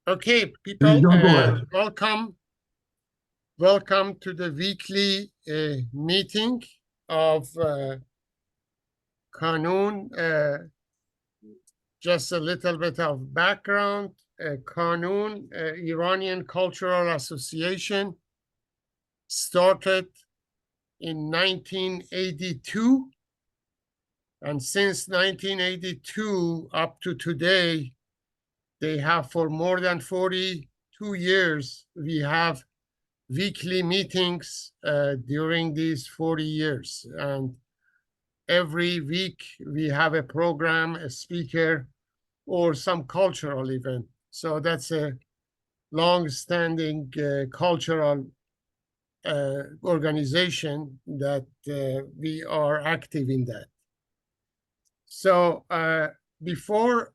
Okay, people, welcome to the weekly meeting of کانون. Just a little bit of background. کانون, Iranian Cultural Association, started in 1982, and since 1982 up to today, they have for more than 42 years, we have weekly meetings during these 40 years. And every week we have a program, a speaker, or some cultural event. So that's a long-standing cultural organization that we are active in that. So before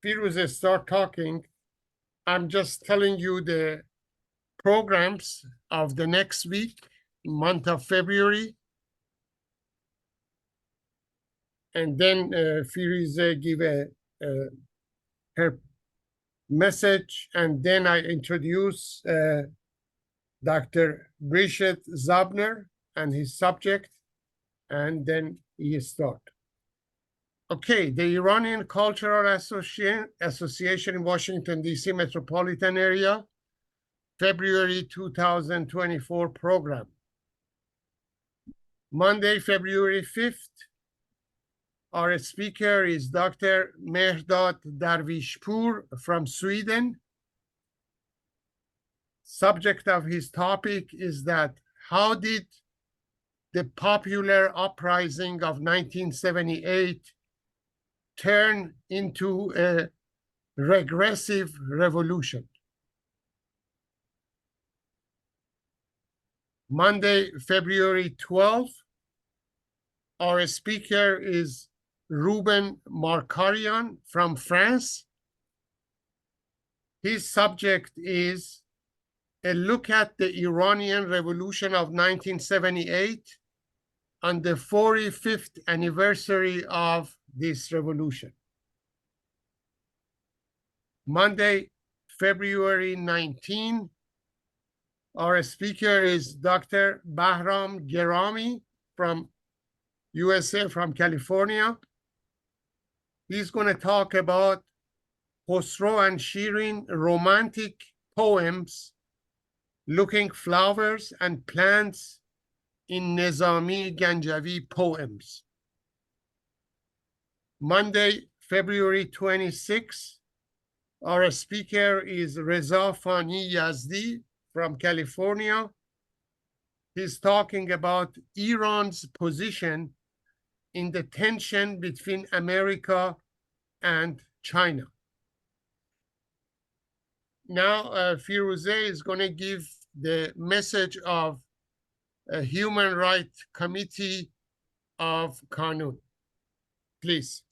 Firuze start talking, I'm just telling you the programs of the next week, month of February. And then Firuze give her message, and then I introduce Dr. Bresheeth-Zabner and his subject, and then he start. Okay, the Iranian Cultural Association in Washington, D.C. metropolitan area, February 2024 program. Monday, February 5th, our speaker is Dr. Mehrdad Darvishpour from Sweden. Subject of his topic is that how did the popular uprising of 1978 turn into a regressive revolution? Monday, February 12th, our speaker is Ruben Markarian from France. His subject is a look at the Iranian Revolution of 1978 on the 45th anniversary of this revolution. Monday, February 19, our speaker is Dr. Bahram Gerami from USA, from California. He's going to talk about Khosrow and Shirin romantic poems looking flowers and plants in Nizami Ganjavi poems. Monday, February 26, our speaker is Reza Fani Yazdi from California. He's talking about Iran's position in the tension between America and China. Now, Firuze is going to give the message of a Human Rights Committee of Kanun. Please.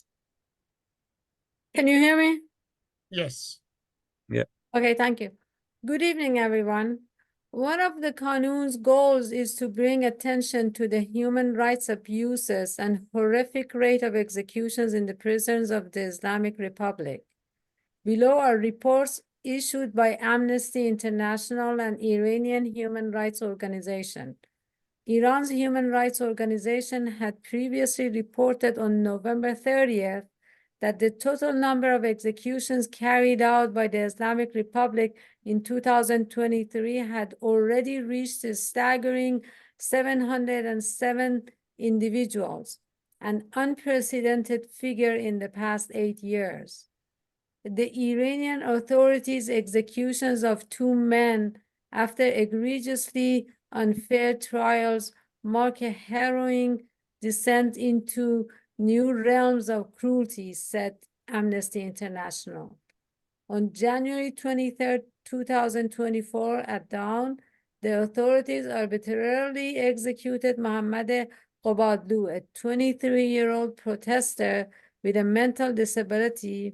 Can you hear me? Yes. Yeah. Okay, thank you. Good evening, everyone. One of the Kanun's goals is to bring attention to the human rights abuses and horrific rate of executions in the prisons of the Islamic Republic. Below are reports issued by Amnesty International and Iranian Human Rights Organization. Iran's Human Rights Organization had previously reported on November 30th that the total number of executions carried out by the Islamic Republic in 2023 had already reached a staggering 707 individuals, an unprecedented figure in the past 8 years. The Iranian authorities' executions of 2 men after egregiously unfair trials mark a harrowing descent into new realms of cruelty, said Amnesty International. On January 23, 2024, at dawn, the authorities arbitrarily executed Mohammad Qobadlu, a 23-year-old protester with a mental disability,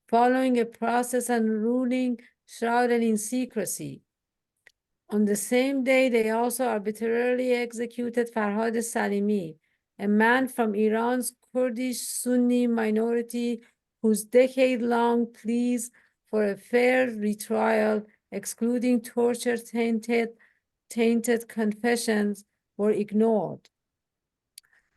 following a process and ruling shrouded in secrecy. On the same day, they also arbitrarily executed Farhad Salimi, a man from Iran's Kurdish Sunni minority whose decade-long pleas for a fair retrial, excluding torture-tainted confessions, were ignored.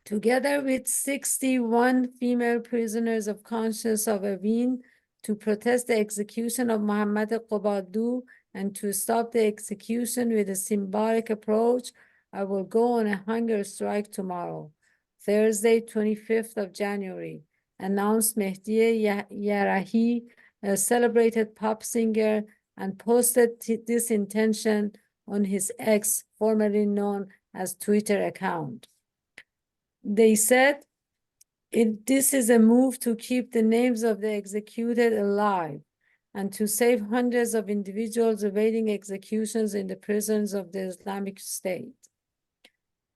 Together with 61 female prisoners of conscience of Evin, to protest the execution of Mohammad Qobadou and to stop the execution with a symbolic approach, I will go on a hunger strike tomorrow, Thursday, 25th of January, announced Mehdi Yarahi, a celebrated pop singer, and posted this intention on his X, formerly known as Twitter account. They said, this is a move to keep the names of the executed alive and to save hundreds of individuals awaiting executions in the prisons of the Islamic State.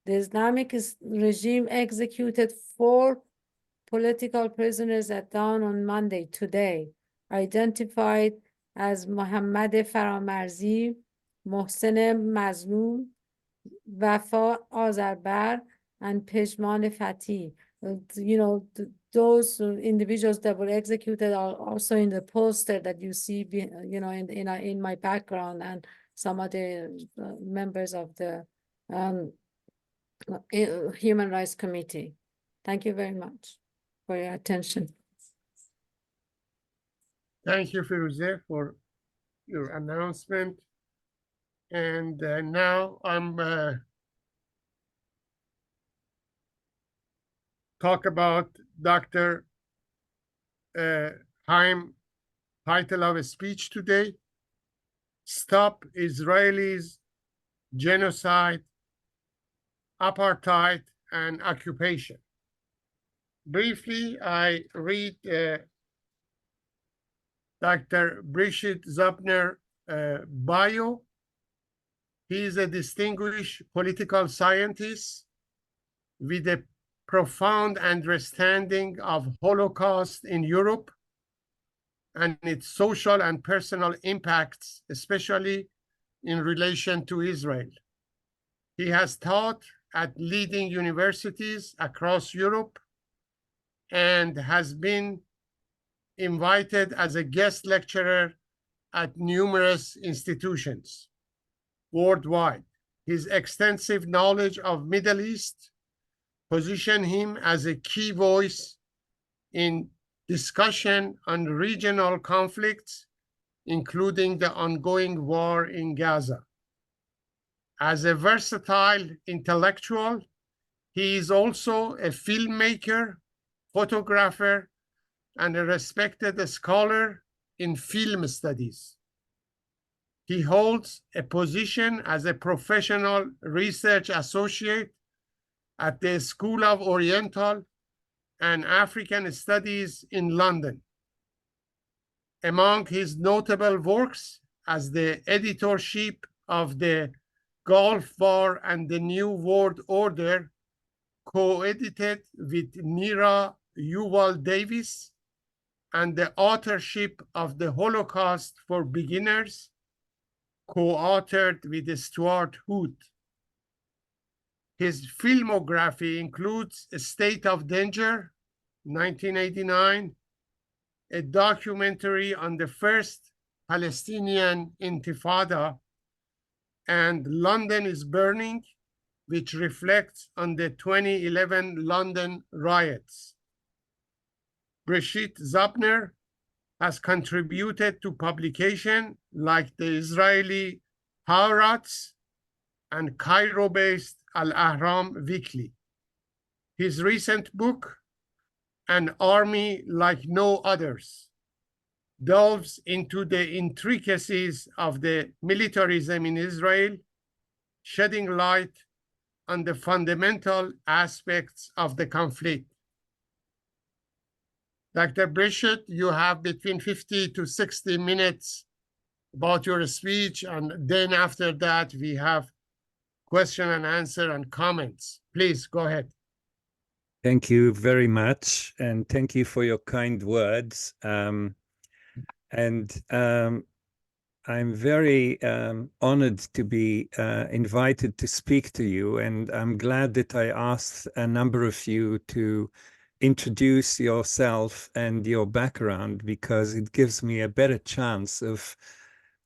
The Islamic regime executed 4 political prisoners at dawn on Monday, today, identified as Mohammad Faramarzi, Mohsen Mazloum, Wafa Azarbar, and Pejman Fatih. You know, those individuals that were executed are also in the poster that you see, you know, in my background, and some of the members of the Human Rights Committee. Thank you very much for your attention. Thank you, Firuze, for your announcement. And now I'm talk about Dr. Haim title of a speech today, Stop Israelis, Genocide, Apartheid, and Occupation. Briefly, I read Dr. Bresheeth-Zabner bio. He is a distinguished political scientist with a profound understanding of Holocaust in Europe and its social and personal impacts, especially in relation to Israel. He has taught at leading universities across Europe and has been invited as a guest lecturer at numerous institutions worldwide. His extensive knowledge of Middle East position him as a key voice in discussion on regional conflicts, including the ongoing war in Gaza. As a versatile intellectual, he is also a filmmaker, photographer, and a respected scholar in film studies. He holds a position as a professional research associate at the School of Oriental and African Studies in London. Among his notable works as the editorship of the Gulf War and the New World Order, co-edited with Nira Yuval-Davis, and the authorship of the Holocaust for Beginners, co-authored with Stuart Hood. His filmography includes A State of Danger, 1989, a documentary on the first Palestinian Intifada, and London is Burning, which reflects on the 2011 London riots. Bresheeth-Zabner has contributed to publications like the Israeli Haaretz and Cairo-based Al-Ahram weekly. His recent book, An Army Like No Others, delves into the intricacies of the militarism in Israel, shedding light on the fundamental aspects of the conflict. Dr. Bresheeth, you have between 50 to 60 minutes about your speech, and then after that, we have question and answer and comments. Please go ahead. Thank you very much, and thank you for your kind words. I'm very honored to be invited to speak to you, and I'm glad that I asked a number of you to introduce yourself and your background, because it gives me a better chance of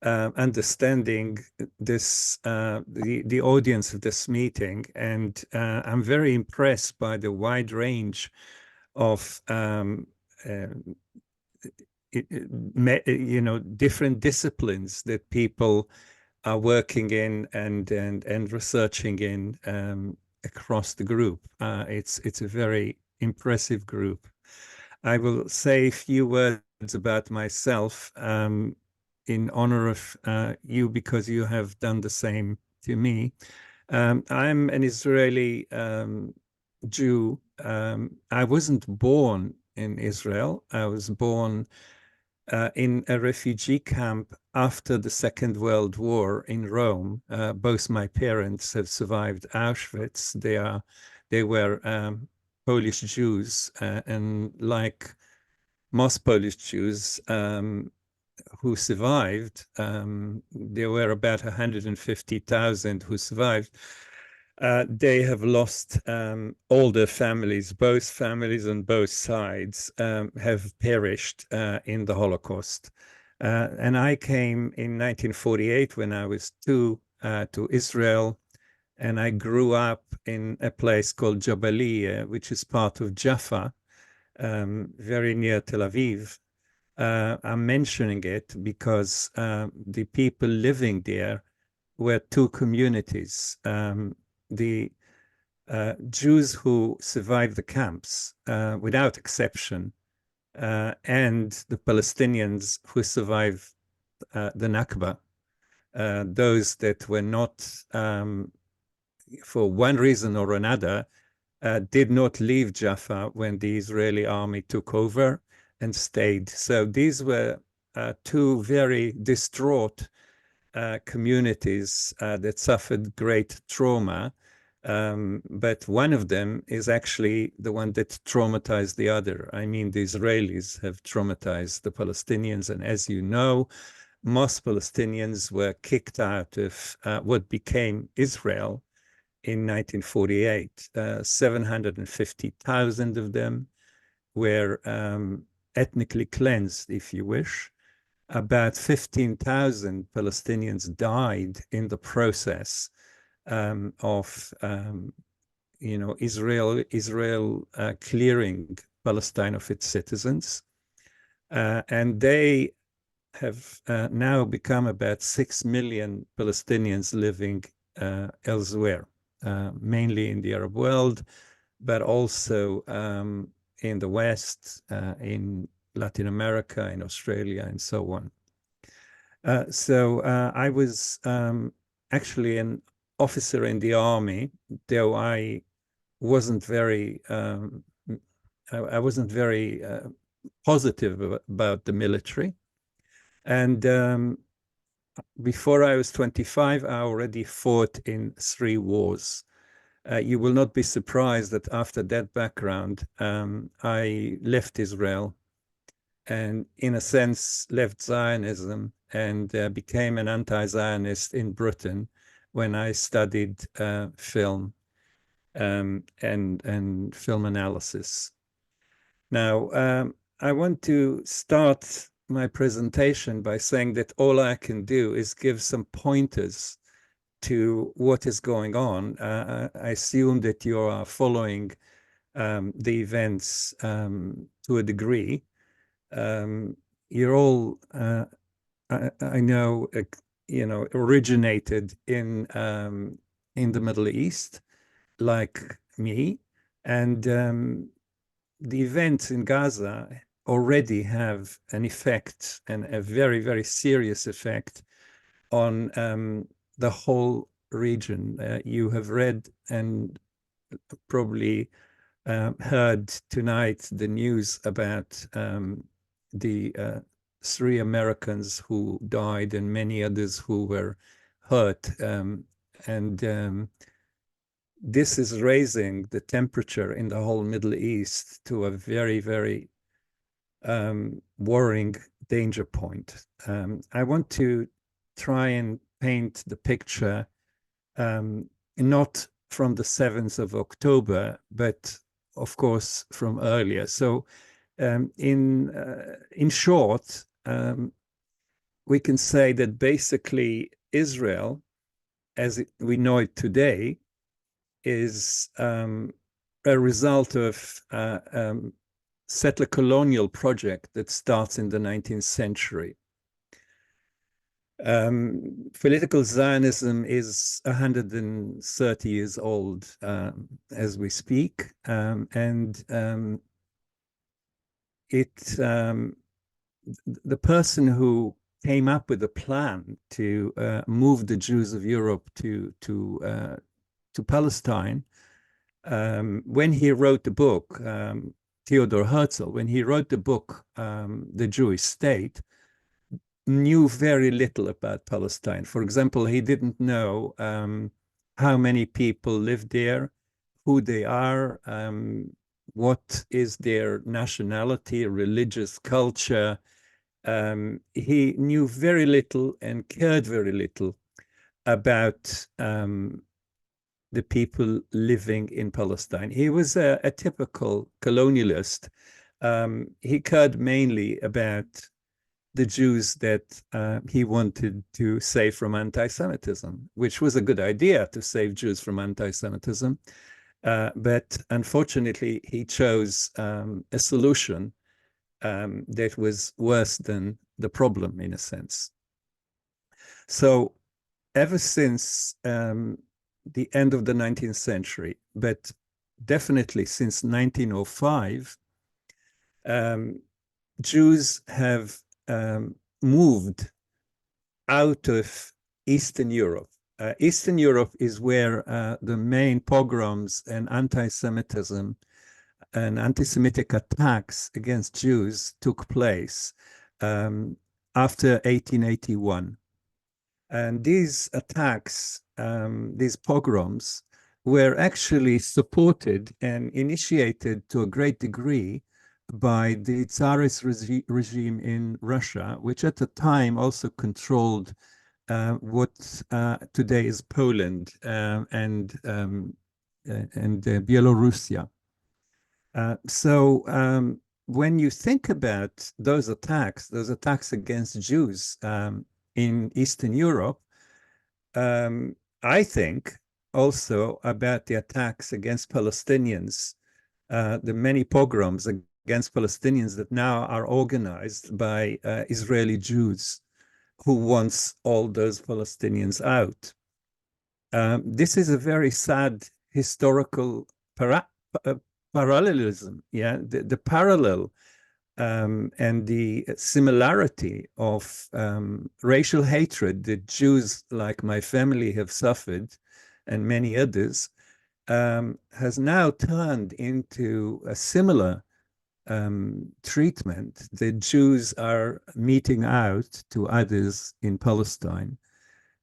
understanding this, the audience of this meeting. And I'm very impressed by the wide range of different disciplines that people are working in and researching in across the group. It's a very impressive group. I will say a few words about myself in honor of you, because you have done the same to me. I'm an Israeli Jew. I wasn't born in Israel. I was born in a refugee camp after the Second World War in Rome. Both my parents have survived Auschwitz. They were Polish Jews, and like most Polish Jews who survived, there were about 150,000 who survived. They have lost all their families. Both families on both sides have perished in the Holocaust. And I came in 1948 when I was 2 to Israel, and I grew up in a place called Jabaliyah, which is part of Jaffa, very near Tel Aviv. I'm mentioning it because the people living there were 2 communities. The Jews who survived the camps, without exception, and the Palestinians who survived the Nakba, those that were not, for one reason or another, did not leave Jaffa when the Israeli army took over and stayed. So these were 2 very distraught communities that suffered great trauma, but one of them is actually the one that traumatized the other. I mean, the Israelis have traumatized the Palestinians, and as you know, most Palestinians were kicked out of what became Israel in 1948. 750,000 of them were ethnically cleansed, if you wish. About 15,000 Palestinians died in the process of Israel clearing Palestine of its citizens. And they have now become about 6 million Palestinians living elsewhere, mainly in the Arab world, but also in the West, in Latin America, in Australia, and so on. So I was actually an officer in the army, though I wasn't very positive about the military. And before I was 25, I already fought in 3 wars. You will not be surprised that after that background, I left Israel and, in a sense, left Zionism and became an anti-Zionist in Britain when I studied film and film analysis. Now, I want to start my presentation by saying that all I can do is give some pointers to what is going on. I assume that you are following the events to a degree. You're all, I know, originated in the Middle East, like me, and the events in Gaza already have an effect, and a very, very serious effect, on the whole region. You have read and probably heard tonight the news about the 3 Americans who died and many others who were hurt. And this is raising the temperature in the whole Middle East to a very, very worrying danger point. I want to try and paint the picture not from the 7th of October, but of course from earlier. So in short, we can say that basically Israel, as we know it today, is a result of settler colonial project that starts in the 19th century. Political Zionism is 130 years old as we speak, and the person who came up with a plan to move the Jews of Europe to Palestine, when he wrote the book, Theodor Herzl, when he wrote the book, The Jewish State, knew very little about Palestine. For example, he didn't know how many people live there, who they are, what is their nationality, religious culture. He knew very little and cared very little about the people living in Palestine. He was a typical colonialist. He cared mainly about the Jews that he wanted to save from anti-Semitism, which was a good idea to save Jews from anti-Semitism. But unfortunately, he chose a solution that was worse than the problem, in a sense. So ever since the end of the 19th century, but definitely since 1905, Jews have moved out of Eastern Europe. Eastern Europe is where the main pogroms and anti-Semitism and anti-Semitic attacks against Jews took place after 1881. And these attacks, these pogroms, were actually supported and initiated to a great degree by the Tsarist regime in Russia, which at the time also controlled what today is Poland and Belarusia. So when you think about those attacks against Jews in Eastern Europe, I think also about the attacks against Palestinians, the many pogroms against Palestinians that now are organized by Israeli Jews who wants all those Palestinians out. This is a very sad historical parallelism, yeah, the parallel and the similarity of racial hatred that Jews like my family have suffered and many others has now turned into a similar treatment that Jews are meting out to others in Palestine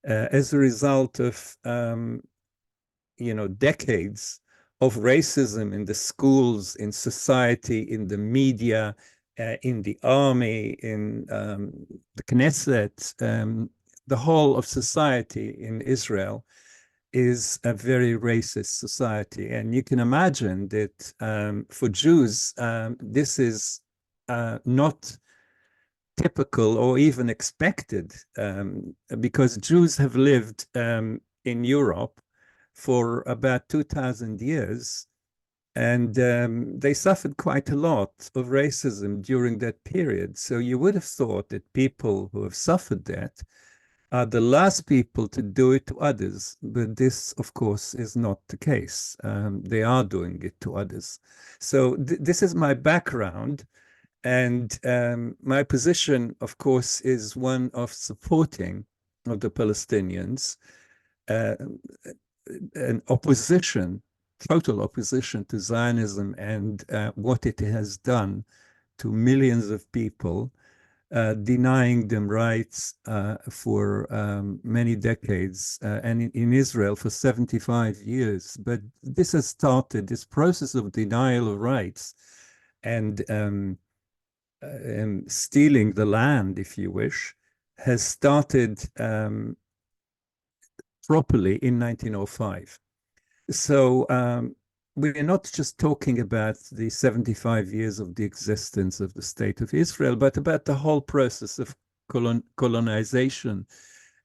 as a result of decades of racism in the schools, in society, in the media, in the army, in the Knesset. The whole of society in Israel is a very racist society. And you can imagine that for Jews, this is not typical or even expected, because Jews have lived in Europe for about 2,000 years, and they suffered quite a lot of racism during that period. So you would have thought that people who have suffered that are the last people to do it to others, but this, of course, is not the case. They are doing it to others. So this is my background, and my position, of course, is one of supporting of the Palestinians, an opposition, total opposition to Zionism and what it has done to millions of people, denying them rights for many decades, and in Israel for 75 years. But this has started, this process of denial of rights and stealing the land, if you wish, has started properly in 1905. So we're not just talking about the 75 years of the existence of the State of Israel, but about the whole process of colonization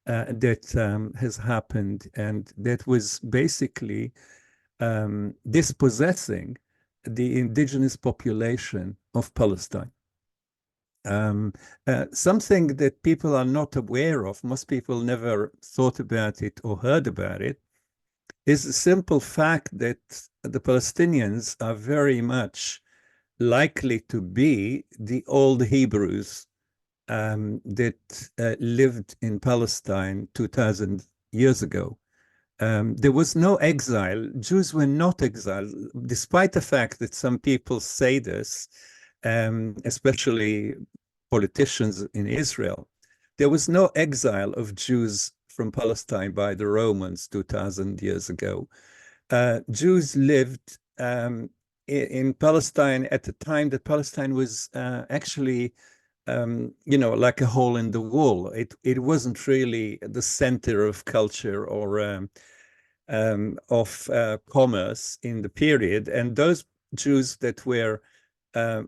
that has happened, and that was basically dispossessing the indigenous population of Palestine. Something that people are not aware of, most people never thought about it or heard about it, is the simple fact that the Palestinians are very much likely to be the old Hebrews that lived in Palestine 2,000 years ago. There was no exile. Jews were not exiled, despite the fact that some people say this, especially politicians in Israel. There was no exile of Jews from Palestine by the Romans 2,000 years ago. Jews lived in Palestine at the time that Palestine was actually, like a hole in the wall. It wasn't really the center of culture or of commerce in the period. And those Jews that were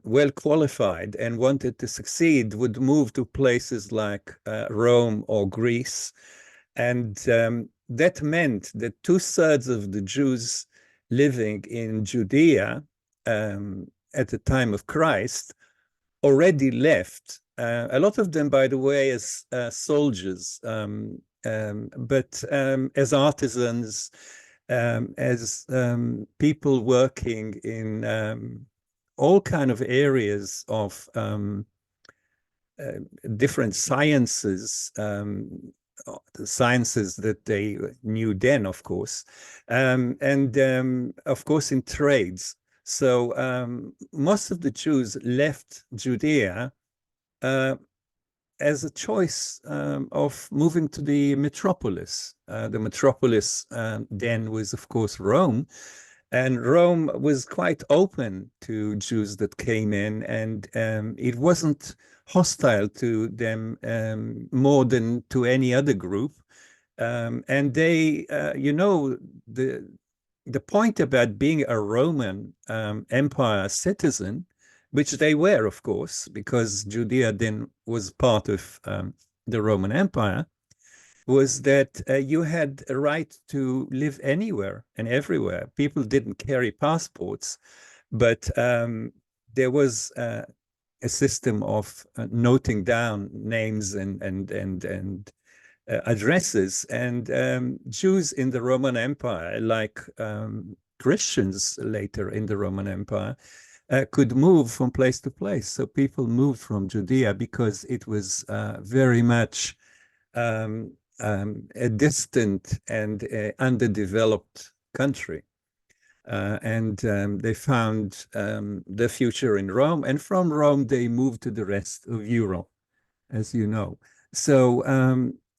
well qualified and wanted to succeed would move to places like Rome or Greece. And that meant that 2/3 of the Jews living in Judea at the time of Christ already left. A lot of them, by the way, as soldiers, but as artisans, as people working in all kind of areas of different sciences, the sciences that they knew then, of course, and of course in trades. So most of the Jews left Judea as a choice of moving to the metropolis. The metropolis then was, of course, Rome. And Rome was quite open to Jews that came in, and it wasn't hostile to them more than to any other group. And they, the point about being a Roman Empire citizen, which they were, of course, because Judea then was part of the Roman Empire, was that you had a right to live anywhere and everywhere. People didn't carry passports, but there was a system of noting down names and addresses. And Jews in the Roman Empire, like Christians later in the Roman Empire, could move from place to place. So people moved from Judea because it was very much a distant and underdeveloped country. And they found their future in Rome. And from Rome, they moved to the rest of Europe, as you know. So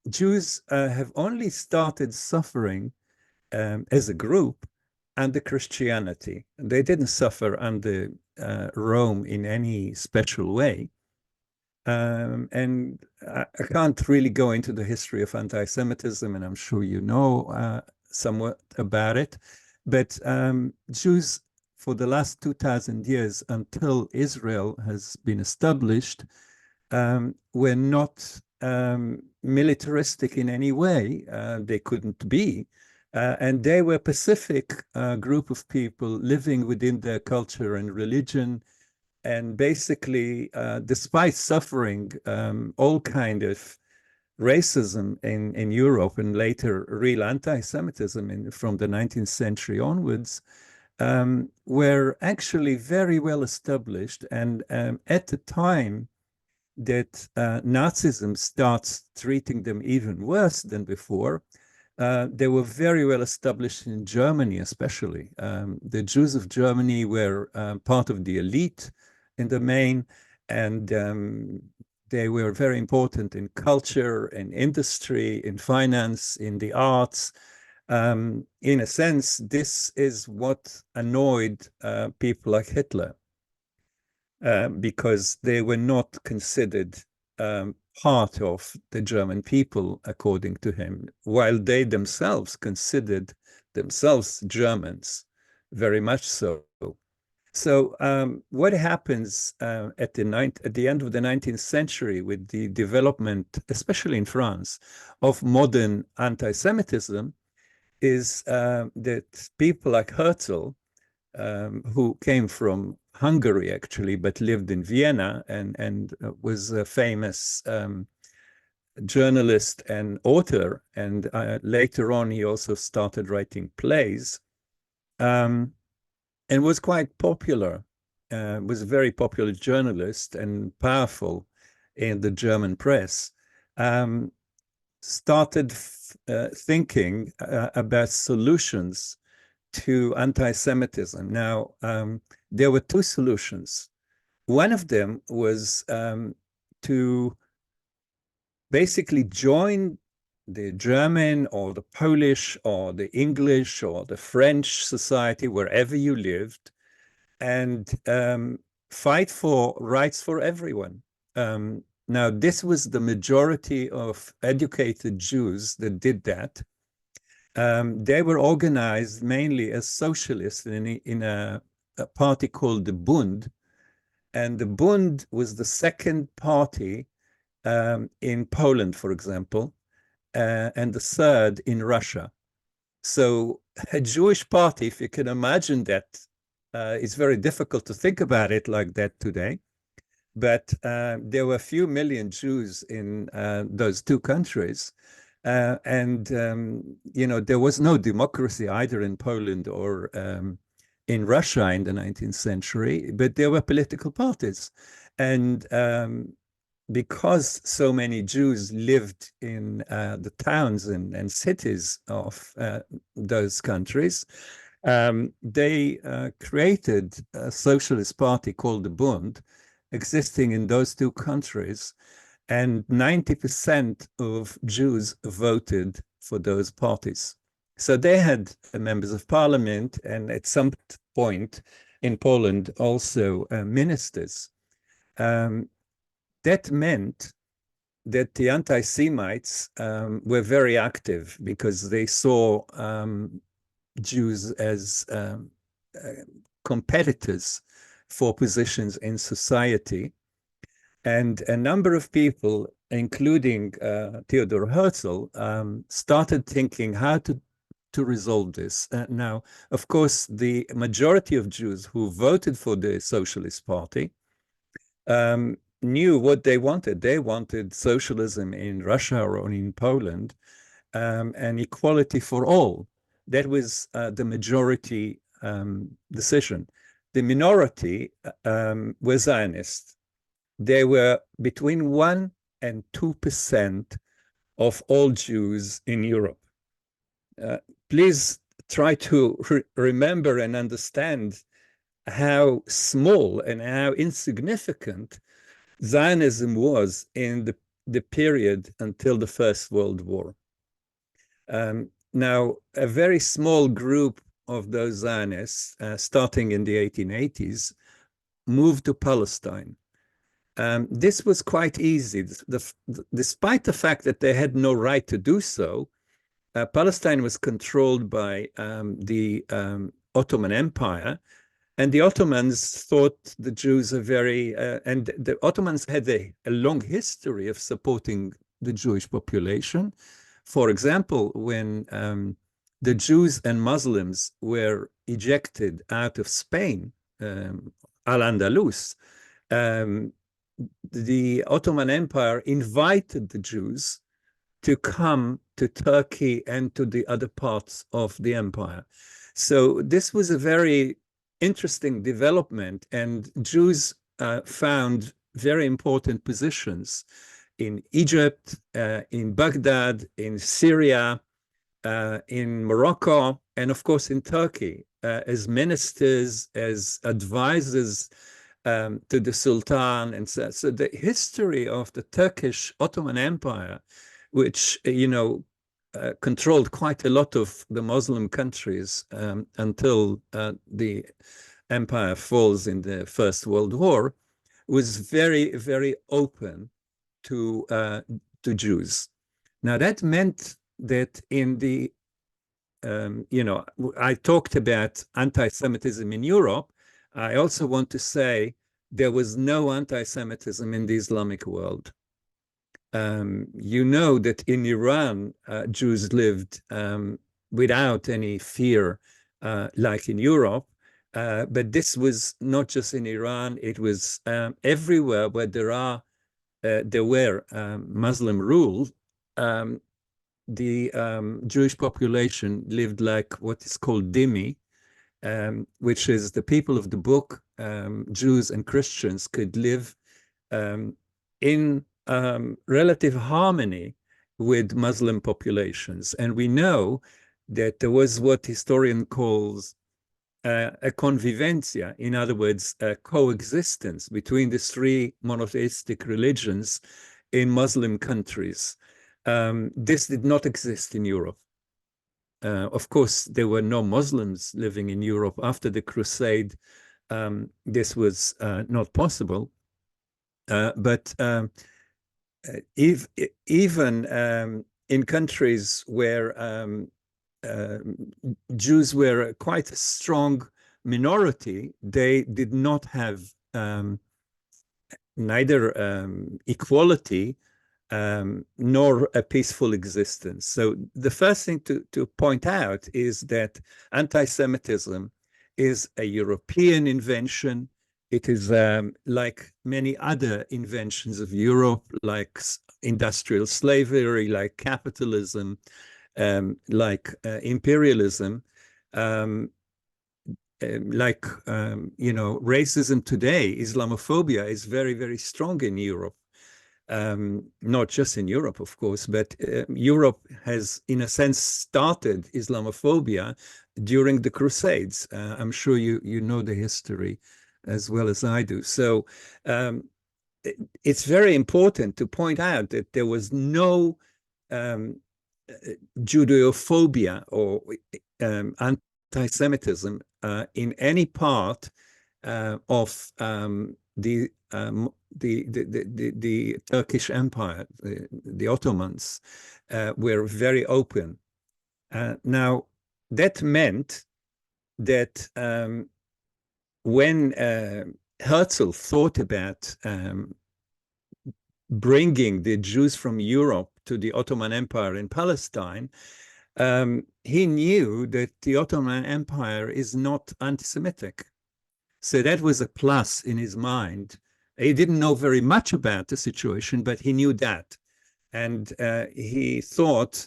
Jews have only started suffering as a group under Christianity. They didn't suffer under Rome in any special way. And I can't really go into the history of anti-Semitism, and I'm sure you know somewhat about it. But Jews, for the last 2,000 years, until Israel has been established, were not militaristic in any way. They couldn't be. And they were a pacific group of people living within their culture and religion. And basically, despite suffering all kind of racism in Europe and later real anti-Semitism from the 19th century onwards, were actually very well established. And at the time that Nazism starts treating them even worse than before, they were very well established in Germany, especially. The Jews of Germany were part of the elite in the main, and they were very important in culture, in industry, in finance, in the arts. In a sense, this is what annoyed people like Hitler, because they were not considered part of the German people, according to him, while they themselves considered themselves Germans, very much so. So what happens at the end of the 19th century with the development, especially in France, of modern anti-Semitism is that people like Herzl, who came from Hungary actually, but lived in Vienna and was a famous journalist and author, and later on he also started writing plays, and was quite popular, was a very popular journalist and powerful in the German press, started thinking about solutions to anti-Semitism. Now, there were two solutions. One of them was to basically join the German or the Polish or the English or the French society, wherever you lived, and fight for rights for everyone. Now, this was the majority of educated Jews that did that. They were organized mainly as socialists in a party called the Bund. And the Bund was the second party in Poland, for example, and the third in Russia. So a Jewish party, if you can imagine that, it's very difficult to think about it like that today. But there were a few million Jews in those two countries. And there was no democracy either in Poland or in Russia in the 19th century, but there were political parties. And because so many Jews lived in the towns and cities of those countries, they created a socialist party called the Bund, existing in those two countries, and 90% of Jews voted for those parties. So they had members of parliament, and at some point in Poland also ministers. That meant that the anti-Semites were very active because they saw Jews as competitors for positions in society. And a number of people, including Theodor Herzl, started thinking how to resolve this. Now, of course, the majority of Jews who voted for the Socialist Party knew what they wanted. They wanted socialism in Russia or in Poland, and equality for all. That was the majority decision. The minority were Zionists. They were between 1% and 2% of all Jews in Europe. Please try to remember and understand how small and how insignificant Zionism was in the period until the First World War. Now, a very small group of those Zionists, starting in the 1880s, moved to Palestine. This was quite easy. Despite the fact that they had no right to do so, Palestine was controlled by the Ottoman Empire, and the Ottomans thought the Jews are very, and the Ottomans had a long history of supporting the Jewish population. For example, when the Jews and Muslims were ejected out of Spain, Al-Andalus, the Ottoman Empire invited the Jews to come to Turkey and to the other parts of the empire. So this was a very interesting development, and Jews found very important positions in Egypt, in Baghdad, in Syria, in Morocco, and of course in Turkey, as ministers, as advisors to the Sultan. And so the history of the Turkish Ottoman Empire, which, controlled quite a lot of the Muslim countries until the empire falls in the First World War, was very, very open to Jews. Now that meant that in the I talked about anti-Semitism in Europe. I also want to say there was no anti-Semitism in the Islamic world. You know that in Iran, Jews lived without any fear, like in Europe. But this was not just in Iran, it was everywhere where there were Muslim rule. The Jewish population lived like what is called dhimmi, which is the people of the book, Jews and Christians could live in relative harmony with Muslim populations. And we know that there was what historian calls a convivencia, in other words, a coexistence between the three monotheistic religions in Muslim countries. This did not exist in Europe. Of course, there were no Muslims living in Europe after the Crusade. This was not possible. But even in countries where Jews were quite a strong minority, they did not have neither equality nor a peaceful existence. So the first thing to point out is that anti-Semitism is a European invention. It is like many other inventions of Europe, like industrial slavery, like capitalism, like imperialism, like racism today. Islamophobia is very, very strong in Europe. Not just in Europe, of course, but Europe has, in a sense, started Islamophobia during the Crusades. I'm sure you know the history as well as I do. So it's very important to point out that there was no Judeophobia or anti-Semitism in any part of the Turkish Empire. The Ottomans were very open. Now, that meant that when Herzl thought about bringing the Jews from Europe to the Ottoman Empire in Palestine, he knew that the Ottoman Empire is not anti-Semitic. So that was a plus in his mind. He didn't know very much about the situation, but he knew that. And he thought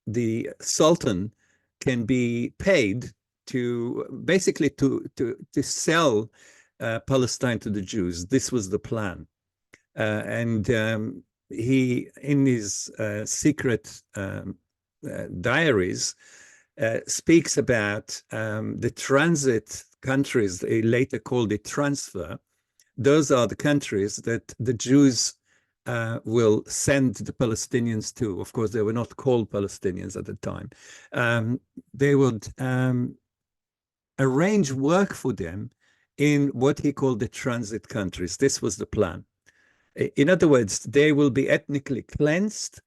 the Sultan can be paid to basically to sell Palestine to the Jews. This was the plan. And he, in his secret diaries, speaks about the transit countries, they later called it transfer. Those are the countries that the Jews will send the Palestinians to. Of course, they were not called Palestinians at the time. They would arrange work for them in what he called the transit countries. This was the plan. In other words, they will be ethnically cleansed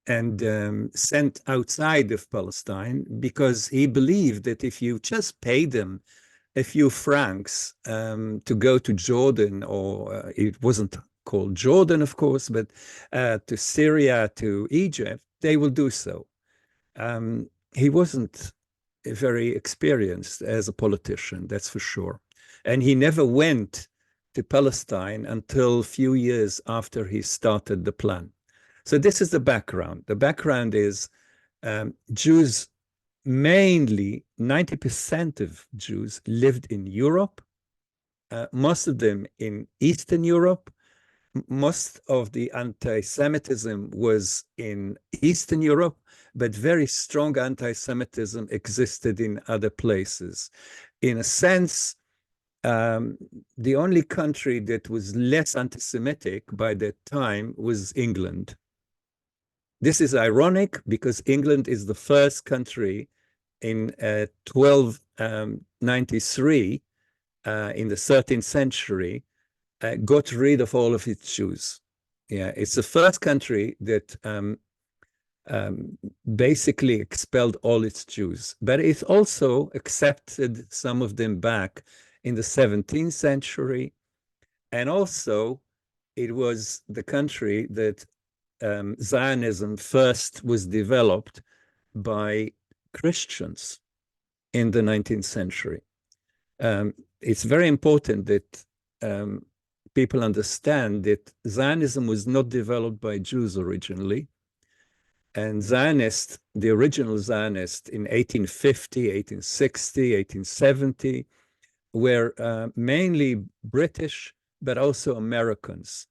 and sent outside of Palestine, because he believed that if you just pay them a few francs to go to Jordan, or it wasn't called Jordan, of course, but to Syria, to Egypt, they will do so. He wasn't very experienced as a politician, that's for sure. And he never went to Palestine until a few years after he started the plan. So this is the background. The background is Jews, mainly 90% of Jews lived in Europe, most of them in Eastern Europe. Most of the anti-Semitism was in Eastern Europe, but very strong anti-Semitism existed in other places. In a sense, the only country that was less anti-Semitic by that time was England. This is ironic because England is the first country in 1293, in the 13th century, got rid of all of its Jews. Yeah, it's the first country that basically expelled all its Jews, but it also accepted some of them back in the 17th century. And also, it was the country that Zionism first was developed by Christians in the 19th century. It's very important that people understand that Zionism was not developed by Jews originally. And Zionists, the original Zionists in 1850, 1860, 1870, were mainly British, but also Americans.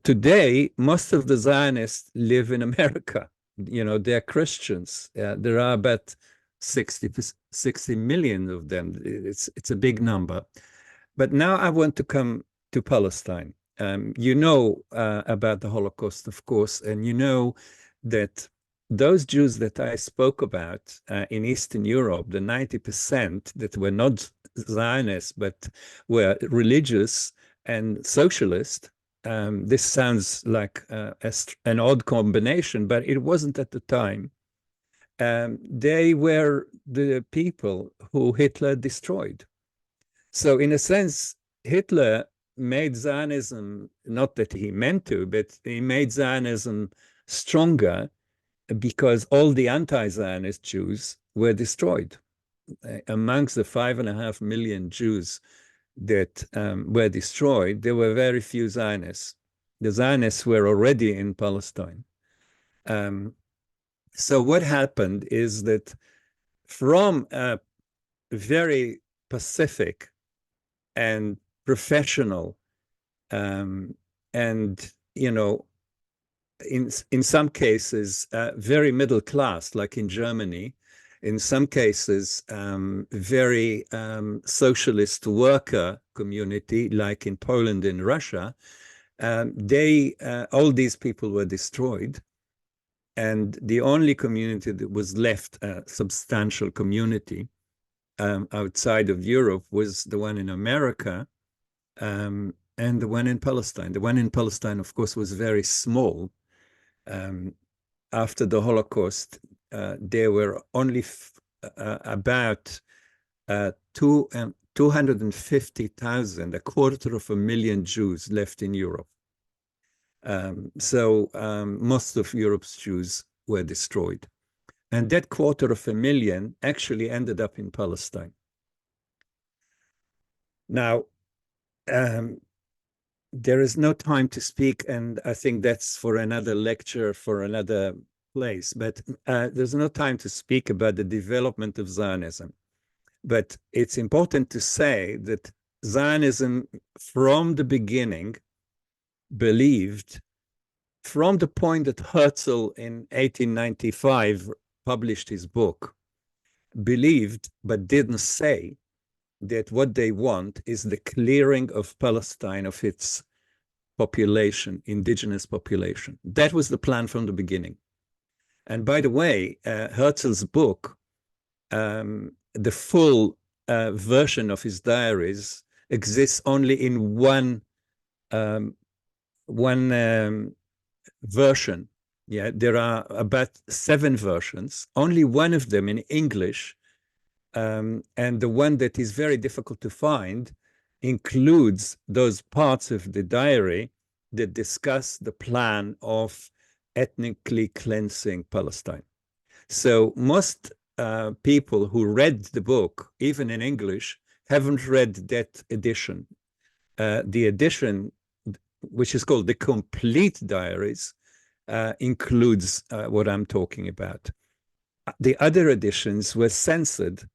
Today, most of the Zionists live in America. You know, they're Christians. There are about 60 million of them. It's a big number. But now I want to come to Palestine. You know about the Holocaust, of course, and you know that those Jews that I spoke about in Eastern Europe, the 90% that were not Zionists, but were religious and socialist, this sounds like an odd combination, but it wasn't at the time. They were the people who Hitler destroyed. So in a sense, Hitler made Zionism, not that he meant to, but he made Zionism stronger because all the anti-Zionist Jews were destroyed. Amongst the 5.5 million Jews that were destroyed, there were very few Zionists. The Zionists were already in Palestine. So what happened is that from a very pacific and professional and, you know, in some cases, very middle class, like in Germany, in some cases, very socialist worker community, like in Poland and Russia, all these people were destroyed. And the only community that was left, a substantial community outside of Europe, was the one in America and the one in Palestine. The one in Palestine, of course, was very small. After the Holocaust, there were only about 250,000, 250,000 Jews left in Europe. So most of Europe's Jews were destroyed. And that 250,000 actually ended up in Palestine. Now, there is no time to speak, and I think that's for another lecture, for another place, but there's no time to speak about the development of Zionism. But it's important to say that Zionism, from the beginning, believed, from the point that Herzl in 1895 published his book, believed but didn't say that what they want is the clearing of Palestine of its population, indigenous population. That was the plan from the beginning. And by the way, Herzl's book, the full version of his diaries exists only in one version. Yeah, there are about 7 versions, only one of them in English. And the one that is very difficult to find includes those parts of the diary that discuss the plan of ethnically cleansing Palestine. So most people who read the book, even in English, haven't read that edition. The edition, which is called the Complete Diaries, includes what I'm talking about. The other editions were censored,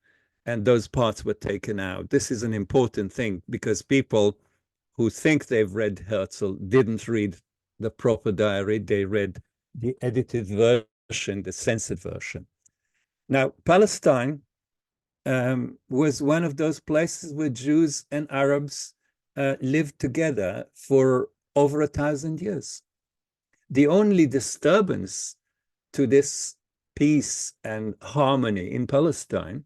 and those parts were taken out. This is an important thing because people who think they've read Herzl didn't read the proper diary. They read the edited version, the censored version. Now, Palestine was one of those places where Jews and Arabs lived together for over 1,000 years. The only disturbance to this peace and harmony in Palestine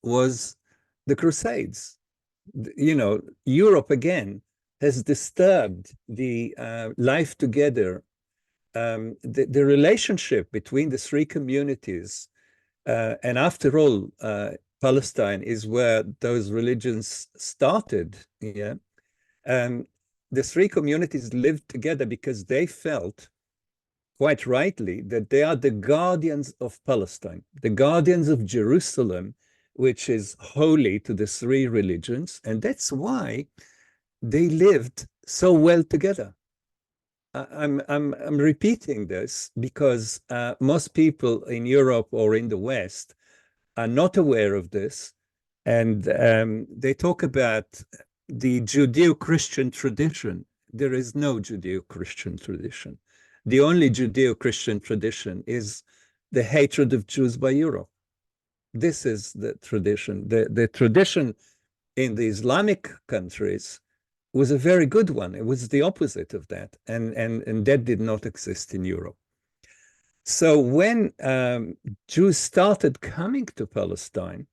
was the Crusades. You know, Europe again has disturbed the life together, the relationship between the three communities. And after all, Palestine is where those religions started. Yeah, the three communities lived together because they felt, quite rightly, that they are the guardians of Palestine, the guardians of Jerusalem, which is holy to the three religions, and that's why they lived so well together. I'm repeating this because most people in Europe or in the West are not aware of this, and they talk about the Judeo-Christian tradition. There is no Judeo-Christian tradition. The only Judeo-Christian tradition is the hatred of Jews by Europe. This is the tradition. The tradition in the Islamic countries was a very good one. It was the opposite of that, and that did not exist in Europe. So when Jews started coming to Palestine,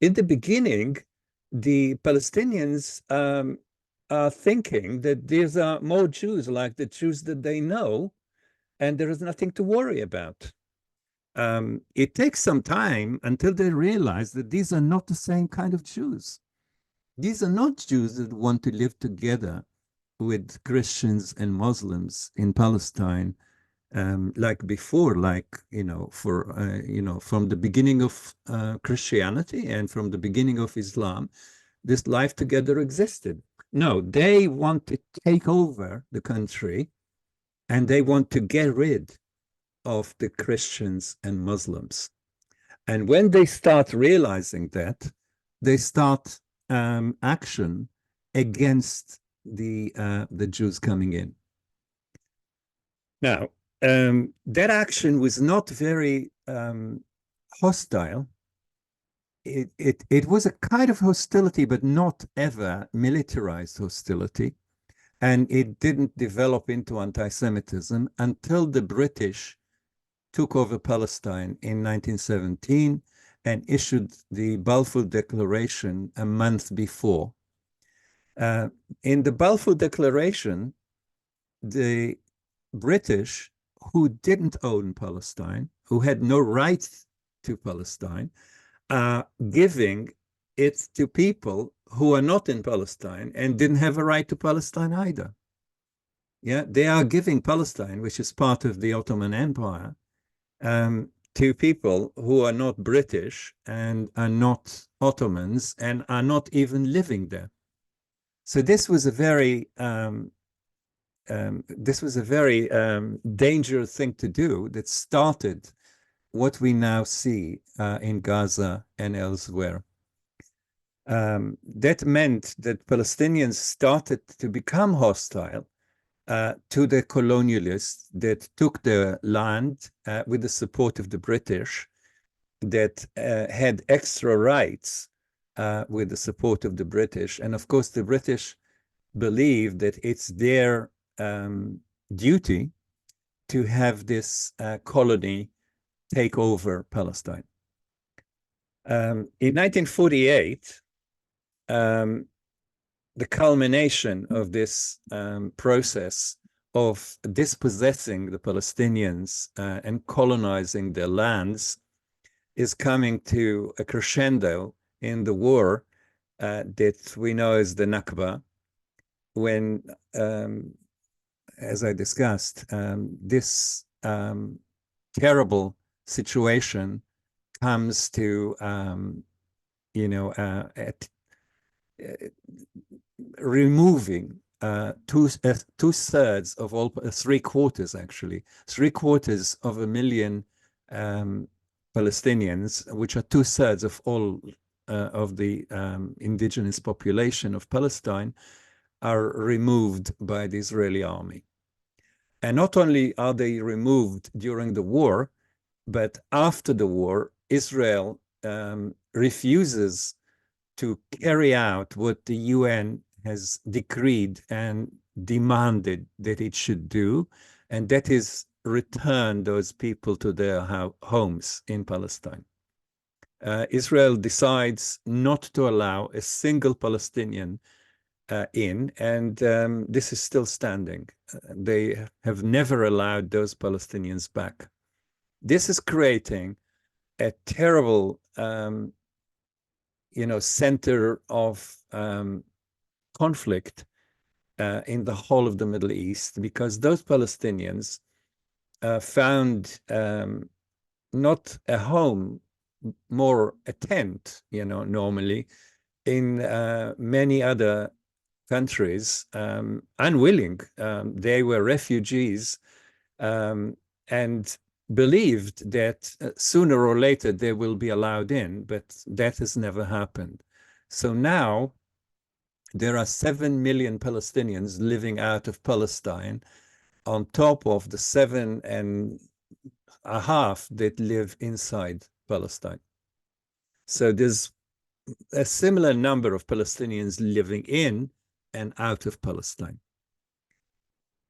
in the beginning, the Palestinians are thinking that these are more Jews like the Jews that they know, and there is nothing to worry about. It takes some time until they realize that these are not the same kind of Jews. These are not Jews that want to live together with Christians and Muslims in Palestine, like before, like, from the beginning of Christianity and from the beginning of Islam, this life together existed. No, they want to take over the country, and they want to get rid of the Christians and Muslims. And when they start realizing that, they start action against the Jews coming in. Now, that action was not very hostile. It was a kind of hostility, but not ever militarized hostility. And it didn't develop into anti-Semitism until the British took over Palestine in 1917 and issued the Balfour Declaration a month before. In the Balfour Declaration, the British, who didn't own Palestine, who had no right to Palestine, are giving it to people who are not in Palestine and didn't have a right to Palestine either. Yeah, they are giving Palestine, which is part of the Ottoman Empire, to people who are not British and are not Ottomans and are not even living there. So this was a very dangerous thing to do that started what we now see in Gaza and elsewhere. That meant that Palestinians started to become hostile to the colonialists that took the land with the support of the British, that had extra rights with the support of the British. And of course, the British believe that it's their duty to have this colony take over Palestine. In 1948, the culmination of this process of dispossessing the Palestinians and colonizing their lands is coming to a crescendo in the war that we know as the Nakba, when, as I discussed, this terrible situation comes to, removing two-thirds of all, three-quarters actually, 750,000 Palestinians, which are two-thirds of all of the indigenous population of Palestine, are removed by the Israeli army. And not only are they removed during the war, but after the war, Israel refuses to carry out what the UN has decreed and demanded that it should do, and that is return those people to their homes in Palestine. Israel decides not to allow a single Palestinian in, and this is still standing. They have never allowed those Palestinians back. This is creating a terrible, center of conflict in the whole of the Middle East, because those Palestinians found not a home, more a tent, normally, in many other countries, unwilling. They were refugees and believed that sooner or later they will be allowed in, but that has never happened. So now there are 7 million Palestinians living out of Palestine, on top of the 7.5 that live inside Palestine. So there's a similar number of Palestinians living in and out of Palestine.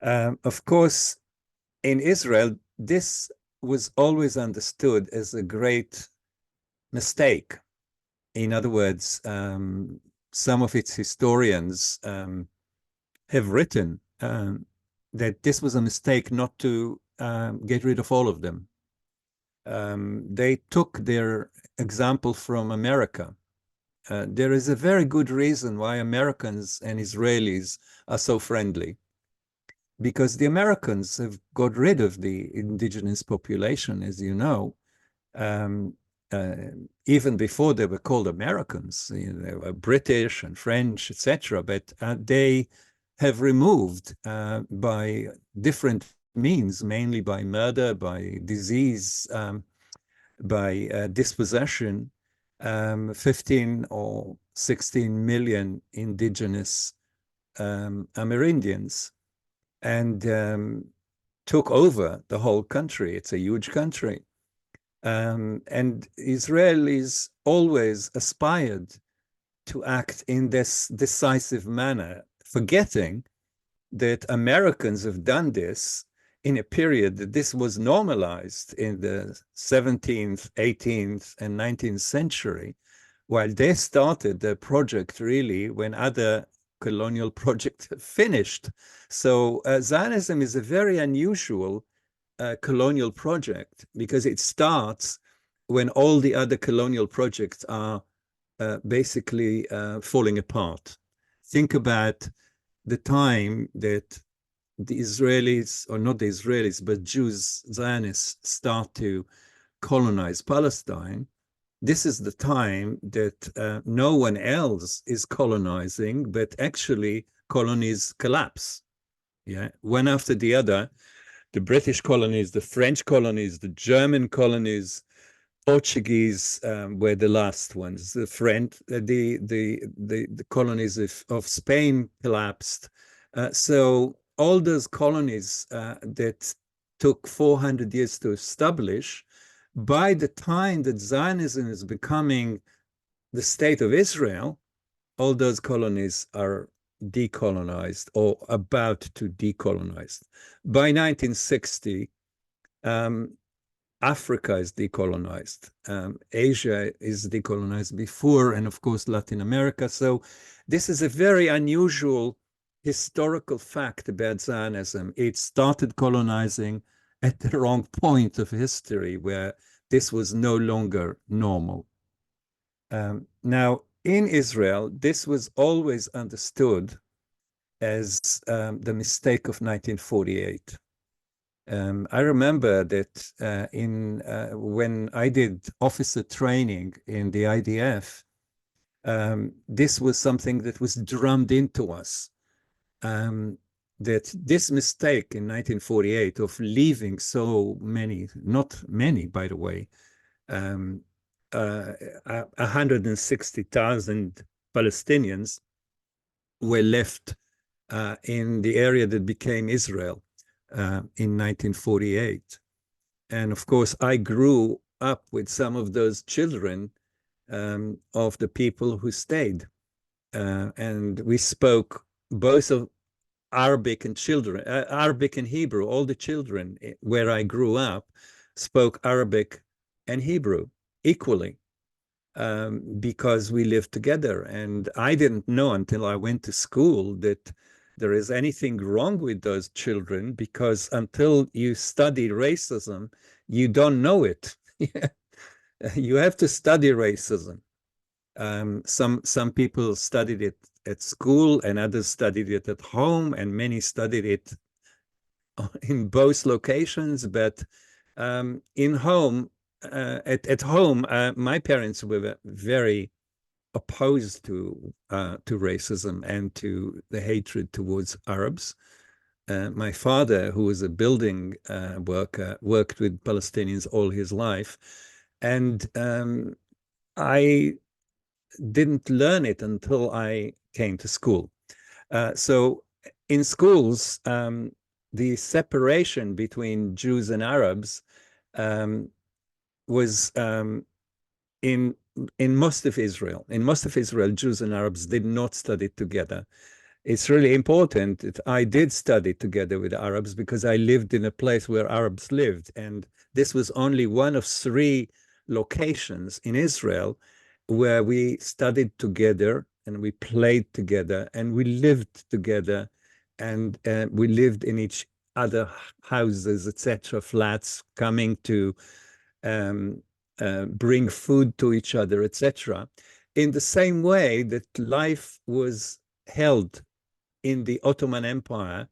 Of course, in Israel, this was always understood as a great mistake. In other words, some of its historians have written that this was a mistake not to get rid of all of them. They took their example from America. There is a very good reason why Americans and Israelis are so friendly, because the Americans have got rid of the indigenous population, as you know, even before they were called Americans. They were British and French, etc., but they have removed by different means, mainly by murder, by disease, by dispossession, 15 or 16 million indigenous Amerindians, and took over the whole country. It's a huge country. And Israelis always aspired to act in this decisive manner, forgetting that Americans have done this in a period that this was normalized in the 17th, 18th, and 19th century, while they started the project really when other colonial projects finished. So Zionism is a very unusual colonial project, because it starts when all the other colonial projects are basically falling apart. Think about the time that the Israelis, or not the Israelis, but Jews, Zionists, start to colonize Palestine. This is the time that no one else is colonizing, but actually colonies collapse, one after the other. The British colonies, the French colonies, the German colonies, Portuguese were the last ones. The French, the colonies of Spain collapsed. So all those colonies that took 400 years to establish, by the time that Zionism is becoming the state of Israel, all those colonies are decolonized or about to decolonize. By 1960, Africa is decolonized. Asia is decolonized before, and of course, Latin America. So this is a very unusual historical fact about Zionism. It started colonizing at the wrong point of history, where this was no longer normal. Now, in Israel, this was always understood as the mistake of 1948. I remember that when I did officer training in the IDF, this was something that was drummed into us, that this mistake in 1948 of leaving so many, not many, by the way, 160,000 Palestinians were left in the area that became Israel in 1948. And of course, I grew up with some of those children of the people who stayed. And we spoke both of Arabic and Arabic and Hebrew. All the children where I grew up spoke Arabic and Hebrew equally. because we lived together. And I didn't know until I went to school that there is anything wrong with those children, because until you study racism, you don't know it. You have to study racism. Some people studied it at school, and others studied it at home, and many studied it in both locations. But at home, my parents were very opposed to racism and to the hatred towards Arabs. My father, who was a building worker, worked with Palestinians all his life, and I didn't learn it until I came to school. So in schools, the separation between Jews and Arabs was in most of Israel. In most of Israel, Jews and Arabs did not study together. It's really important that I did study together with Arabs, because I lived in a place where Arabs lived. And this was only one of 3 locations in Israel where we studied together, and we played together, and we lived together, and we lived in each other houses, etc., flats, coming to bring food to each other, etc. In the same way that life was held in the Ottoman Empire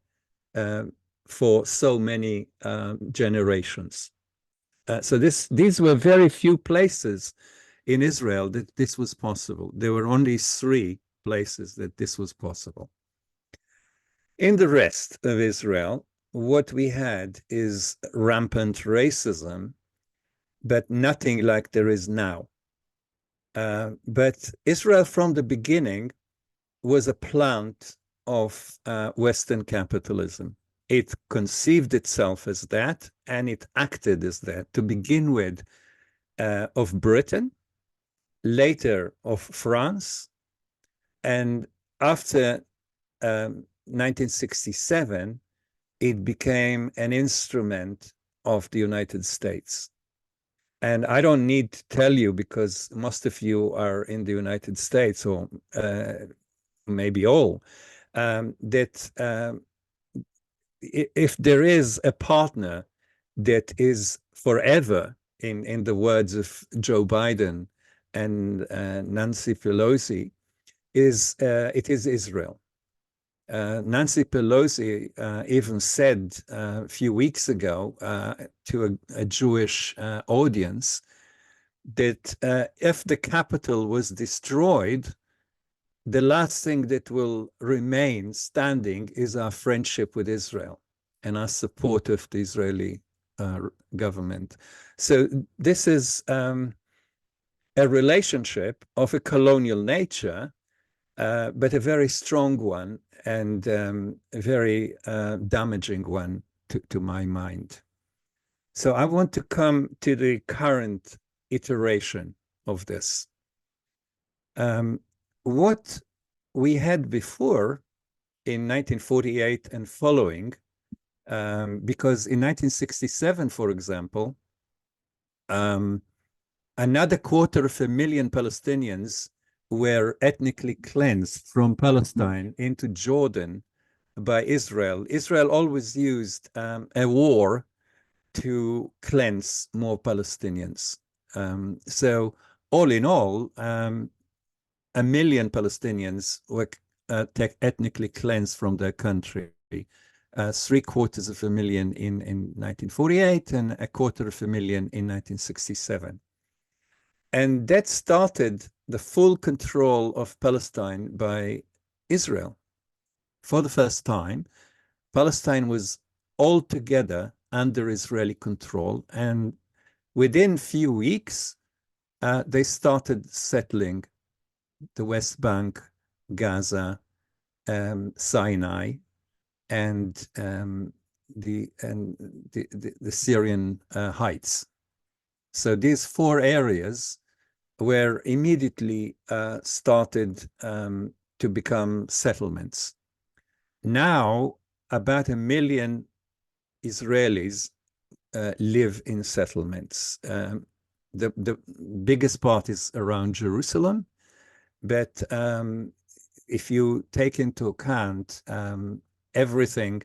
for so many generations. So these were very few places in Israel that this was possible. There were only 3 places that this was possible. In the rest of Israel, what we had is rampant racism, but nothing like there is now. But Israel from the beginning was a plant of Western capitalism. It conceived itself as that, and it acted as that, to begin with, of Britain, later of France, and after 1967, it became an instrument of the United States. And I don't need to tell you, because most of you are in the United States, or maybe all, that if there is a partner that is forever, in the words of Joe Biden and Nancy Pelosi, it is Israel. Nancy Pelosi even said a few weeks ago to a Jewish audience that if the Capitol was destroyed, the last thing that will remain standing is our friendship with Israel and our support of the Israeli government. So this is a relationship of a colonial nature, but a very strong one, and a very damaging one to my mind. So I want to come to the current iteration of this. What we had before in 1948 and following, because in 1967, for example, another 250,000 Palestinians were ethnically cleansed from Palestine into Jordan by Israel. Israel always used a war to cleanse more Palestinians. So all in all, 1 million Palestinians were ethnically cleansed from their country. 750,000 in 1948 and 250,000 in 1967. And that started the full control of Palestine by Israel. For the first time, Palestine was altogether under Israeli control, and within few weeks, they started settling the West Bank, Gaza, Sinai, and the Syrian Heights. So these 4 areas were immediately started to become settlements. Now, about 1 million Israelis live in settlements. the biggest part is around Jerusalem, but if you take into account everything,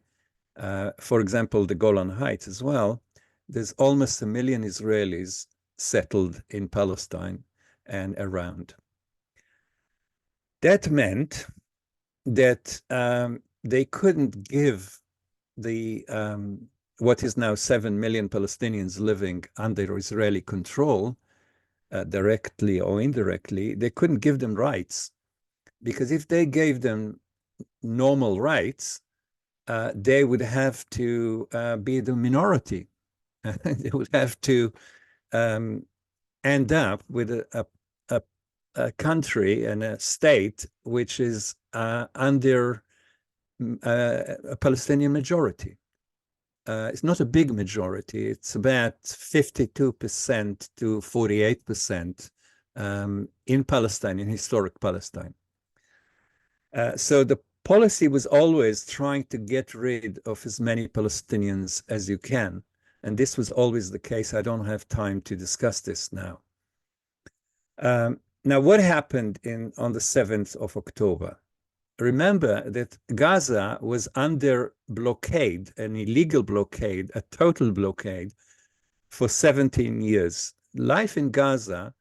for example, the Golan Heights as well, there's almost 1 million Israelis settled in Palestine and around. That meant that they couldn't give the what is now 7 million Palestinians living under Israeli control, directly or indirectly, they couldn't give them rights. Because if they gave them normal rights, they would have to be the minority. They would have to end up with a country and a state which is under a Palestinian majority. It's not a big majority. It's about 52% to 48% in Palestine, in historic Palestine. So the policy was always trying to get rid of as many Palestinians as you can. And this was always the case. I don't have time to discuss this now. Now, what happened on the 7th of October? Remember that Gaza was under blockade, an illegal blockade, a total blockade for 17 years. Life in Gaza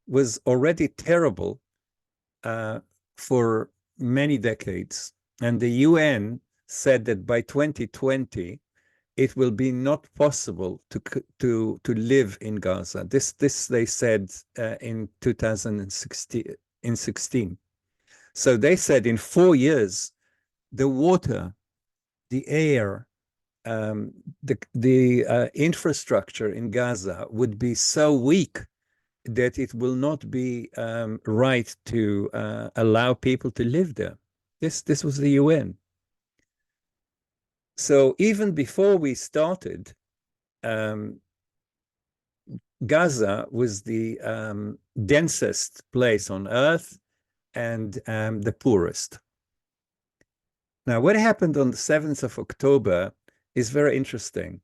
was already terrible for many decades. And the UN said that by 2020, it will be not possible to live in Gaza. This they said in 2016. So they said in 4 years, the water, the air, the infrastructure in Gaza would be so weak that it will not be right to allow people to live there. This was the UN. So even before we started, Gaza was the densest place on earth and the poorest. Now, what happened on the 7th of October is very interesting.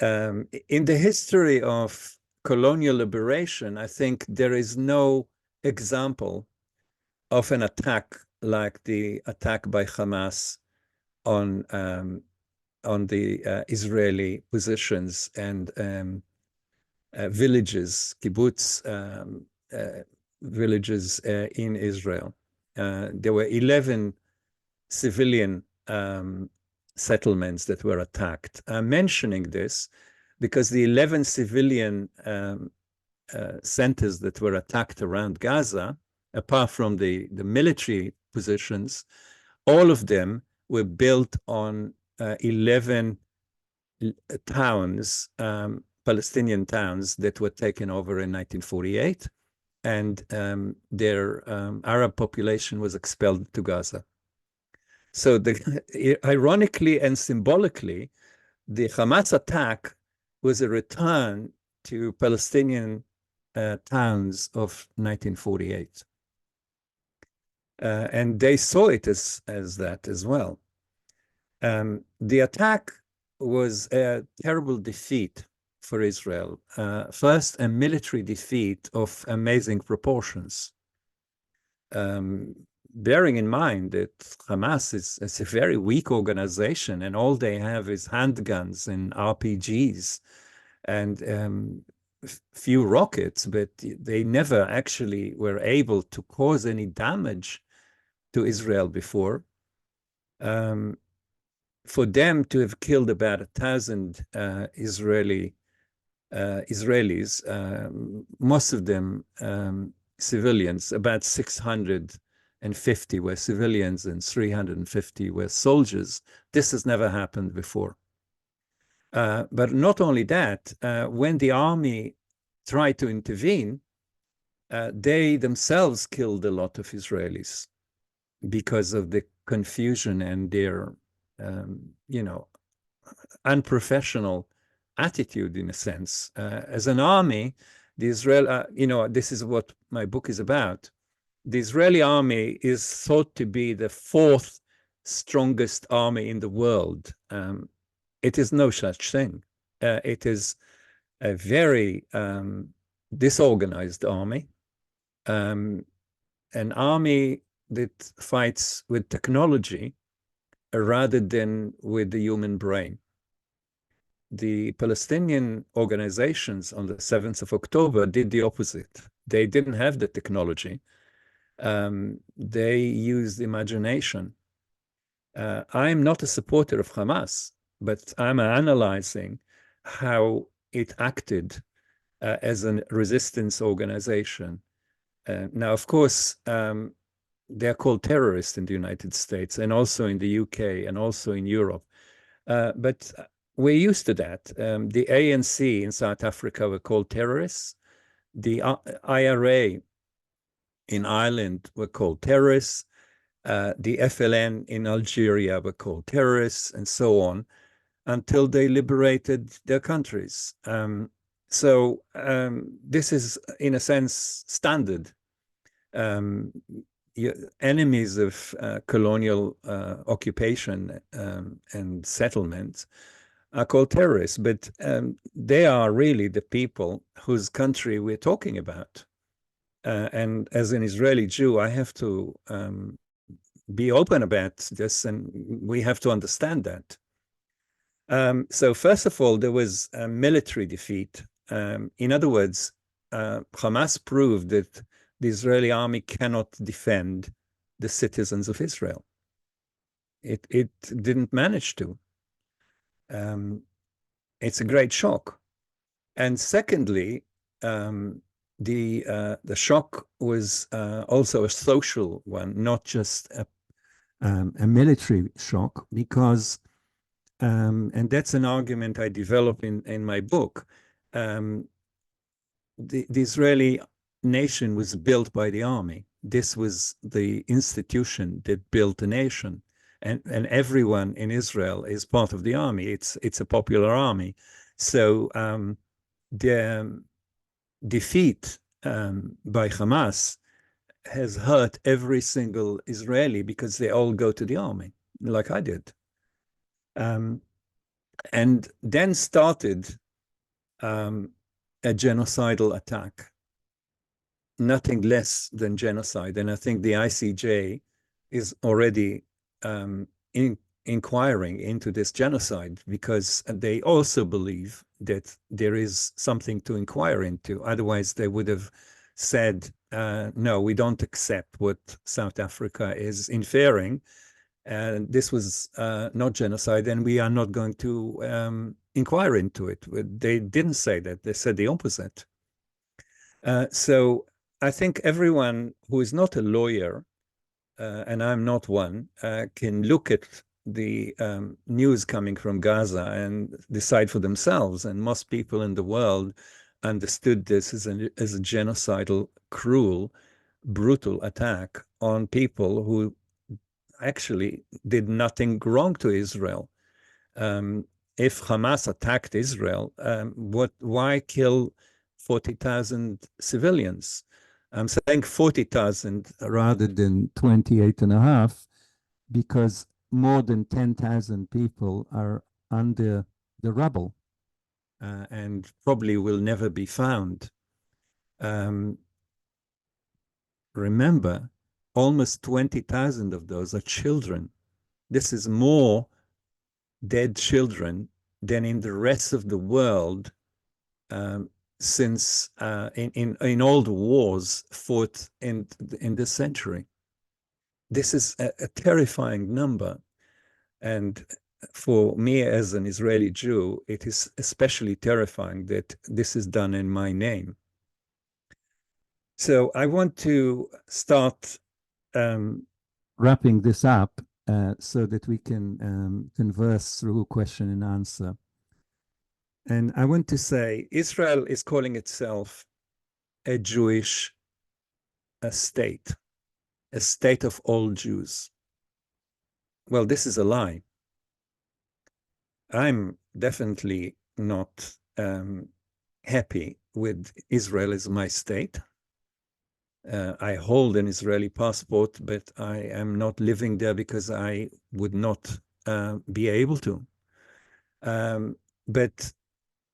In the history of colonial liberation, I think there is no example of an attack like the attack by Hamas on the Israeli positions and villages, kibbutz, villages in Israel. There were 11 civilian settlements that were attacked. I'm mentioning this because the 11 civilian centers that were attacked around Gaza, apart from the military positions, all of them were built on 11 towns, Palestinian towns that were taken over in 1948, and their Arab population was expelled to Gaza. So ironically and symbolically, the Hamas attack was a return to Palestinian towns of 1948. And they saw it as that as well. The attack was a terrible defeat for Israel. First, a military defeat of amazing proportions. Bearing in mind that Hamas is a very weak organization and all they have is handguns and RPGs and few rockets, but they never actually were able to cause any damage to Israel before. For them to have killed about 1,000 Israelis, most of them civilians, about 650 were civilians and 350 were soldiers. This has never happened before. But not only that, when the army tried to intervene, they themselves killed a lot of Israelis because of the confusion and their, unprofessional attitude, in a sense. As an army, the Israel, this is what my book is about. The Israeli army is thought to be the 4th strongest army in the world. It is no such thing. It is a very disorganized army, an army that fights with technology rather than with the human brain. The Palestinian organizations on the 7th of October did the opposite. They didn't have the technology. They used imagination. I'm not a supporter of Hamas, but I'm analyzing how it acted as a resistance organization. Now, of course, they're called terrorists in the United States and also in the UK and also in Europe. But we're used to that. The ANC in South Africa were called terrorists. The IRA in Ireland were called terrorists. The FLN in Algeria were called terrorists, and so on, until they liberated their countries. So this is, in a sense, standard. Enemies of colonial occupation and settlement are called terrorists, but they are really the people whose country we're talking about. And as an Israeli Jew, I have to be open about this, and we have to understand that. So first of all, there was a military defeat. In other words, Hamas proved that the Israeli army cannot defend the citizens of Israel. It didn't manage to. It's a great shock. And secondly, the shock was also a social one, not just a military shock, because, and that's an argument I develop in my book, the Israeli nation was built by the army. This was the institution that built the nation. And everyone in Israel is part of the army. It's a popular army. So the defeat by Hamas has hurt every single Israeli because they all go to the army, like I did. And then started a genocidal attack. Nothing less than genocide. And I think the ICJ is already inquiring into this genocide because they also believe that there is something to inquire into. Otherwise, they would have said, no, we don't accept what South Africa is inferring. And this was not genocide, and we are not going to inquire into it. They didn't say that. They said the opposite. So I think everyone who is not a lawyer, and I'm not one, can look at the news coming from Gaza and decide for themselves. And most people in the world understood this as a genocidal, cruel, brutal attack on people who actually did nothing wrong to Israel. If Hamas attacked Israel, why kill 40,000 civilians? I'm saying 40,000 rather than 28.5, because more than 10,000 people are under the rubble and probably will never be found. Remember, almost 20,000 of those are children. This is more dead children than in the rest of the world since in all the wars fought in this century. This is a terrifying number. And for me as an Israeli Jew, it is especially terrifying that this is done in my name. So I want to start wrapping this up so that we can converse through question and answer. And I want to say, Israel is calling itself a Jewish state of all Jews. Well, this is a lie. I'm definitely not happy with Israel as my state. I hold an Israeli passport, but I am not living there because I would not be able to. But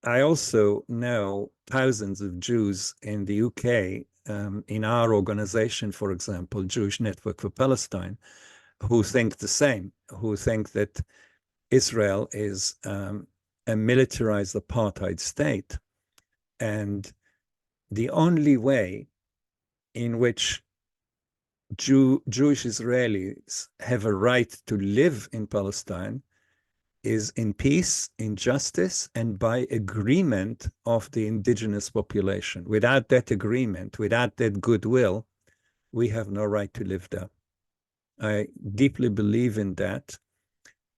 I also know thousands of Jews in the UK, in our organization, for example, Jewish Network for Palestine, who think the same, who think that Israel is a militarized apartheid state. And the only way in which Jewish Israelis have a right to live in Palestine is in peace, in justice, and by agreement of the indigenous population. Without that agreement, without that goodwill, we have no right to live there. I deeply believe in that,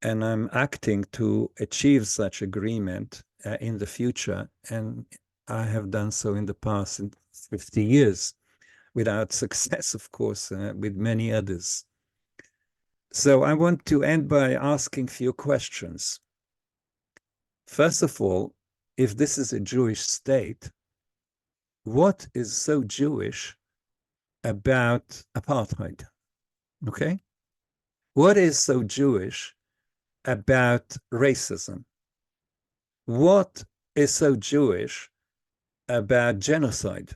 and I'm acting to achieve such agreement in the future, and I have done so in the past in 50 years, without success, of course, with many others. So I want to end by asking a few questions. First of all, if this is a Jewish state, what is so Jewish about apartheid? Okay? What is so Jewish about racism? What is so Jewish about genocide?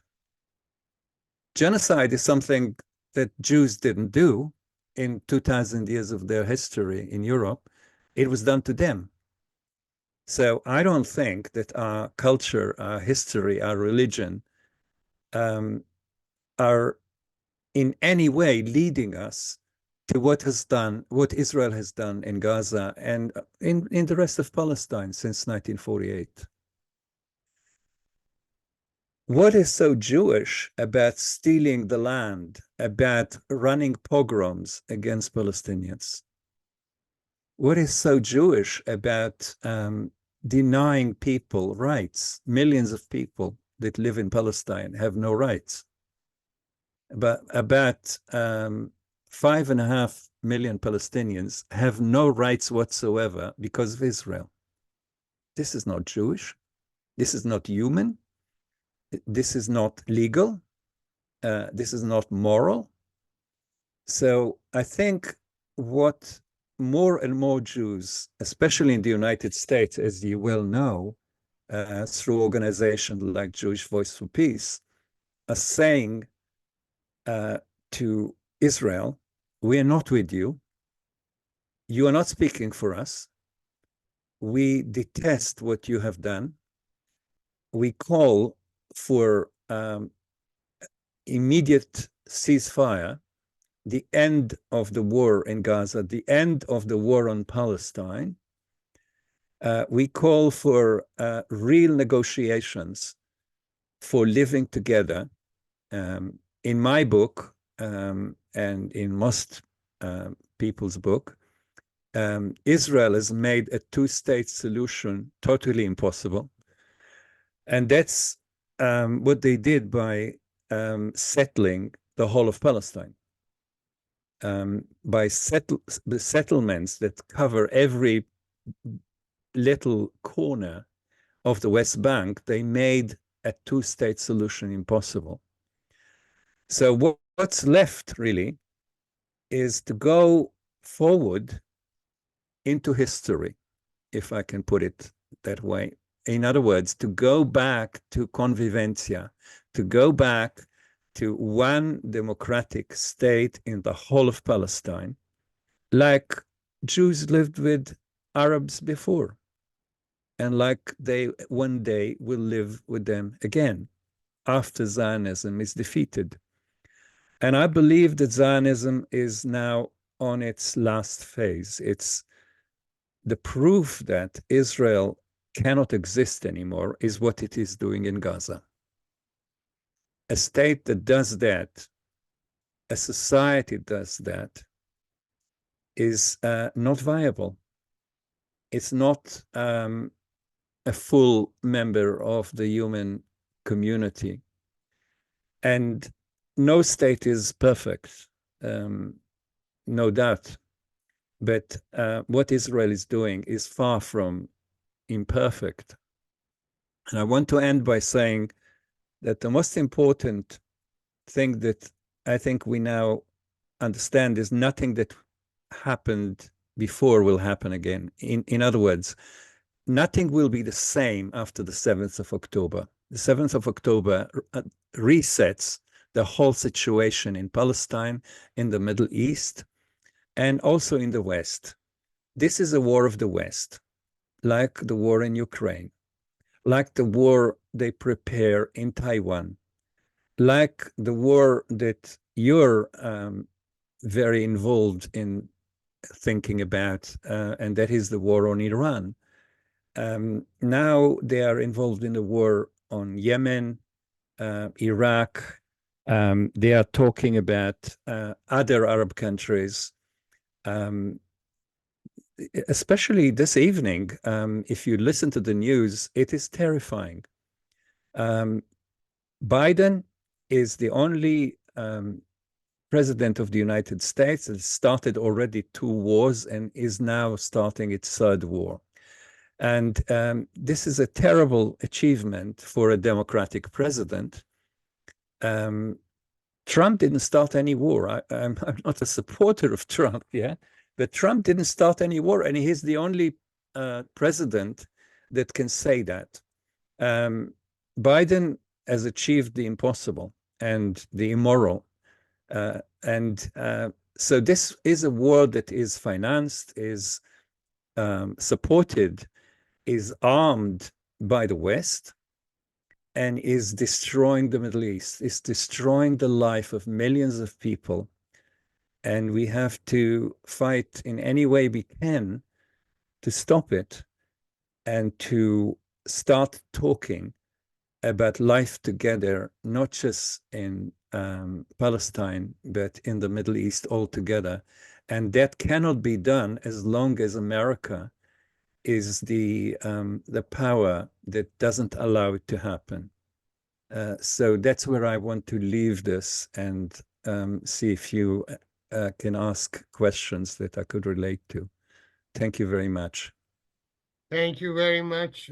Genocide is something that Jews didn't do in 2,000 years of their history in Europe. It was done to them. So I don't think that our culture, our history, our religion are in any way leading us to what Israel has done in Gaza and in the rest of Palestine since 1948. What is so Jewish about stealing the land, about running pogroms against Palestinians? What is so Jewish about denying people rights? Millions of people that live in Palestine have no rights. But about 5.5 million Palestinians have no rights whatsoever because of Israel. This is not Jewish. This is not human. This is not legal. This is not moral. So I think what more and more Jews, especially in the United States, as you well know, through organizations like Jewish Voice for Peace, are saying to Israel, we are not with you. You are not speaking for us. We detest what you have done. We call for immediate ceasefire, the end of the war in Gaza, the end of the war on Palestine. We call for real negotiations for living together. In my book, and in most people's book, Israel has made a two-state solution totally impossible. And that's what they did by settling the whole of Palestine. By the settlements that cover every little corner of the West Bank, they made a two-state solution impossible. So what's left really is to go forward into history, if I can put it that way. In other words, to go back to convivencia, to go back to one democratic state in the whole of Palestine, like Jews lived with Arabs before, and like they one day will live with them again after Zionism is defeated. And I believe that Zionism is now on its last phase. It's the proof that Israel cannot exist anymore is what it is doing in Gaza. A state that does that, a society that does that, is not viable. It's not a full member of the human community. And no state is perfect, no doubt. But what Israel is doing is far from imperfect. And I want to end by saying that the most important thing that I think we now understand is nothing that happened before will happen again. In other words, nothing will be the same after the 7th of October. The 7th of October resets the whole situation in Palestine, in the Middle East, and also in the West. This is a war of the West, like the war in Ukraine, like the war they prepare in Taiwan, like the war that you're very involved in thinking about, and that is the war on Iran. Now they are involved in the war on Yemen, Iraq. They are talking about other Arab countries. Especially this evening, if you listen to the news, it is terrifying. Biden is the only president of the United States that started already 2 wars and is now starting its 3rd war. And this is a terrible achievement for a democratic president. Trump didn't start any war. I'm not a supporter of Trump, yeah, but Trump didn't start any war, and he's the only president that can say that. Biden has achieved the impossible and the immoral. So this is a war that is financed, is supported, is armed by the West, and is destroying the Middle East, is destroying the life of millions of people. And we have to fight in any way we can to stop it and to start talking about life together, not just in Palestine, but in the Middle East altogether. And that cannot be done as long as America is the power that doesn't allow it to happen. So that's where I want to leave this and see if you can ask questions that I could relate to. Thank you very much. Thank you very much,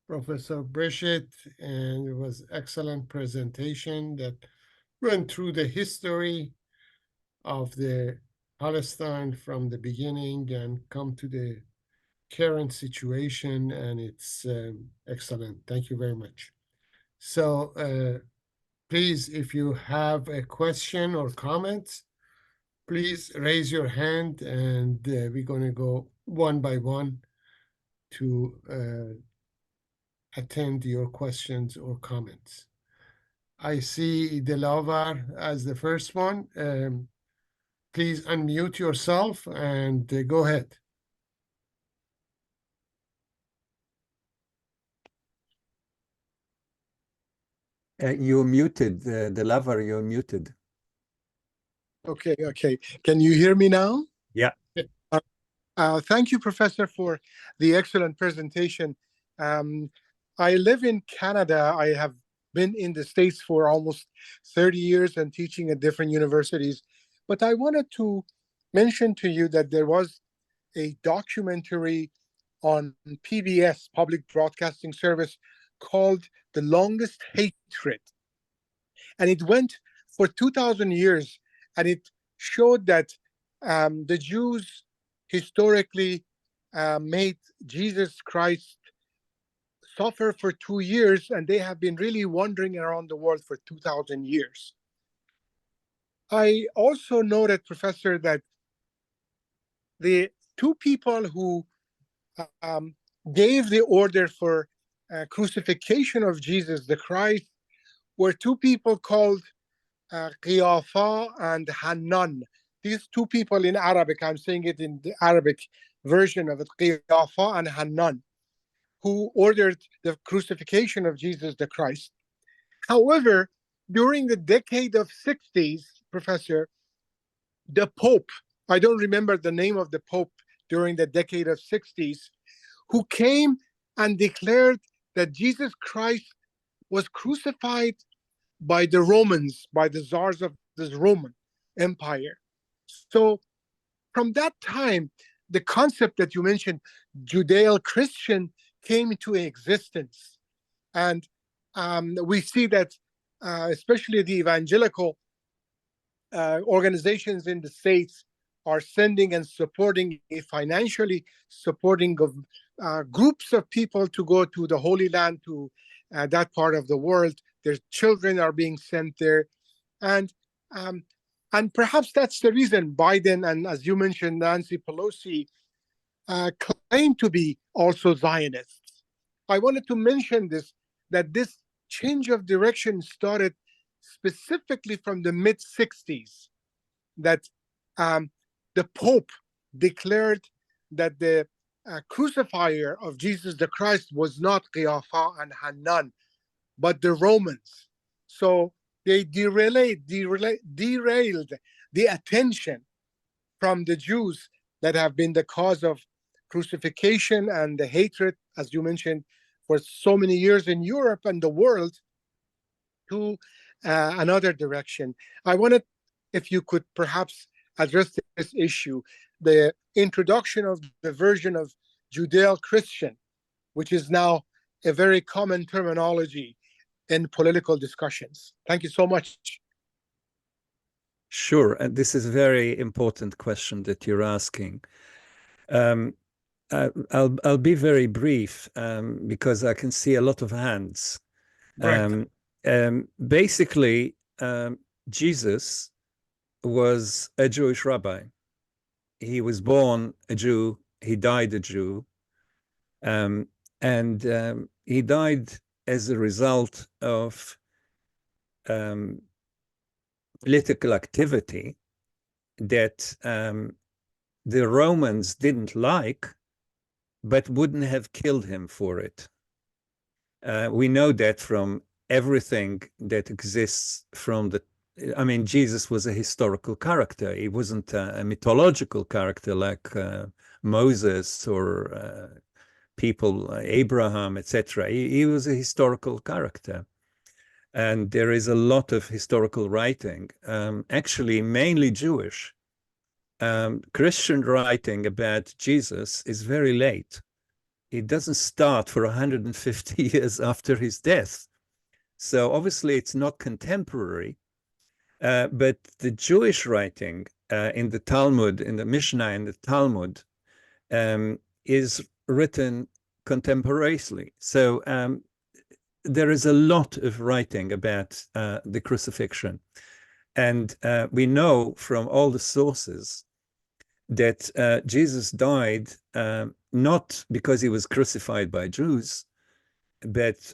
Professor Bresheeth, and it was excellent presentation that went through the history of the Palestine from the beginning and come to the current situation, and it's excellent. Thank you very much. So please, if you have a question or comment, please raise your hand, and we're going to go one by one to attend your questions or comments. I see Delavar as the first one. Please unmute yourself and go ahead. You're muted, Delavar, you're muted. Okay. Can you hear me now? Yeah. Thank you, Professor, for the excellent presentation. I live in Canada. I have been in the States for almost 30 years and teaching at different universities. But I wanted to mention to you that there was a documentary on PBS, Public Broadcasting Service, called The Longest Hatred. And it went for 2,000 years, and it showed that the Jews historically made Jesus Christ suffer for 2 years, and they have been really wandering around the world for 2,000 years. I also noted, Professor, that the 2 people who gave the order for crucifixion of Jesus the Christ were 2 people called Qiyafa and Hanan. These 2 people in Arabic, I'm saying it in the Arabic version of it, Qiyafa and Hanan, who ordered the crucifixion of Jesus the Christ. However, during the decade of 60s, Professor, the Pope, I don't remember the name of the Pope during the decade of 60s, who came and declared that Jesus Christ was crucified by the Romans, by the czars of the Roman Empire. So from that time, the concept that you mentioned, Judeo-Christian, came into existence. And we see that especially the evangelical organizations in the States are sending and supporting, financially supporting of groups of people to go to the Holy Land, to that part of the world. Their children are being sent there. And perhaps that's the reason Biden and, as you mentioned, Nancy Pelosi claim to be also Zionists. I wanted to mention this, that this change of direction started specifically from the mid-60s, that the Pope declared that the crucifier of Jesus the Christ was not Qiyafah and Hanan, but the Romans. So they derailed the attention from the Jews that have been the cause of crucifixion and the hatred, as you mentioned, for so many years in Europe and the world, to another direction. I wanted, if you could perhaps address this issue, the introduction of the version of Judeo-Christian, which is now a very common terminology in political discussions. Thank you so much. Sure, and this is a very important question that you're asking. I'll be very brief because I can see a lot of hands. Right. Basically, Jesus was a Jewish rabbi. He was born a Jew, he died a Jew, and he died as a result of political activity that the Romans didn't like, but wouldn't have killed him for it. We know that from everything that exists from the, I mean, Jesus was a historical character. He wasn't a mythological character like Moses or people, Abraham, etc. He was a historical character. And there is a lot of historical writing, actually mainly Jewish. Christian writing about Jesus is very late. It doesn't start for 150 years after his death. So obviously it's not contemporary, but the Jewish writing in the Talmud, in the Mishnah and the Talmud, is written contemporaneously. So there is a lot of writing about the crucifixion. And we know from all the sources that Jesus died not because he was crucified by Jews, but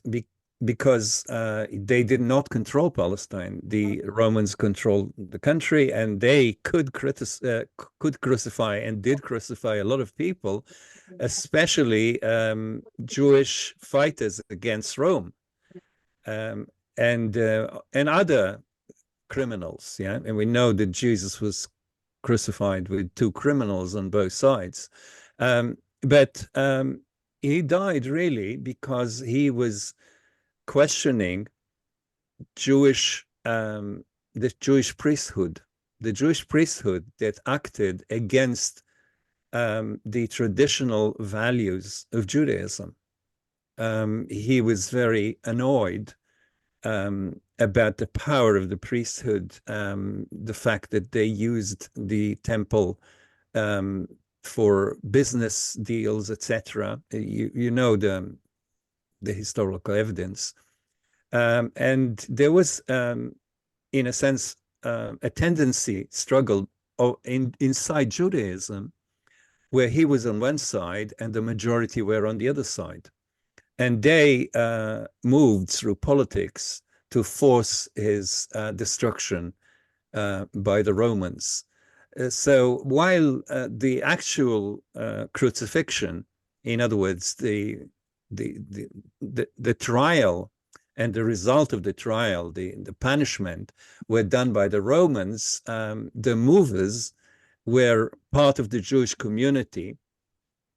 because they did not control Palestine. The Romans controlled the country, and they could crucify and did crucify a lot of people, especially Jewish fighters against Rome, and other criminals. Yeah, and we know that Jesus was crucified with two criminals on both sides, but he died really because he was questioning the Jewish priesthood that acted against the traditional values of Judaism. He was very annoyed about the power of the priesthood, the fact that they used the temple for business deals, etc. You know the historical evidence. And there was, in a sense, a tendency, struggle inside Judaism, where he was on one side and the majority were on the other side. And they moved through politics to force his destruction by the Romans. So while the actual crucifixion, in other words, the trial and the result of the trial, the punishment, were done by the Romans, the movers were part of the Jewish community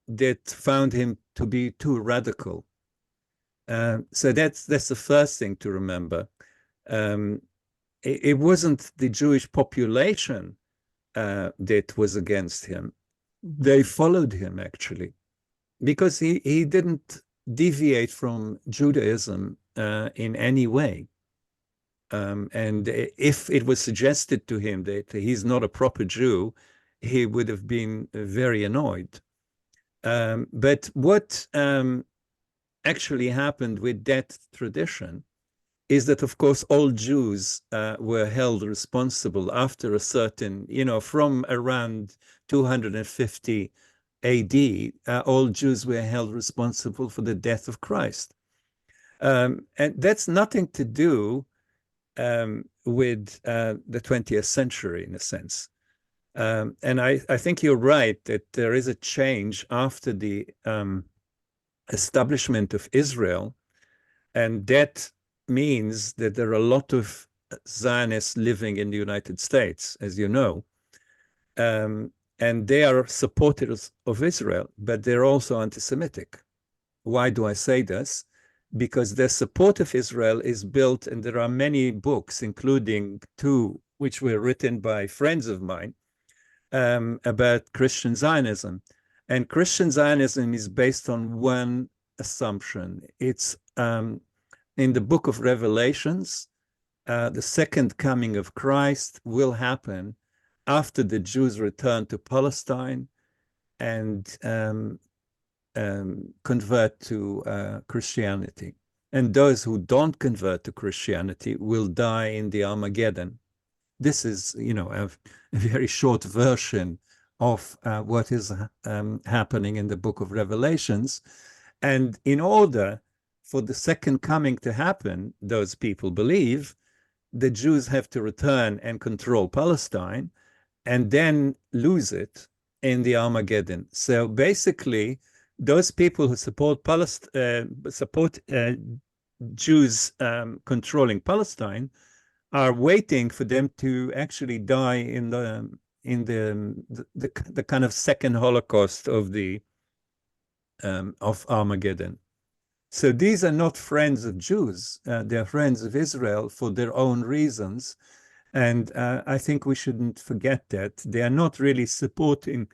that found him to be too radical. So that's the first thing to remember. It wasn't the Jewish population that was against him. They followed him, actually, because he didn't deviate from Judaism in any way. And if it was suggested to him that he's not a proper Jew, he would have been very annoyed. But what actually happened with that tradition is that, of course, all Jews were held responsible after a certain, from around 250 AD, all Jews were held responsible for the death of Christ. And that's nothing to do with the 20th century, in a sense. And I think you're right that there is a change after the establishment of Israel, and that means that there are a lot of Zionists living in the United States, as you know, and they are supporters of Israel, but they're also anti-Semitic. Why do I say this? Because their support of Israel is built, and there are many books, including 2 which were written by friends of mine, about Christian Zionism. And Christian Zionism is based on one assumption. It's in the book of Revelations, the second coming of Christ will happen after the Jews return to Palestine and convert to Christianity. And those who don't convert to Christianity will die in the Armageddon. This is, a very short version of what is happening in the book of Revelations. And in order for the second coming to happen, those people believe, the Jews have to return and control Palestine and then lose it in the Armageddon. So basically, those people who support Jews controlling Palestine are waiting for them to actually die in the kind of second Holocaust of Armageddon. So these are not friends of Jews. They're friends of Israel for their own reasons. And I think we shouldn't forget that. They are not really supporting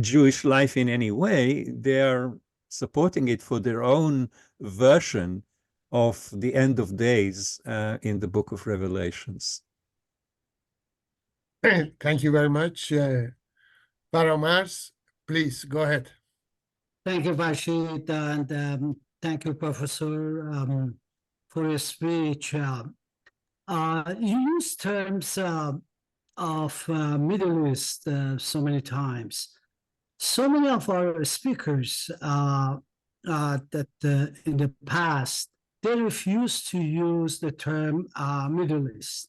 Jewish life in any way. They are supporting it for their own version of the end of days in the book of Revelations. Thank you very much. Paramars, please go ahead. Thank you, Bashir, and thank you, Professor, for your speech. You use terms of Middle East so many times. So many of our speakers that in the past, they refused to use the term Middle East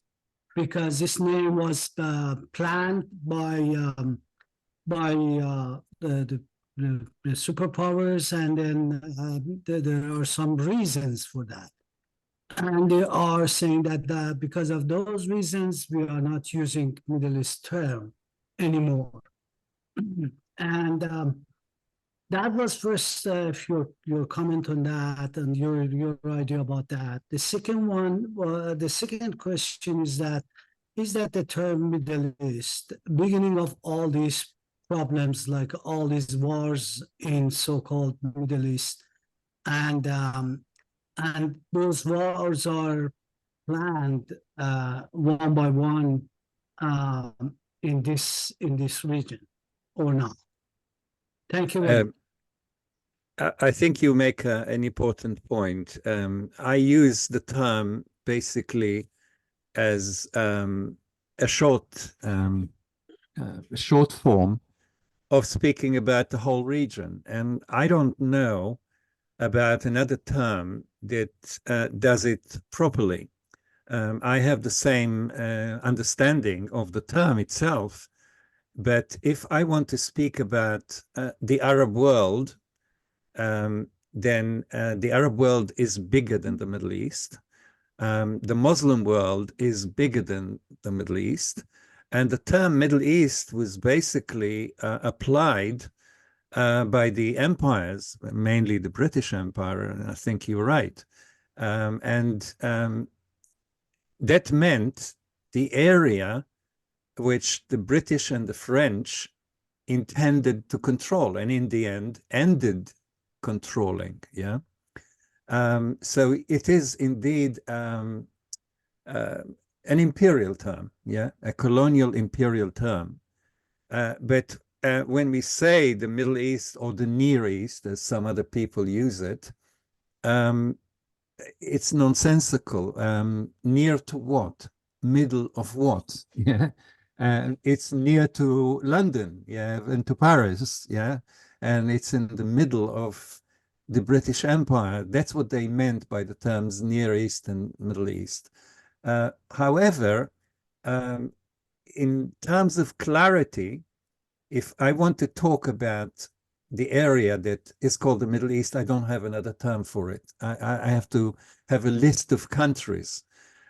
because this name was planned by the superpowers, and then there are some reasons for that. And they are saying that because of those reasons, we are not using Middle East term anymore. And that was first, if your comment on that and your idea about that. The second one, the second question is that the term Middle East, beginning of all these problems, like all these wars in so-called Middle East, and those wars are planned one by one in this region, or not? Thank you very much. I think you make an important point. I use the term basically as a short form of speaking about the whole region. And I don't know about another term that does it properly. I have the same understanding of the term itself, but if I want to speak about the Arab world, then the Arab world is bigger than the Middle East. The Muslim world is bigger than the Middle East. And the term Middle East was basically applied by the empires, mainly the British Empire, and I think you're right. That meant the area which the British and the French intended to control, and in the end ended controlling. So it is indeed an imperial term, yeah, a colonial imperial term. But when we say the Middle East or the Near East, as some other people use it, it's nonsensical. Near to what? Middle of what? Yeah, and it's near to London, yeah, and to Paris, yeah, and it's in the middle of the British Empire. That's what they meant by the terms Near East and Middle East. However, in terms of clarity, if I want to talk about the area that is called the Middle East, I don't have another term for it. I have to have a list of countries.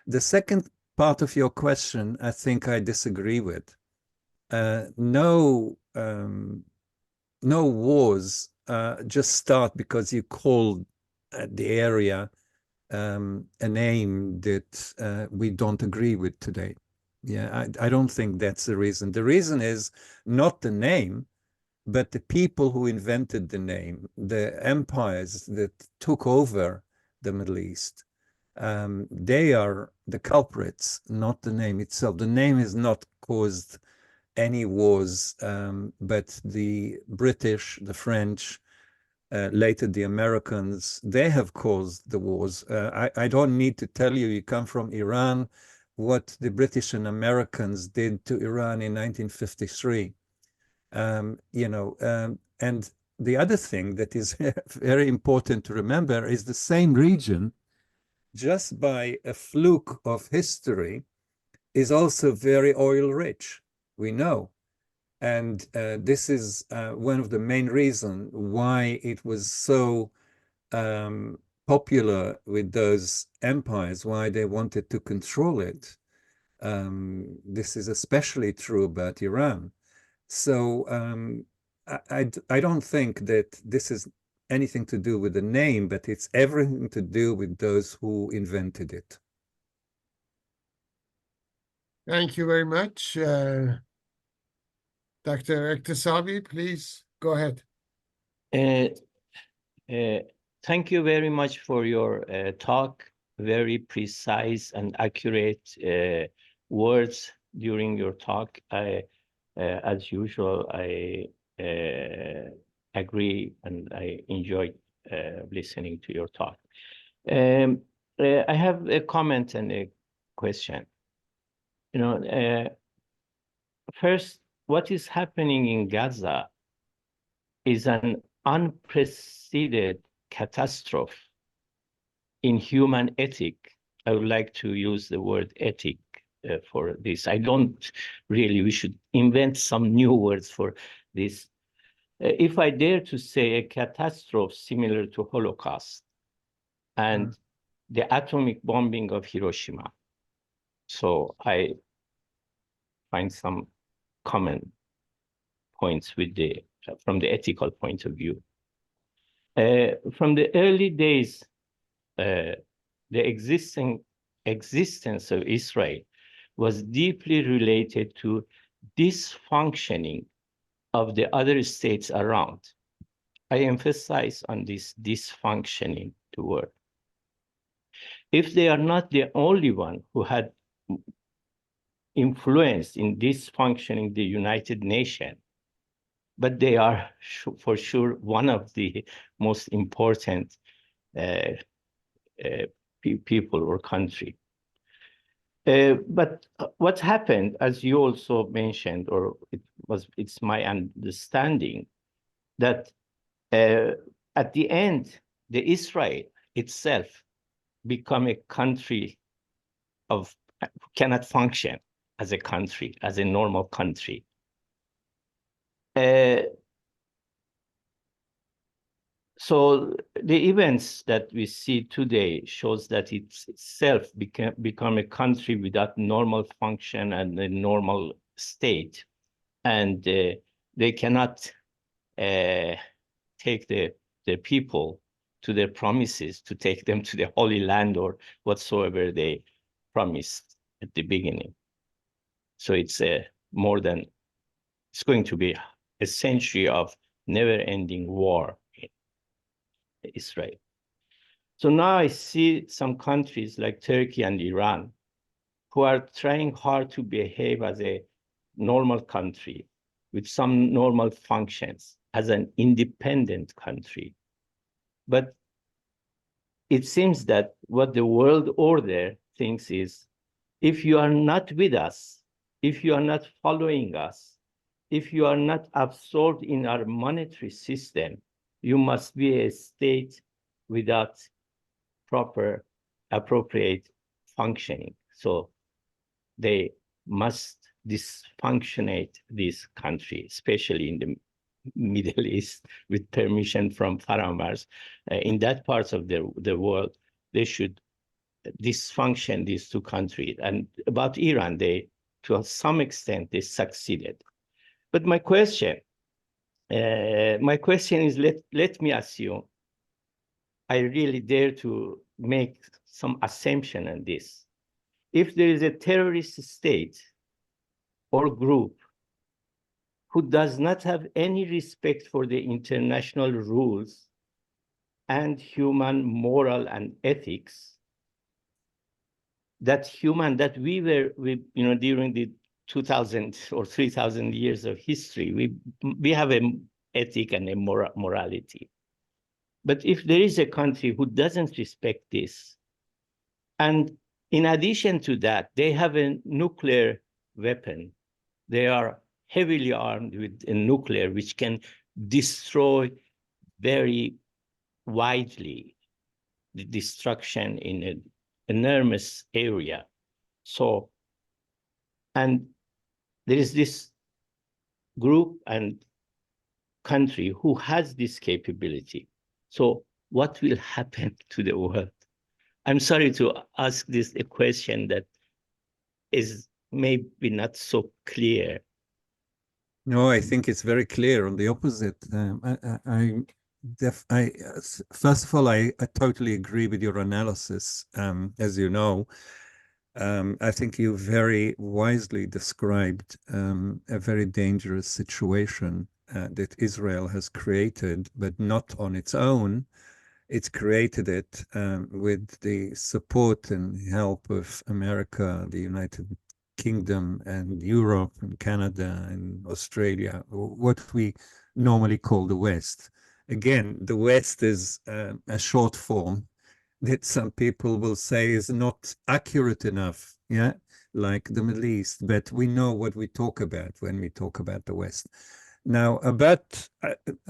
The second part of your question, I think I disagree with. No wars just start because you called the area a name that we don't agree with today. Yeah, I don't think that's the reason. The reason is not the name, but the people who invented the name, the empires that took over the Middle East. They are the culprits, not the name itself. The name has not caused any wars, but the British, the French, later the Americans, they have caused the wars. I don't need to tell you, you come from Iran, what the British and Americans did to Iran in 1953. And the other thing that is very important to remember is the same region, just by a fluke of history, is also very oil rich, we know. And this is one of the main reasons why it was so popular with those empires, why they wanted to control it. This is especially true about Iran. So I don't think that this is anything to do with the name, but it's everything to do with those who invented it. Thank you very much. Dr. Ektesabi, please go ahead. Thank you very much for your talk. Very precise and accurate words during your talk. As usual, I agree and I enjoyed listening to your talk. I have a comment and a question. First, what is happening in Gaza is an unprecedented catastrophe in human ethics. I would like to use the word ethic for this. I don't really, we should invent some new words for this. If I dare to say a catastrophe similar to Holocaust and the atomic bombing of Hiroshima. So I find some common points with from the ethical point of view. From the early days, the existence of Israel was deeply related to dysfunctioning of the other states around. I emphasize on this dysfunctioning word. If they are not the only one who had influenced in dysfunctioning the United Nations, but they are for sure one of the most important people or country. But what happened, as you also mentioned, or it's my understanding, that at the end, the Israel itself become a country cannot function as a country, as a normal country. So the events that we see today shows that it's itself become a country without normal function and a normal state. And they cannot take the people to their promises, to take them to the Holy Land or whatsoever they promised at the beginning. So it's it's going to be a century of never-ending war in Israel. So now I see some countries like Turkey and Iran who are trying hard to behave as a normal country with some normal functions as an independent country. But it seems that what the world order thinks is, if you are not with us, if you are not following us, if you are not absorbed in our monetary system, you must be a state without proper, appropriate functioning. So they must dysfunctionate this country, especially in the Middle East, with permission from farmers. In that part of the world, they should dysfunction these two countries. And about Iran, to some extent, they succeeded. But my question is, let me assume, I really dare to make some assumption on this. If there is a terrorist state or group who does not have any respect for the international rules and human moral and ethics, that we during the 2,000 or 3,000 years of history, we have an ethic and a morality. But if there is a country who doesn't respect this, and in addition to that, they have a nuclear weapon, they are heavily armed with a nuclear which can destroy very widely, the destruction in an enormous area. So, and there is this group and country who has this capability. So what will happen to the world? I'm sorry to ask this a question that is maybe not so clear. No, I think it's very clear. On the opposite, first of all, I totally agree with your analysis. As you know, I think you very wisely described a very dangerous situation that Israel has created, but not on its own. It's created it with the support and help of America, the United Kingdom, and Europe, and Canada, and Australia, what we normally call the West. Again, the West is a short form that some people will say is not accurate enough, yeah, like the Middle East, but we know what we talk about when we talk about the West. Now,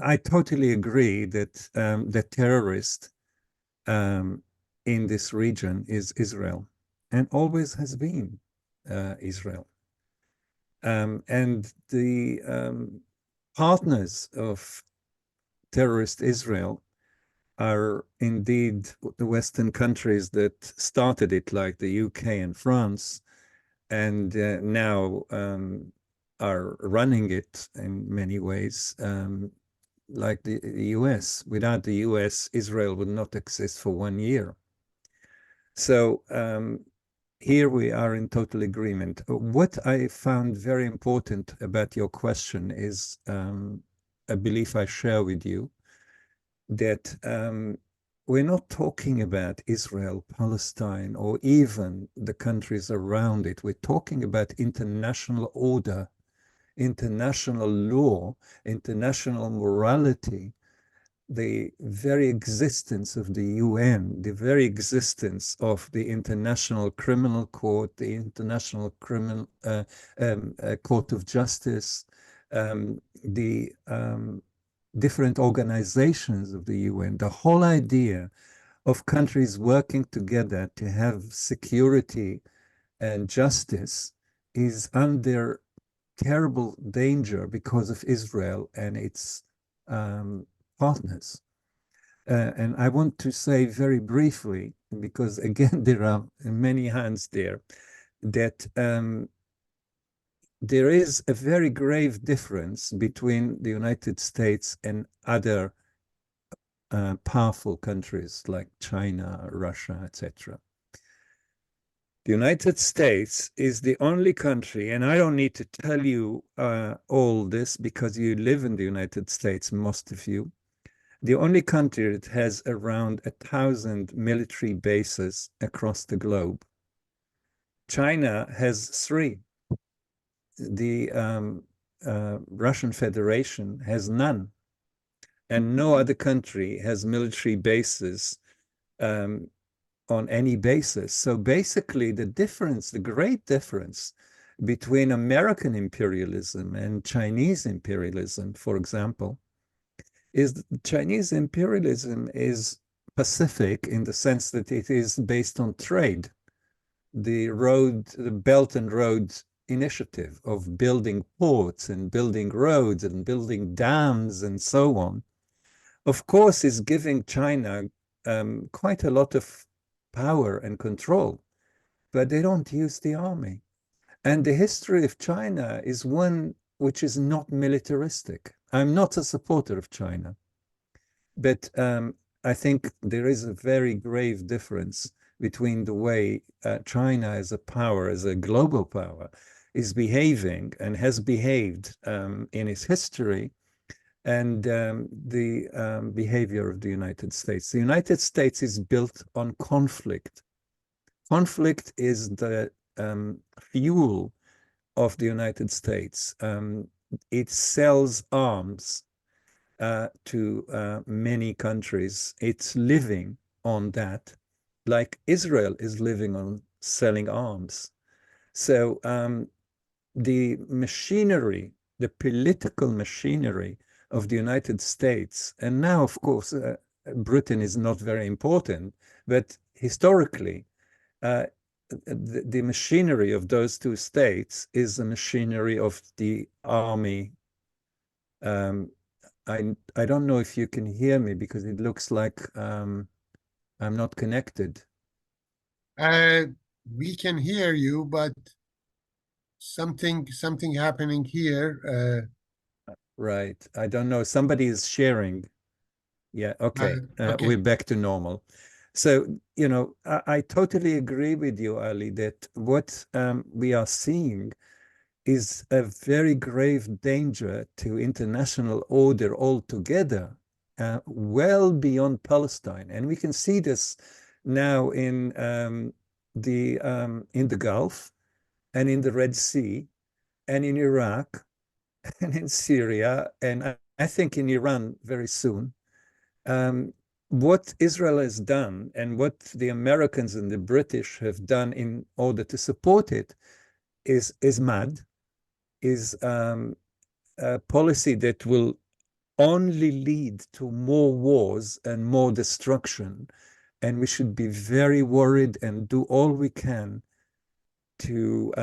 I totally agree that the terrorist in this region is Israel, and always has been Israel. And the partners of terrorist Israel are indeed the Western countries that started it, like the UK and France, and now are running it in many ways, like the US. Without the US, Israel would not exist for 1 year. So here we are in total agreement. What I found very important about your question is a belief I share with you, that we're not talking about Israel, Palestine, or even the countries around it. We're talking about international order, international law, international morality, the very existence of the UN, the very existence of the International Criminal Court, the International Criminal Court of Justice, the different organizations of the UN, the whole idea of countries working together to have security and justice is under terrible danger because of Israel and its partners. And I want to say very briefly, because again, there are many hands there, that there is a very grave difference between the United States and other powerful countries like China, Russia, etc. The United States is the only country, and I don't need to tell you all this because you live in the United States, most of you, the only country that has around 1,000 military bases across the globe. China has 3. The Russian Federation has none. And no other country has military bases on any basis. So basically the difference, the great difference between American imperialism and Chinese imperialism, for example, is that Chinese imperialism is pacific in the sense that it is based on trade. The Belt and Road Initiative of building ports and building roads and building dams and so on, of course, is giving China quite a lot of power and control, but they don't use the army. And the history of China is one which is not militaristic. I'm not a supporter of China, but I think there is a very grave difference between the way China as a power, as a global power, is behaving and has behaved in its history, and the behavior of the United States. The United States is built on conflict. Conflict is the fuel of the United States. It sells arms to many countries. It's living on that, like Israel is living on selling arms. So the machinery, the political machinery of the United States, and now, of course, Britain is not very important, but historically, the machinery of those 2 states is the machinery of the army. I don't know if you can hear me because it looks like I'm not connected. We can hear you, but something happening here. Right. I don't know. Somebody is sharing. Yeah. Okay. Okay. We're back to normal. So, you know, I totally agree with you, Ali, that what we are seeing is a very grave danger to international order altogether, well beyond Palestine. And we can see this now in the Gulf and in the Red Sea and in Iraq and in Syria, and I think in Iran very soon. What Israel has done and what the Americans and the British have done in order to support it is mad, is a policy that will only lead to more wars and more destruction. And we should be very worried and do all we can to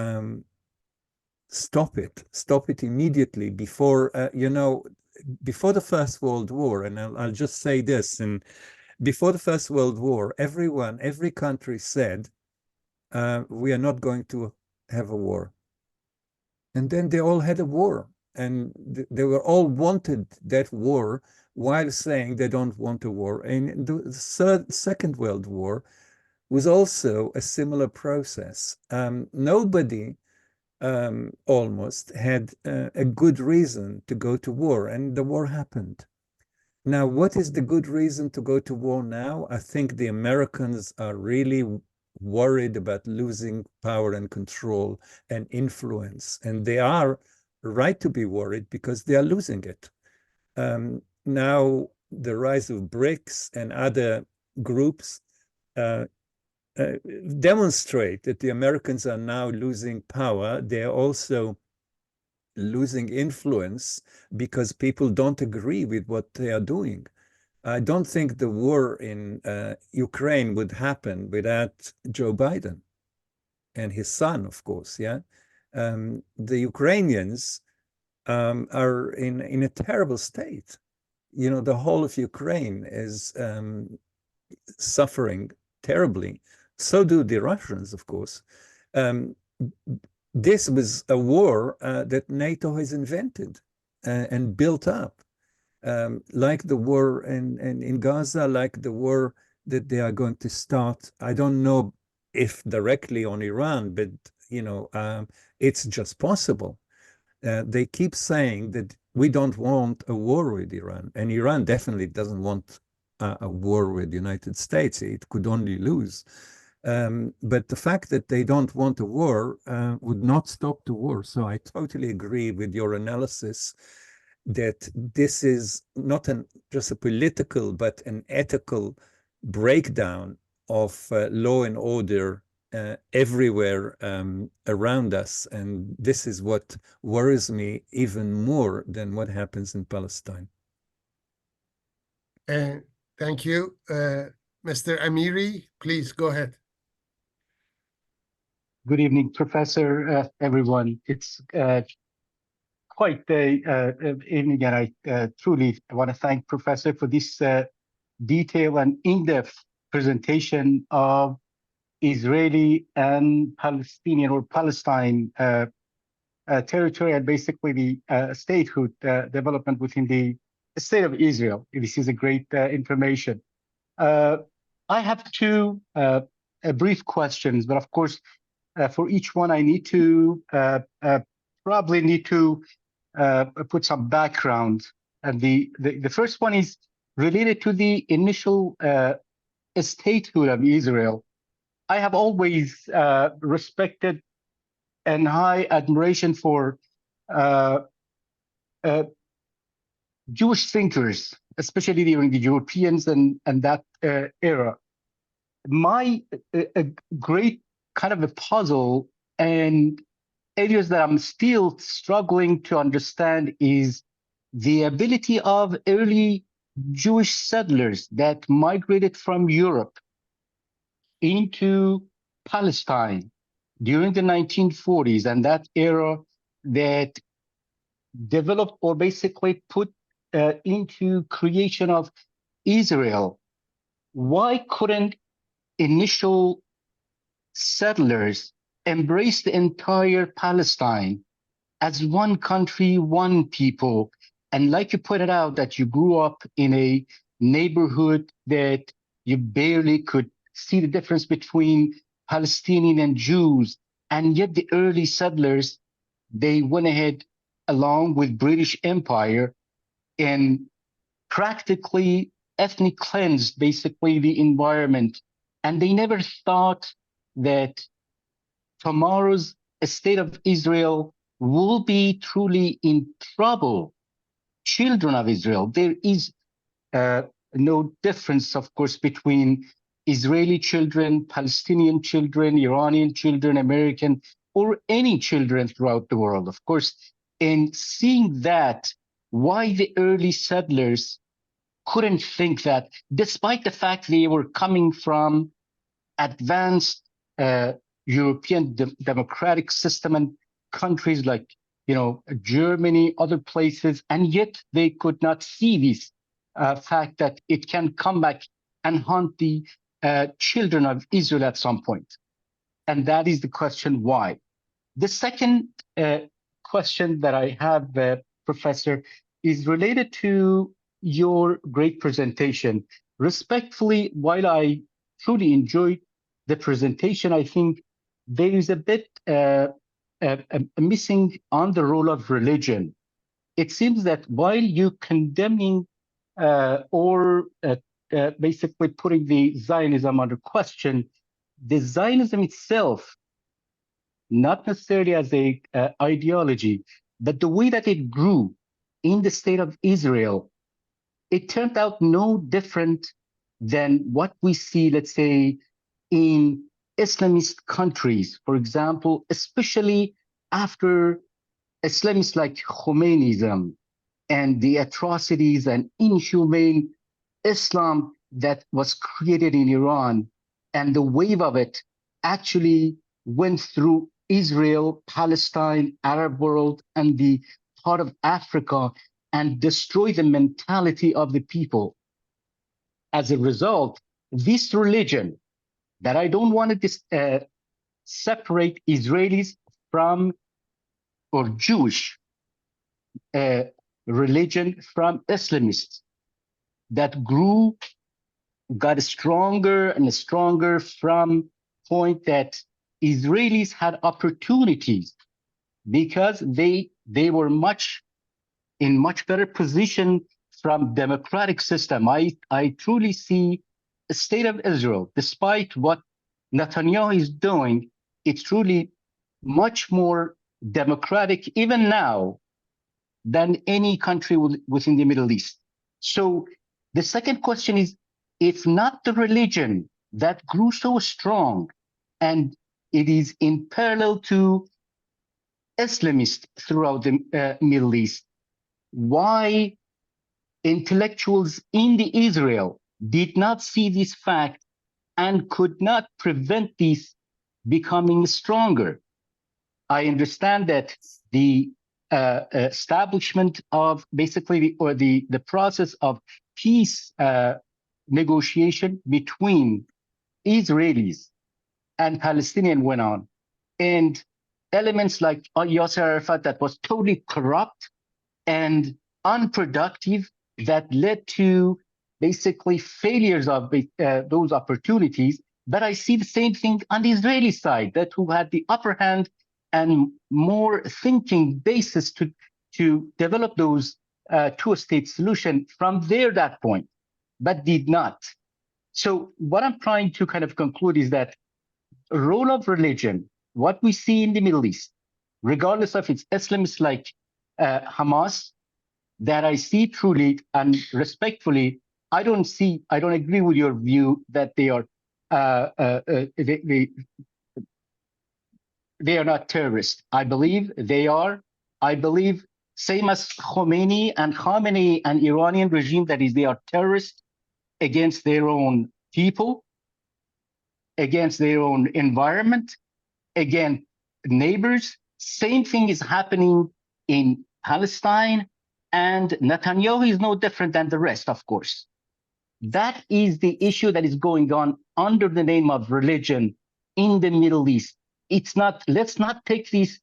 stop it immediately before, before the First World War. And I'll just say this, and before the First World War, every country said, we are not going to have a war. And then they all had a war, and they were all wanted that war while saying they don't want a war. And the Second World War was also a similar process. Nobody almost had a good reason to go to war, and the war happened. Now, what is the good reason to go to war now? I think the Americans are really worried about losing power and control and influence, and they are right to be worried because they are losing it. Now, the rise of BRICS and other groups demonstrate that the Americans are now losing power. They're also losing influence because people don't agree with what they are doing. I don't think the war in Ukraine would happen without Joe Biden and his son, of course. Yeah, the Ukrainians are in a terrible state. You know, the whole of Ukraine is suffering terribly. So do the Russians, of course. This was a war that NATO has invented and built up. Like the war in Gaza, like the war that they are going to start. I don't know if directly on Iran, but it's just possible. They keep saying that we don't want a war with Iran, and Iran definitely doesn't want a war with the United States. It could only lose. But the fact that they don't want a war would not stop the war. So I totally agree with your analysis that this is not just a political, but an ethical breakdown of law and order everywhere around us. And this is what worries me even more than what happens in Palestine. Thank you. Mr. Amiri, please go ahead. Good evening, Professor, everyone. It's quite the evening, and I truly want to thank Professor for this detailed and in-depth presentation of Israeli and Palestinian or Palestine territory and basically the statehood development within the state of Israel. This is a great information. I have two brief questions, but of course, for each one, I need to probably need to put some background. And the first one is related to the initial statehood of Israel. I have always respected and high admiration for Jewish thinkers, especially during the Europeans and that era. My great kind of a puzzle and areas that I'm still struggling to understand is the ability of early Jewish settlers that migrated from Europe into Palestine during the 1940s and that era that developed or basically put into creation of Israel. Why couldn't initial settlers embrace the entire Palestine as one country, one people? And like you pointed out, that you grew up in a neighborhood that you barely could see the difference between Palestinian and Jews, and yet the early settlers, they went ahead along with British Empire and practically ethnic cleansed basically the environment. And they never thought that tomorrow's state of Israel will be truly in trouble. Children of Israel, there is no difference, of course, between Israeli children, Palestinian children, Iranian children, American, or any children throughout the world, of course. And seeing that, why the early settlers couldn't think that, despite the fact they were coming from advanced European democratic system and countries like, you know, Germany, other places, and yet they could not see this fact that it can come back and haunt the children of Israel at some point. And that is the question why. The second question that I have, Professor, is related to your great presentation. Respectfully, while I truly enjoyed the presentation, I think there is a bit missing on the role of religion. It seems that while you condemning or basically putting the Zionism under question, the Zionism itself, not necessarily as a ideology, but the way that it grew in the state of Israel, it turned out no different than what we see, let's say, in Islamist countries, for example, especially after Islamists like Khomeinism and the atrocities and inhumane Islam that was created in Iran, and the wave of it actually went through Israel, Palestine, Arab world, and the part of Africa, and destroyed the mentality of the people. As a result, this religion that I don't want to separate Israelis from, or Jewish religion from Islamists, that grew, got stronger and stronger from point that Israelis had opportunities because they were in much better position from democratic system. I truly see the state of Israel, despite what Netanyahu is doing, it's truly much more democratic, even now, than any country within the Middle East. So the second question is, if not the religion that grew so strong, and it is in parallel to Islamists throughout the Middle East, why intellectuals in the Israel did not see this fact and could not prevent this becoming stronger? I understand that the establishment of basically the process of peace negotiation between Israelis and Palestinians went on, and elements like Yasser Arafat that was totally corrupt and unproductive that led to basically failures of those opportunities. But I see the same thing on the Israeli side, that who had the upper hand and more thinking basis to develop those two-state solution from that point, but did not. So what I'm trying to kind of conclude is that role of religion, what we see in the Middle East, regardless of its Islamists like Hamas, that I see truly and respectfully, I don't agree with your view that they are they are not terrorists. I believe they are. I believe same as Khomeini and Iranian regime, that is, they are terrorists against their own people, against their own environment, against neighbors. Same thing is happening in Palestine, and Netanyahu is no different than the rest, of course. That is the issue that is going on under the name of religion in the Middle East. It's not, let's not take this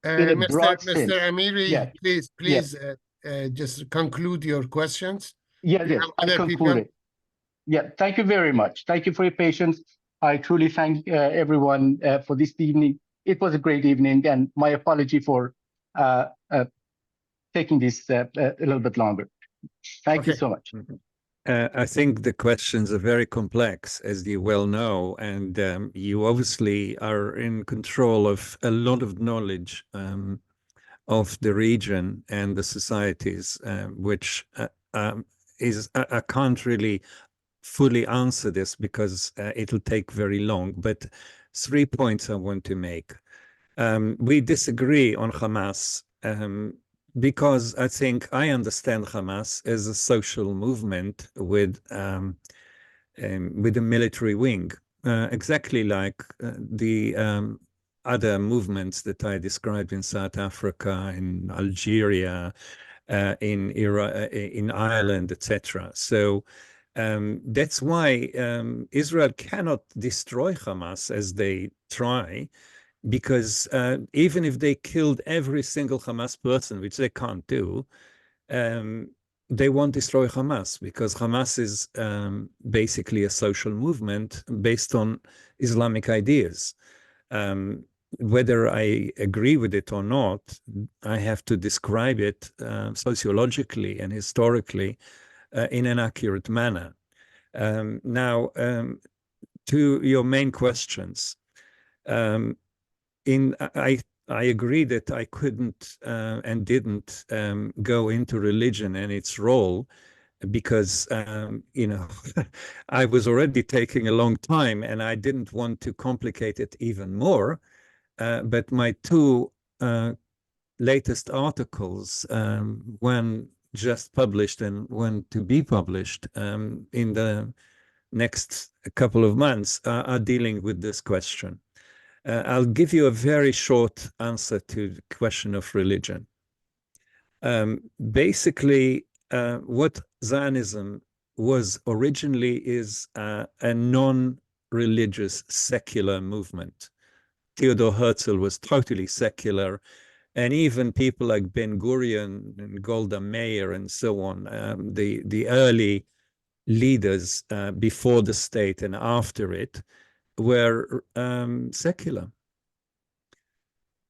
in a broad sense. Mr. Amiri, Yeah. please just conclude your questions. Yeah, We yes, have I other concluded. Yeah, thank you very much. Thank you for your patience. I truly thank everyone for this evening. It was a great evening, and my apology for taking this a little bit longer. Thank you so much. I think the questions are very complex, as you well know, and you obviously are in control of a lot of knowledge of the region and the societies, which I can't really fully answer this because it'll take very long. But 3 points I want to make. We disagree on Hamas. Because I think I understand Hamas as a social movement with a military wing, exactly like the other movements that I described in South Africa, in Algeria, in Iran, in Ireland, etc. So that's why Israel cannot destroy Hamas as they try. Because even if they killed every single Hamas person, which they can't do, they won't destroy Hamas, because Hamas is basically a social movement based on Islamic ideas. Whether I agree with it or not, I have to describe it sociologically and historically in an accurate manner. Now, to your main questions. I agree that I couldn't and didn't go into religion and its role because, you know, I was already taking a long time and I didn't want to complicate it even more. But my two latest articles, one just published and one to be published in the next couple of months, are dealing with this question. I'll give you a very short answer to the question of religion. Basically, what Zionism was originally is a non-religious secular movement. Theodor Herzl was totally secular, and even people like Ben Gurion and Golda Meir and so on, the early leaders before the state and after it, were secular.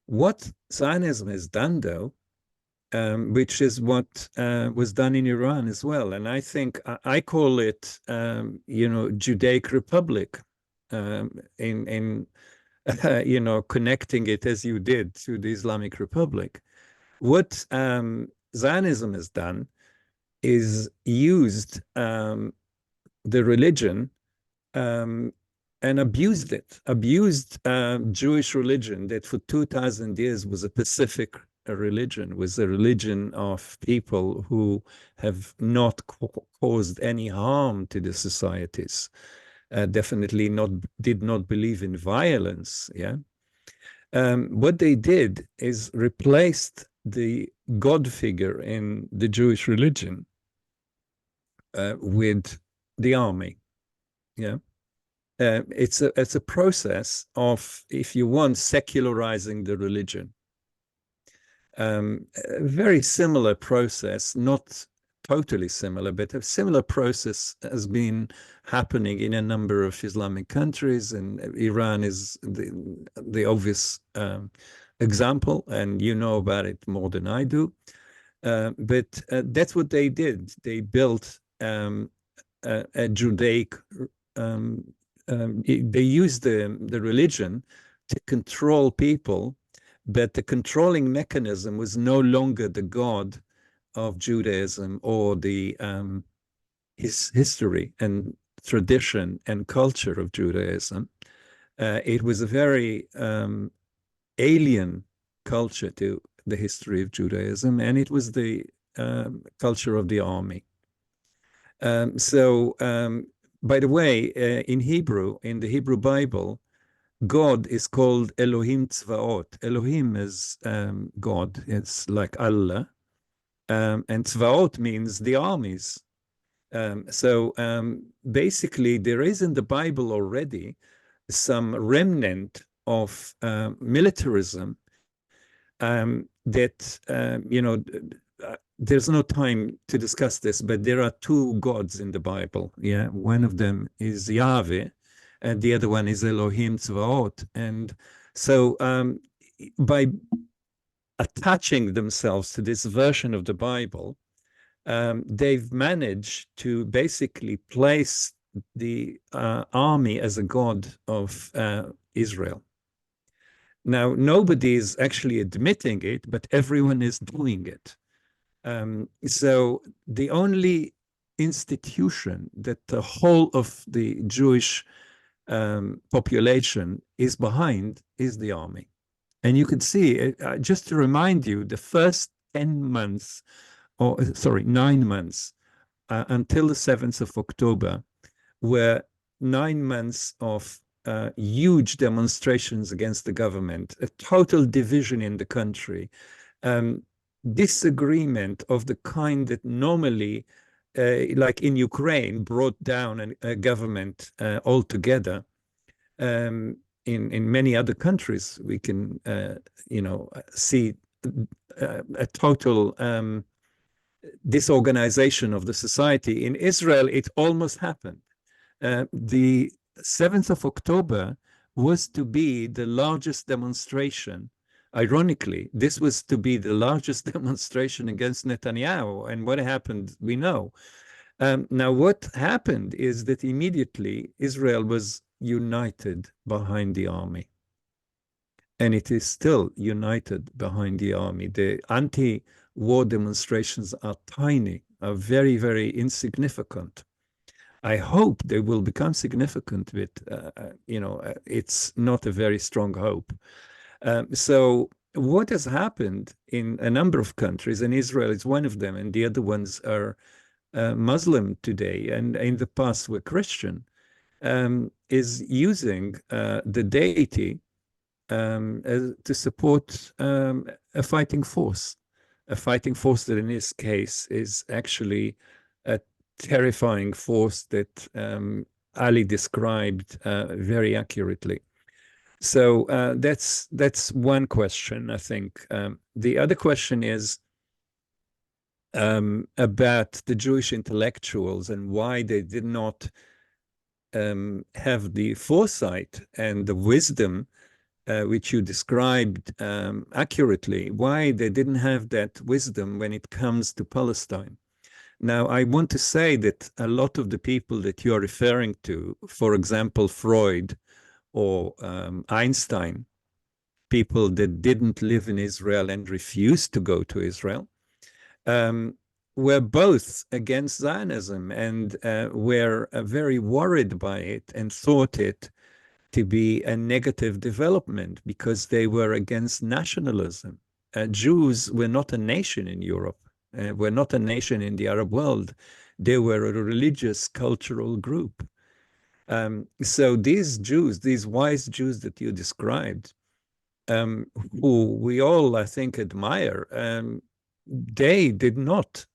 What Zionism has done, though, which is what was done in Iran as well, and I think I call it, you know, Judaic Republic. in connecting it as you did to the Islamic Republic. What Zionism has done is used the religion and abused it, abused Jewish religion that for 2,000 years was a pacific religion, was a religion of people who have not caused any harm to the societies, definitely did not believe in violence. Yeah, what they did is replaced the God figure in the Jewish religion with the army. Yeah, it's a process of, if you want, secularizing the religion. A very similar process, not totally similar, but a similar process has been happening in a number of Islamic countries, and Iran is the obvious example, and you know about it more than I do. But that's what they did. They built a Judaic, they used the religion to control people, but the controlling mechanism was no longer the God of Judaism or the his history and tradition and culture of Judaism. It was a very alien culture to the history of Judaism, and it was the culture of the army. By the way, in Hebrew, in the Hebrew Bible, God is called Elohim Tzvaot. Elohim is God. It's like Allah. And Tzvaot means the armies. Basically, there is in the Bible already some remnant of militarism that, there's no time to discuss this, but there are two gods in the Bible. Yeah, one of them is Yahweh, and the other one is Elohim Tzvaot. And so by attaching themselves to this version of the Bible, they've managed to basically place the army as a god of Israel. Now, nobody is actually admitting it, but everyone is doing it. So the only institution that the whole of the Jewish population is behind is the army. And you can see, just to remind you, the first 9 months until the 7th of October were 9 months of huge demonstrations against the government, a total division in the country, disagreement of the kind that normally, like in Ukraine, brought down a government altogether. In many other countries, we can, see a total disorganization of the society. In Israel, it almost happened. The 7th of October was to be the largest demonstration. Ironically, this was to be the largest demonstration against Netanyahu. And what happened, we know. Now, what happened is that immediately Israel was united behind the army. And it is still united behind the army. The anti-war demonstrations are tiny, are very, very insignificant. I hope they will become significant, but, it's not a very strong hope. So what has happened in a number of countries, and Israel is one of them, and the other ones are Muslim today, and in the past were Christian, is using the deity to support a fighting force that in this case is actually a terrifying force that Ali described very accurately. So that's one question, I think. The other question is about the Jewish intellectuals and why they did not have the foresight and the wisdom which you described accurately, why they didn't have that wisdom when it comes to Palestine. Now, I want to say that a lot of the people that you are referring to, for example, Freud or Einstein, people that didn't live in Israel and refused to go to Israel, were both against Zionism and were very worried by it and thought it to be a negative development because they were against nationalism. Jews were not a nation in Europe, were not a nation in the Arab world. They were a religious, cultural group. So these Jews, these wise Jews that you described, who we all, I think, admire, they did not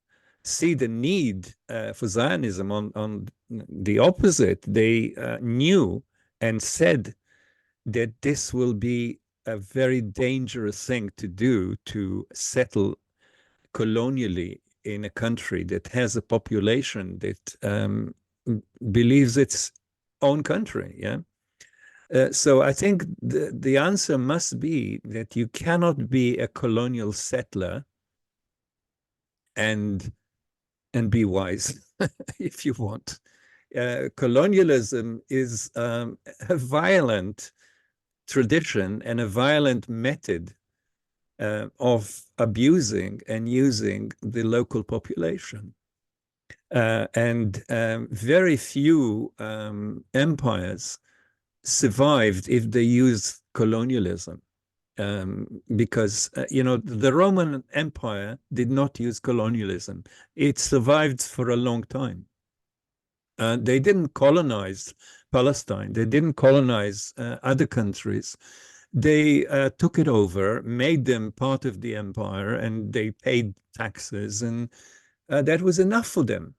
see the need for Zionism. On the opposite, they knew and said that this will be a very dangerous thing to do, to settle colonially in a country that has a population that believes its own country. Yeah. So I think the answer must be that you cannot be a colonial settler and be wise if you want. Colonialism is a violent tradition and a violent method of abusing and using the local population. And very few empires survived if they used colonialism. Because, the Roman Empire did not use colonialism. It survived for a long time. They didn't colonize Palestine. They didn't colonize other countries. They took it over, made them part of the empire, and they paid taxes, and that was enough for them.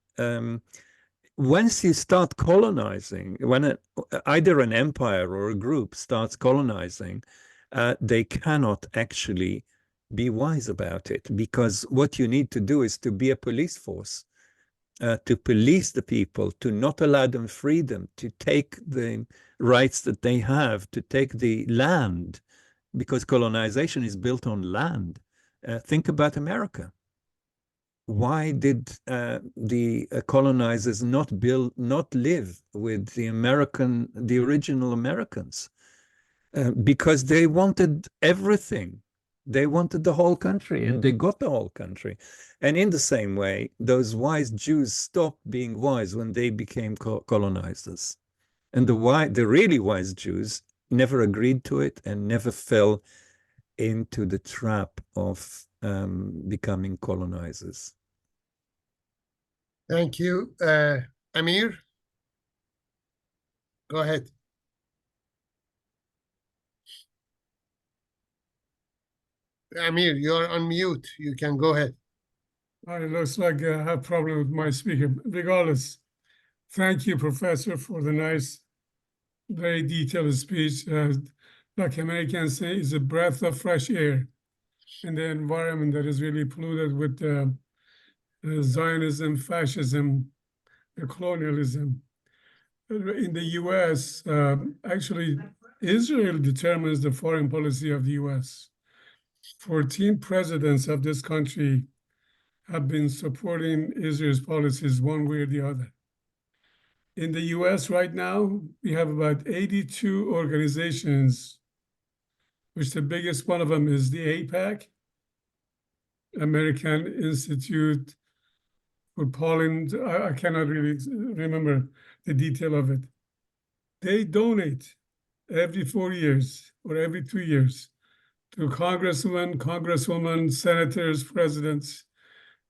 Once you start colonizing, when either an empire or a group starts colonizing, they cannot actually be wise about it, because what you need to do is to be a police force, to police the people, to not allow them freedom, to take the rights that they have, to take the land, because colonization is built on land. Think about America. Why did the colonizers not live with the original Americans? Because they wanted everything. They wanted the whole country, and they got the whole country. And in the same way, those wise Jews stopped being wise when they became colonizers. And the really wise Jews never agreed to it and never fell into the trap of becoming colonizers. Thank you. Amir? Go ahead. Amir, you're on mute. You can go ahead. It looks like I have a problem with my speaker. Regardless, thank you, Professor, for the nice, very detailed speech. Like Americans say, it's a breath of fresh air in the environment that is really polluted with Zionism, fascism, colonialism. In the U.S., actually, Israel determines the foreign policy of the U.S. 14 presidents of this country have been supporting Israel's policies one way or the other. In the US right now, we have about 82 organizations, which the biggest one of them is the AIPAC, American Institute for Polling. I cannot really remember the detail of it. They donate every 4 years or every 2 years to congresswomen, senators, presidents.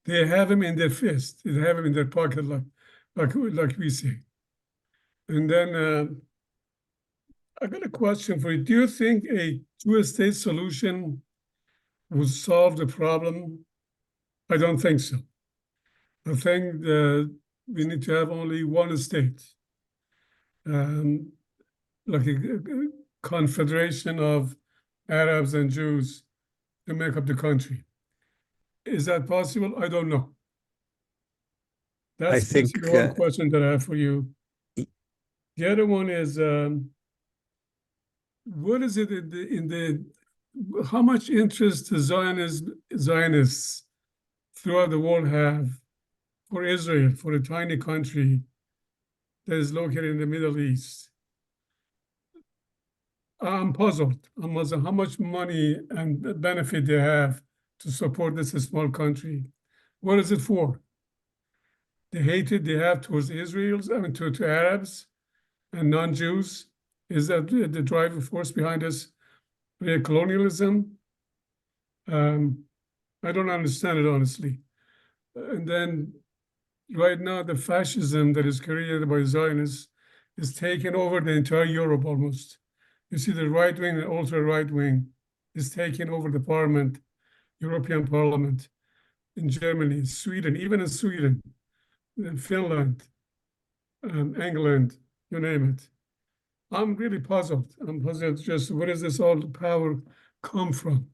They have them in their fist. They have them in their pocket, like we say. And then I got a question for you. Do you think a two-state solution would solve the problem? I don't think so. I think we need to have only one state, like a confederation of Arabs and Jews to make up the country. Is that possible? I don't know. That's basically one question that I have for you. The other one is, what is it how much interest the Zionists throughout the world have for Israel, for a tiny country that is located in the Middle East. I'm puzzled. I'm puzzled how much money and benefit they have to support this small country. What is it for? The hatred they have towards Israelis, I mean, to Arabs and non-Jews, is that the driving force behind this real colonialism? I don't understand it, honestly. And then right now, the fascism that is created by Zionists is taking over the entire Europe almost. You see the right wing and ultra right wing is taking over the parliament, European Parliament, in Germany, Sweden, even in Sweden, in Finland, England, you name it. I'm really puzzled. I'm puzzled just where does this all the power come from?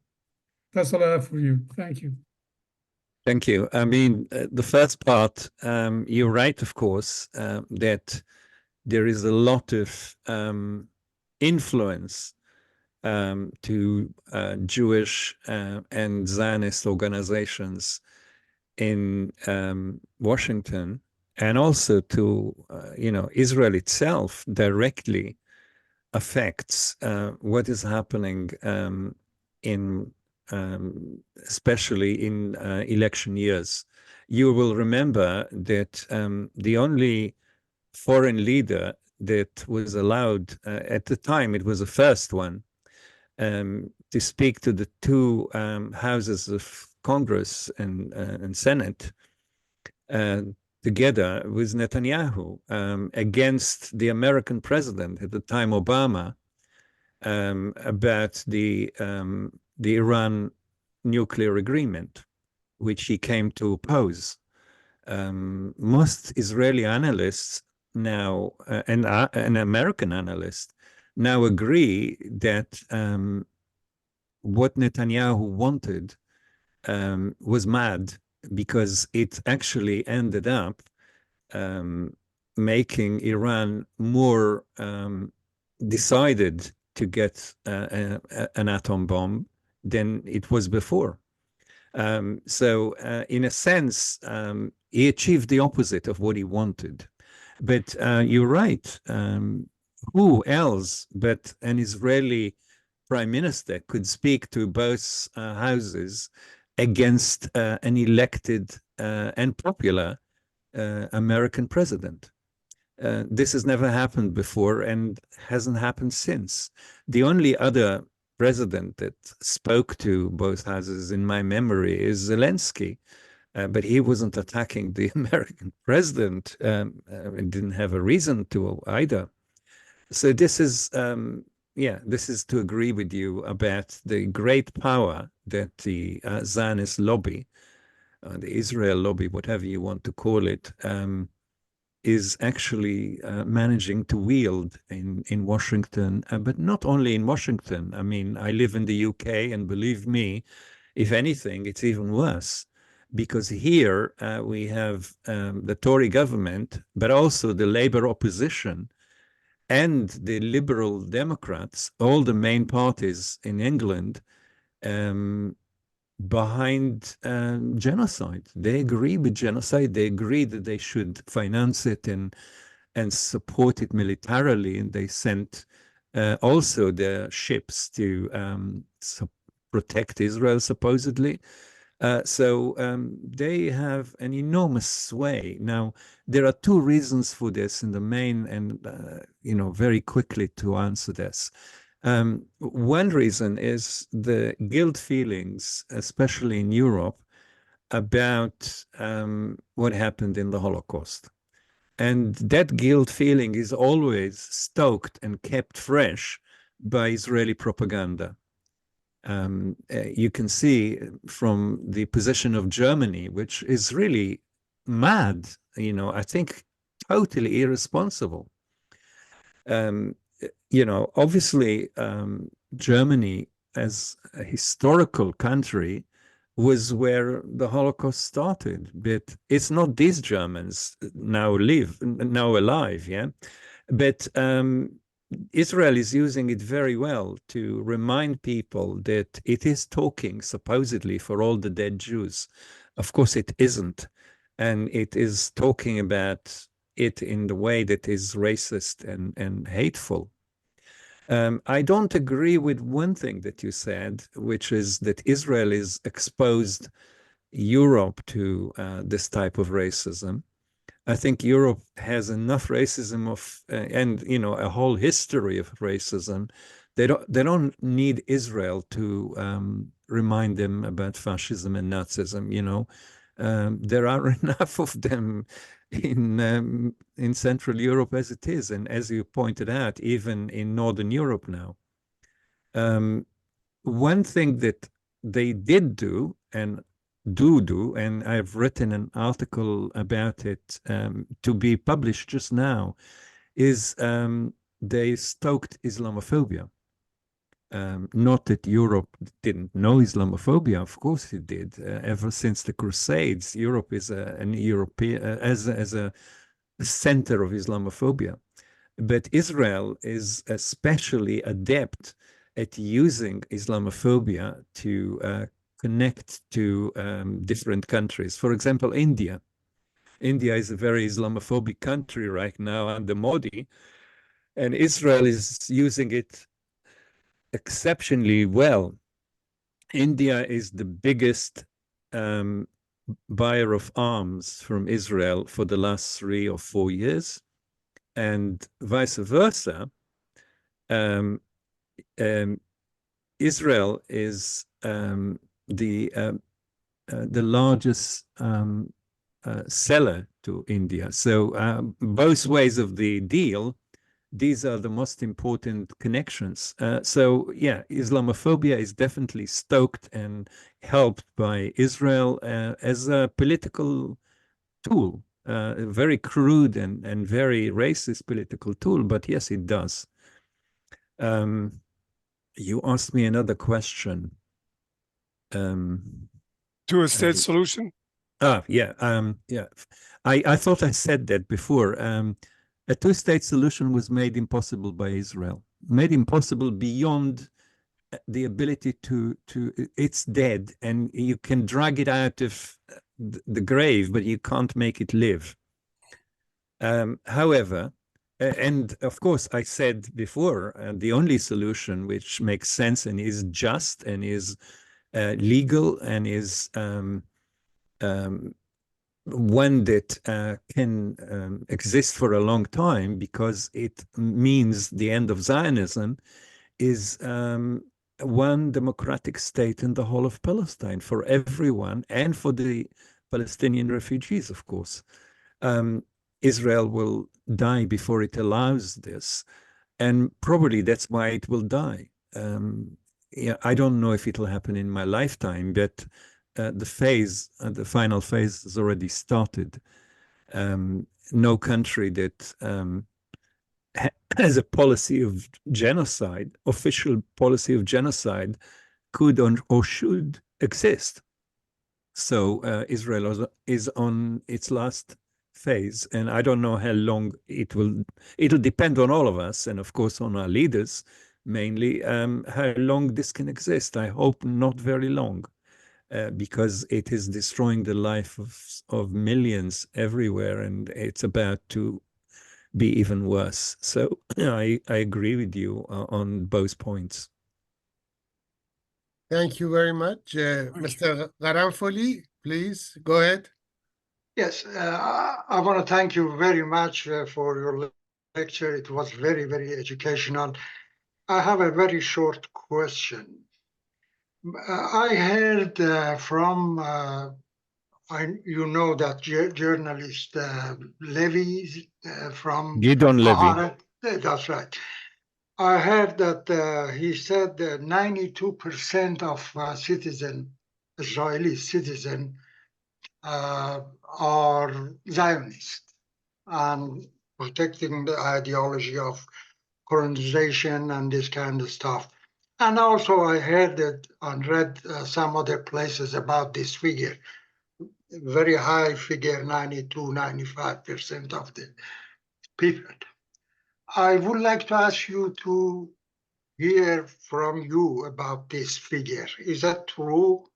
That's all I have for you. Thank you. Thank you. I mean, the first part, you're right, of course, that there is a lot of influence to Jewish and Zionist organizations in Washington, and also to, Israel itself directly affects what is happening in especially in election years. You will remember that the only foreign leader that was allowed at the time, it was the first one, to speak to the two houses of Congress and Senate together with Netanyahu against the American president at the time, Obama, about the Iran nuclear agreement, which he came to oppose. Most Israeli analysts now, and American analysts, now agree that what Netanyahu wanted was mad, because it actually ended up making Iran more decided to get an atom bomb than it was before. So in a sense, he achieved the opposite of what he wanted. But you're right. Who else but an Israeli prime minister could speak to both houses against an elected and popular American president? This has never happened before and hasn't happened since. The only other president that spoke to both houses in my memory is Zelensky, but he wasn't attacking the American president and didn't have a reason to either. So this is, this is to agree with you about the great power that the Zionist lobby, the Israel lobby, whatever you want to call it, is actually managing to wield in Washington, but not only in Washington. I mean, I live in the UK, and believe me, if anything, it's even worse, because here we have the Tory government, but also the Labour opposition and the Liberal Democrats, all the main parties in England, behind genocide. They agree with genocide. They agree that they should finance it and support it militarily. And they sent also their ships to protect Israel, supposedly. So they have an enormous sway. Now, there are two reasons for this in the main, and very quickly to answer this. One reason is the guilt feelings, especially in Europe, about what happened in the Holocaust. And that guilt feeling is always stoked and kept fresh by Israeli propaganda. You can see from the position of Germany, which is really mad, I think totally irresponsible. Obviously, Germany as a historical country was where the Holocaust started, but it's not these Germans now alive, yeah? But Israel is using it very well to remind people that it is talking supposedly for all the dead Jews. Of course, it isn't. and it is talking about it in the way that is racist and hateful. I don't agree with one thing that you said, which is that Israel is exposed Europe to this type of racism. I think Europe has enough racism and a whole history of racism. They don't need Israel to remind them about fascism and Nazism. There are enough of them in Central Europe as it is, and as you pointed out, even in Northern Europe now. One thing that they did do and do, and I've written an article about it to be published just now, is they stoked Islamophobia. Not that Europe didn't know Islamophobia, of course it did. Ever since the Crusades, Europe is an European as a center of Islamophobia. But Israel is especially adept at using Islamophobia to connect to different countries. For example, India. India is a very Islamophobic country right now under Modi, and Israel is using it exceptionally well. India is the biggest buyer of arms from Israel for the last 3 or 4 years, and vice versa. Israel is the largest seller to India. So both ways of the deal, these are the most important connections. So yeah, Islamophobia is definitely stoked and helped by Israel as a political tool, a very crude and very racist political tool, but yes, it does. You asked me another question. Two-state solution? Yeah. I thought I said that before. A two-state solution was made impossible by Israel, made impossible beyond the ability to it's dead, and you can drag it out of the grave, but you can't make it live. However, and of course, I said before, the only solution which makes sense and is just and is legal and is one that can exist for a long time because it means the end of Zionism, is one democratic state in the whole of Palestine for everyone and for the Palestinian refugees, of course. Israel will die before it allows this, and probably that's why it will die. Yeah, I don't know if it'll happen in my lifetime, but the final phase has already started. No country that has a policy of genocide, official policy of genocide, could or should exist. So Israel is on its last phase, and I don't know how long it'll depend on all of us, and of course on our leaders mainly, how long this can exist. I hope not very long, because it is destroying the life of millions everywhere, and it's about to be even worse. So I agree with you on both points. Thank you very much. Mr. Garanfoli, please go ahead. Yes, I want to thank you very much for your lecture. It was very, very educational. I have a very short question. I heard from, you know, that journalist Levy from Gidon Levy. That's right. I heard that he said that 92% of Israeli citizens are Zionist and protecting the ideology of colonization and this kind of stuff. And also I heard that and read some other places about this figure, very high figure, 92, 95% of the people. I would like to ask you to hear from you about this figure. Is that true?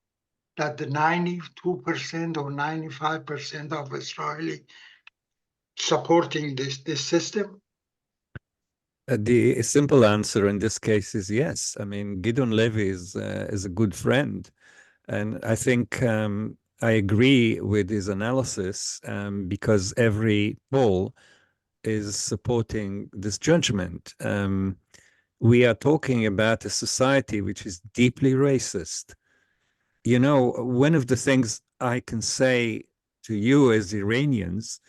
that the 92% or 95% of Israeli supporting this system? The simple answer in this case is yes. I mean, Gideon Levy is a good friend. And I think I agree with his analysis because every poll is supporting this judgment. We are talking about a society which is deeply racist. You know, one of the things I can say to you as Iranians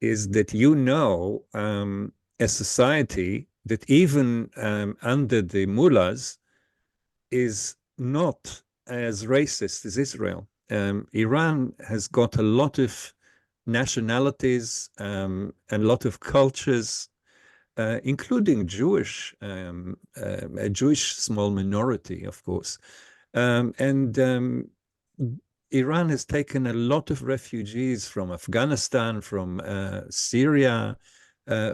is that you know a society that even under the mullahs is not as racist as Israel. Iran has got a lot of nationalities and a lot of cultures, including Jewish, a Jewish small minority, of course. Iran has taken a lot of refugees from Afghanistan, from Syria,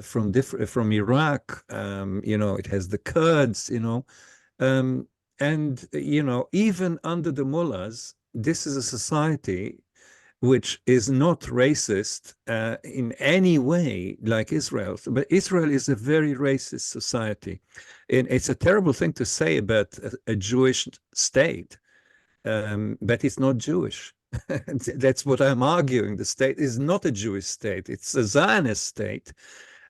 from Iraq. You know, it has the Kurds. You know, and you know, even under the mullahs, this is a society which is not racist in any way like Israel. But Israel is a very racist society. And it's a terrible thing to say about a Jewish state, but it's not Jewish. That's what I'm arguing. The state is not a Jewish state. It's a Zionist state.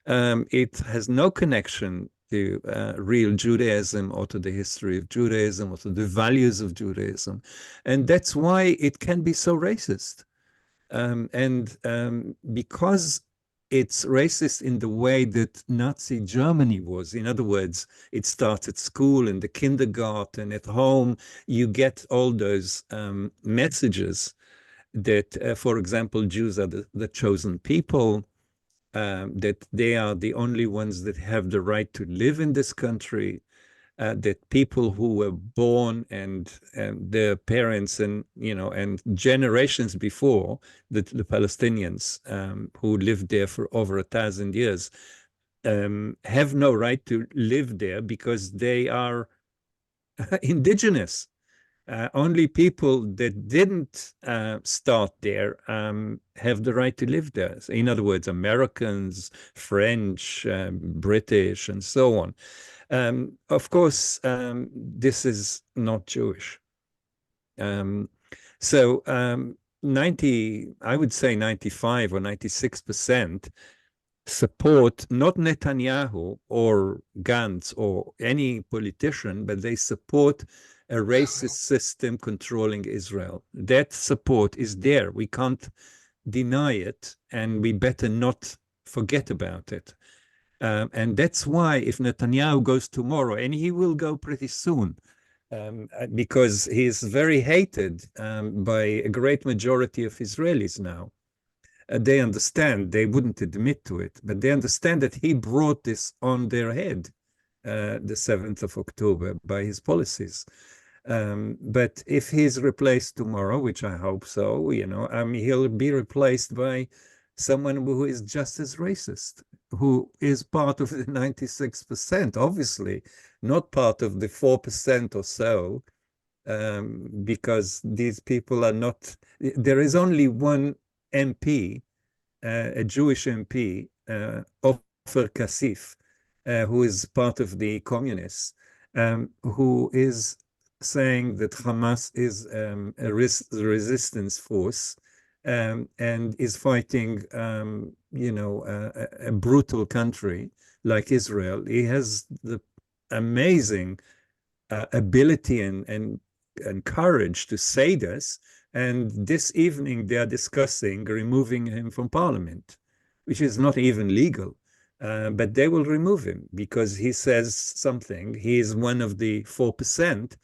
It has no connection to real Judaism or to the history of Judaism or to the values of Judaism. And that's why it can be so racist. Because it's racist in the way that Nazi Germany was. In other words, it starts at school, in the kindergarten, at home. You get all those messages that, for example, Jews are the chosen people, that they are the only ones that have the right to live in this country, that people who were born and their parents and, you know, and generations before, the Palestinians who lived there for over 1,000 years, have no right to live there because they are indigenous. Only people that didn't start there have the right to live there. So in other words, Americans, French, British, and so on. Of course, this is not Jewish. So 90, I would say 95 or 96% support not Netanyahu or Gantz or any politician, but they support a racist system controlling Israel. That support is there. We can't deny it, and we better not forget about it. And that's why if Netanyahu goes tomorrow, and he will go pretty soon, because he is very hated by a great majority of Israelis now. They understand, they wouldn't admit to it, but they understand that he brought this on their head, the 7th of October, by his policies. But if he's replaced tomorrow, which I hope so, you know, I mean, he'll be replaced by someone who is just as racist, who is part of the 96%, obviously, not part of the 4% or so, because these people are not, there is only one MP, a Jewish MP, Ofer Kasif, who is part of the communists, who is saying that Hamas is a resistance force, and is fighting, you know, a brutal country like Israel. He has the amazing ability and courage to say this. And this evening they are discussing removing him from parliament, which is not even legal. But they will remove him because he says something. He is one of the 4%,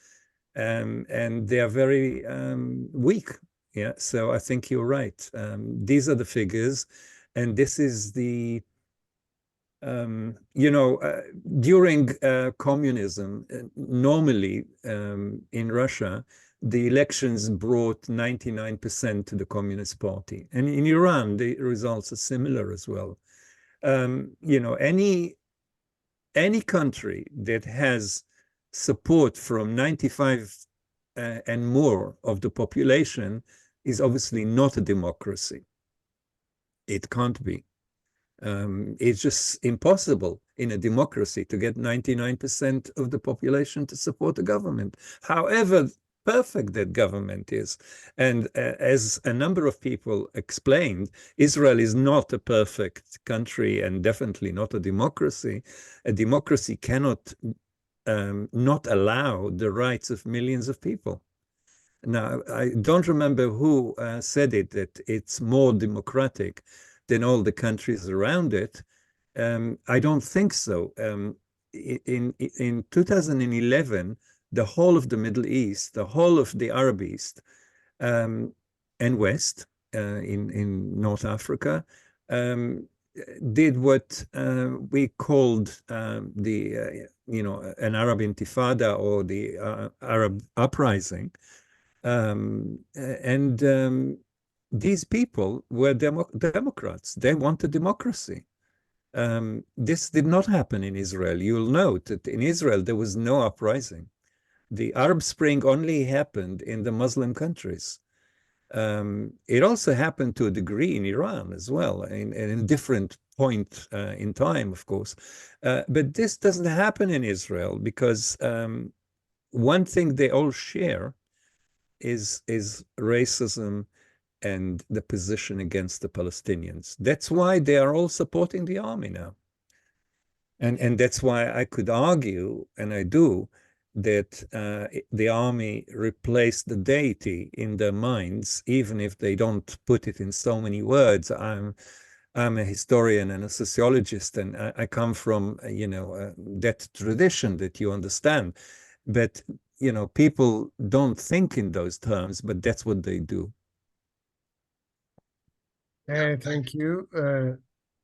and they are very weak. Yeah, so I think you're right. These are the figures, and this is the, you know, during communism, normally in Russia, the elections brought 99% to the Communist Party. And in Iran, the results are similar as well. You know, any country that has support from 95 and more of the population is obviously not a democracy. It can't be. It's just impossible in a democracy to get 99% of the population to support the government, however perfect that government is. And as a number of people explained, Israel is not a perfect country and definitely not a democracy. A democracy cannot not allow the rights of millions of people. Now, I don't remember who said it, that it's more democratic than all the countries around it. I don't think so. In 2011, the whole of the Middle East, the whole of the Arab East and West in North Africa did what we called an Arab Intifada or the Arab uprising. These people were Democrats. They wanted democracy. This did not happen in Israel. You'll note that in Israel, there was no uprising. The Arab Spring only happened in the Muslim countries. It also happened to a degree in Iran as well, in a different point in time, of course. But this doesn't happen in Israel because one thing they all share is racism and the position against the Palestinians. That's why they are all supporting the army now. And that's why I could argue, and I do, that the army replaced the deity in their minds, even if they don't put it in so many words. I'm a historian and a sociologist, and I come from, that tradition that you understand. But, people don't think in those terms, but that's what they do. Thank you.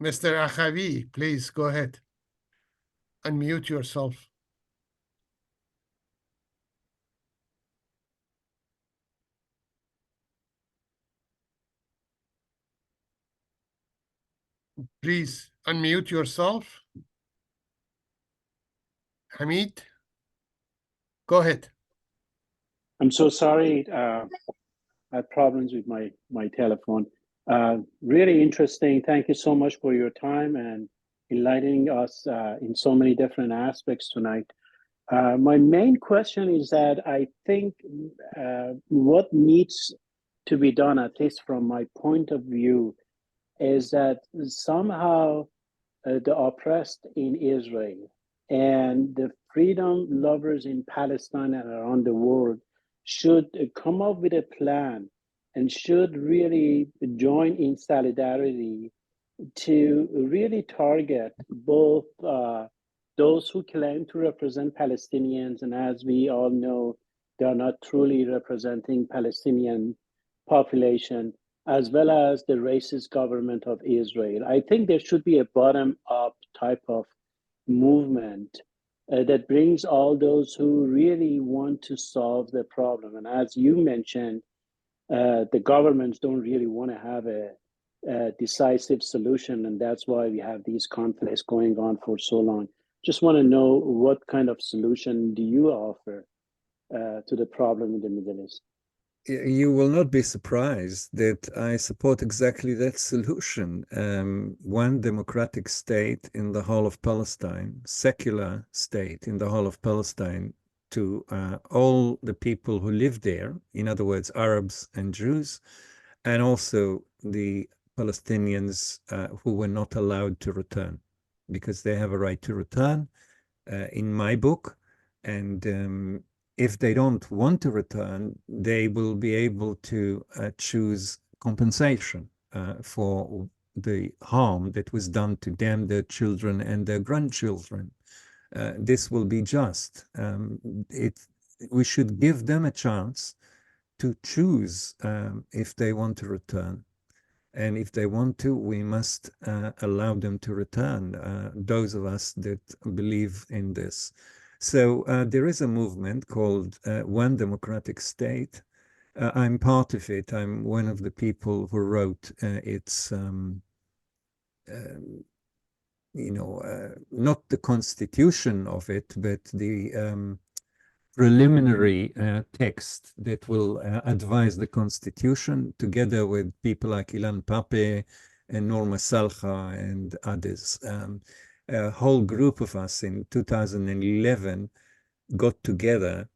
Mr. Akhavi, please go ahead. Unmute yourself. Please unmute yourself. Hamid, go ahead. I'm so sorry. I had problems with my telephone. Really interesting. Thank you so much for your time and enlightening us in so many different aspects tonight. My main question is that I think what needs to be done, at least from my point of view, is that somehow the oppressed in Israel and the freedom lovers in Palestine and around the world should come up with a plan and should really join in solidarity to really target both those who claim to represent Palestinians, and as we all know, they are not truly representing Palestinian population, as well as the racist government of Israel. I think there should be a bottom-up type of movement that brings all those who really want to solve the problem. And as you mentioned, the governments don't really want to have a decisive solution, and that's why we have these conflicts going on for so long. Just want to know, what kind of solution do you offer to the problem in the Middle East? You will not be surprised that I support exactly that solution. One democratic state in the whole of Palestine, secular state in the whole of Palestine, to all the people who live there, in other words, Arabs and Jews, and also the Palestinians who were not allowed to return, because they have a right to return in my book. And if they don't want to return, they will be able to choose compensation for the harm that was done to them, their children, and their grandchildren. This will be just. We should give them a chance to choose if they want to return. And if they want to, we must allow them to return, those of us that believe in this. So there is a movement called One Democratic State. I'm part of it. I'm one of the people who wrote its, not the constitution of it, but the preliminary text that will advise the constitution, together with people like Ilan Pape and Norma Salha and others. A whole group of us in 2011 got together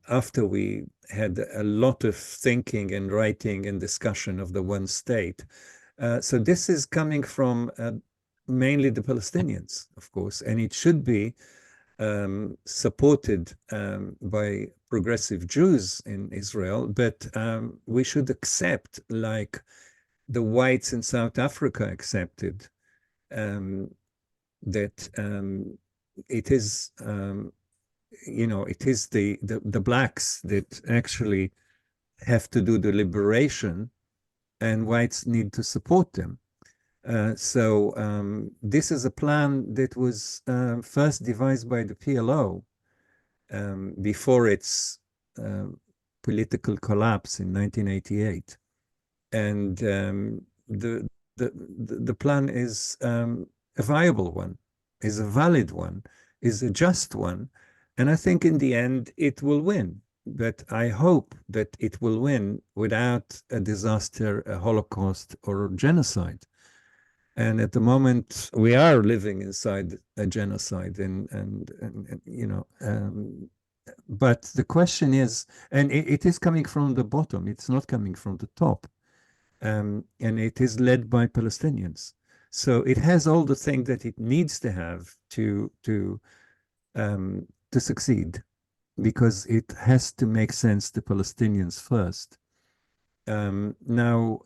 after we had a lot of thinking and writing and discussion of the one state. So this is coming from mainly the Palestinians, of course, and it should be supported by progressive Jews in Israel, but we should accept, like the whites in South Africa accepted, that it is, you know, it is the blacks that actually have to do the liberation, and whites need to support them. So this is a plan that was first devised by the PLO before its political collapse in 1988, and the plan is a viable one, is a valid one, is a just one, and I think in the end it will win. But I hope that it will win without a disaster, a Holocaust, or genocide. And at the moment, we are living inside a genocide, and you know, but the question is, and it is coming from the bottom, it's not coming from the top, and it is led by Palestinians. So it has all the things that it needs to have to succeed, because it has to make sense to Palestinians first. Now,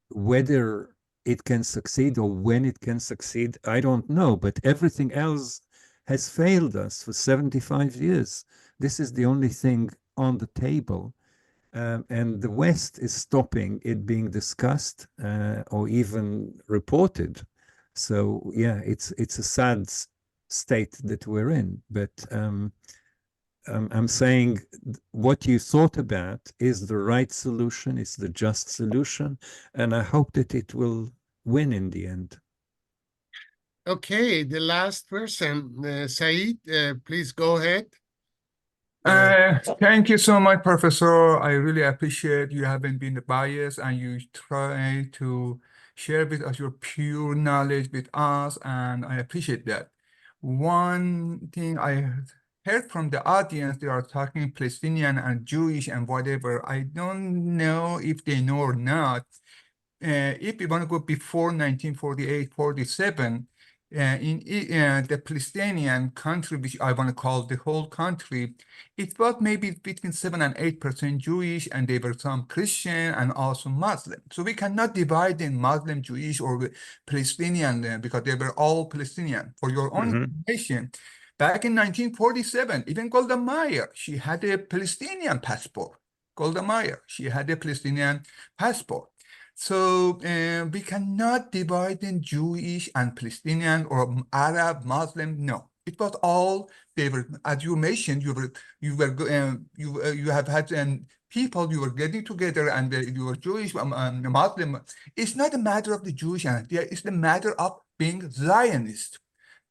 whether it can succeed or when it can succeed, I don't know, but everything else has failed us for 75 years. This is the only thing on the table, and the West is stopping it being discussed or even reported. So yeah, it's a sad state that we're in, but I'm saying what you thought about is the right solution, it's the just solution, and I hope that it will win in the end. Okay, the last person, Saeed, please go ahead. Thank you so much, Professor. I really appreciate you haven't been biased and you try to share with us your pure knowledge with us, and I appreciate that. One thing I heard from the audience, they are talking Palestinian and Jewish and whatever. I don't know if they know or not. If we want to go before 1948, 47, in the Palestinian country, which I want to call the whole country, it was maybe between 7 and 8% Jewish, and there were some Christian and also Muslim. So we cannot divide in Muslim, Jewish, or Palestinian because they were all Palestinian. For your own information, back in 1947, even Golda Meir, she had a Palestinian passport. Golda Meir, she had a Palestinian passport. So we cannot divide in Jewish and Palestinian or Arab, Muslim. No, it was all they were. As you mentioned, you have had people. You were getting together, and you were Jewish, Muslim. It's not a matter of the Jewish and it's the matter of being Zionist.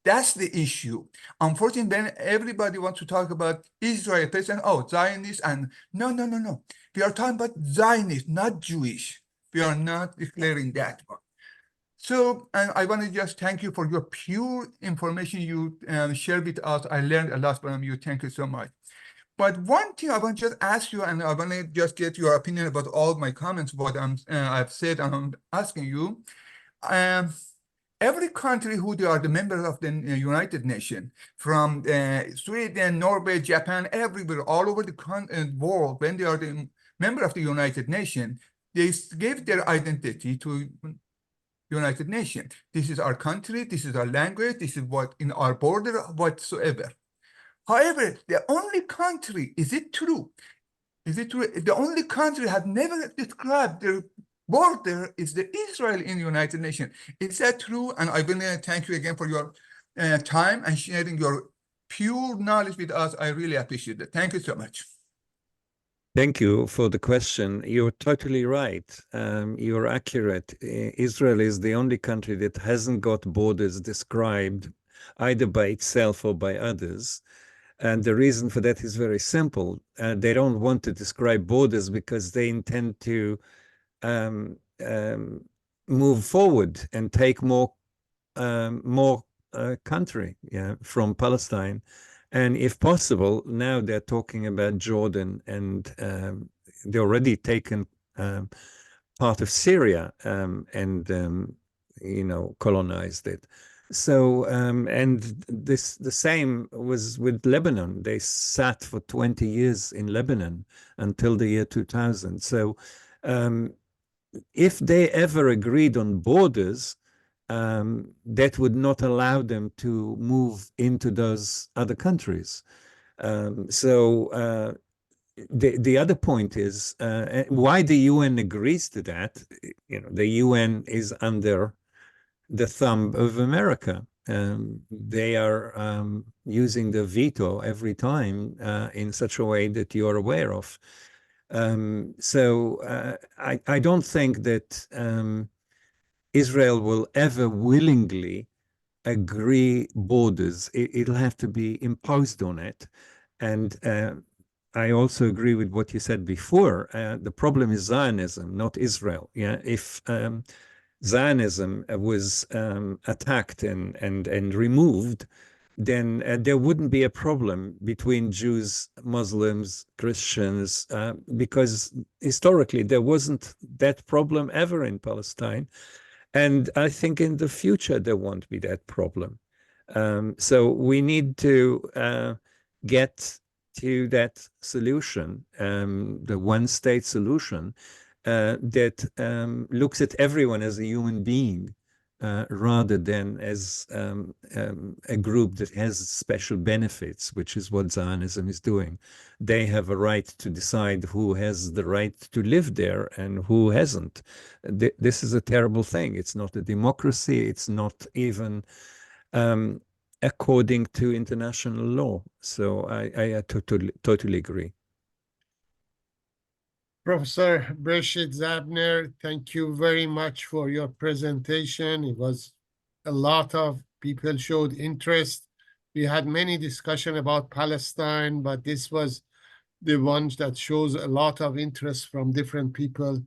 That's the issue. Unfortunately, then everybody wants to talk about Israel, Palestine, oh, Zionist, and no. We are talking about Zionist, not Jewish. We are not declaring that one. So, and I want to just thank you for your pure information you shared with us. I learned a lot from you. Thank you so much. But one thing I want to just ask you, and I want to just get your opinion about all my comments, what I've said, and I'm asking you. Every country who they are the members of the United Nations, from Sweden, Norway, Japan, everywhere, all over the world, when they are the member of the United Nations, they gave their identity to United Nations. This is our country, this is our language, this is what in our border, whatsoever. However, the only country, is it true? Is it true? The only country have never described their border is the Israel in the United Nations. Is that true? And I want to thank you again for your time and sharing your pure knowledge with us. I really appreciate it. Thank you so much. Thank you for the question. You're totally right. You're accurate. Israel is the only country that hasn't got borders described either by itself or by others. And the reason for that is very simple. They don't want to describe borders because they intend to move forward and take more country, from Palestine. And if possible, now they're talking about Jordan, and they already taken part of Syria and colonized it. So and the same was with Lebanon. They sat for 20 years in Lebanon until the year 2000. So if they ever agreed on borders, that would not allow them to move into those other countries. So the other point is why the UN agrees to that. The UN is under the thumb of America. They are using the veto every time in such a way that you're aware of. So I don't think that Israel will ever willingly agree borders. It'll have to be imposed on it. And I also agree with what you said before. The problem is Zionism, not Israel. If Zionism was attacked and removed, then there wouldn't be a problem between Jews, Muslims, Christians, because historically there wasn't that problem ever in Palestine. And I think in the future there won't be that problem. So we need to get to that solution, the one-state solution, that looks at everyone as a human being, rather than as a group that has special benefits, which is what Zionism is doing. They have a right to decide who has the right to live there and who hasn't. This is a terrible thing. It's not a democracy. It's not even according to international law. So I totally agree. Professor Bresheeth-Zabner, thank you very much for your presentation. It was a lot of people showed interest. We had many discussions about Palestine, but this was the one that shows a lot of interest from different people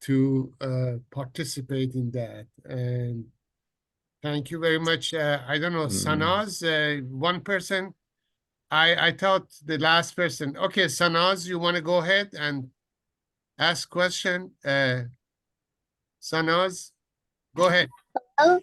to participate in that. And thank you very much. I don't know, Sanaz, one person. I thought the last person. Okay, Sanaz, you want to go ahead and ask question? Sanaz, go ahead. Hello.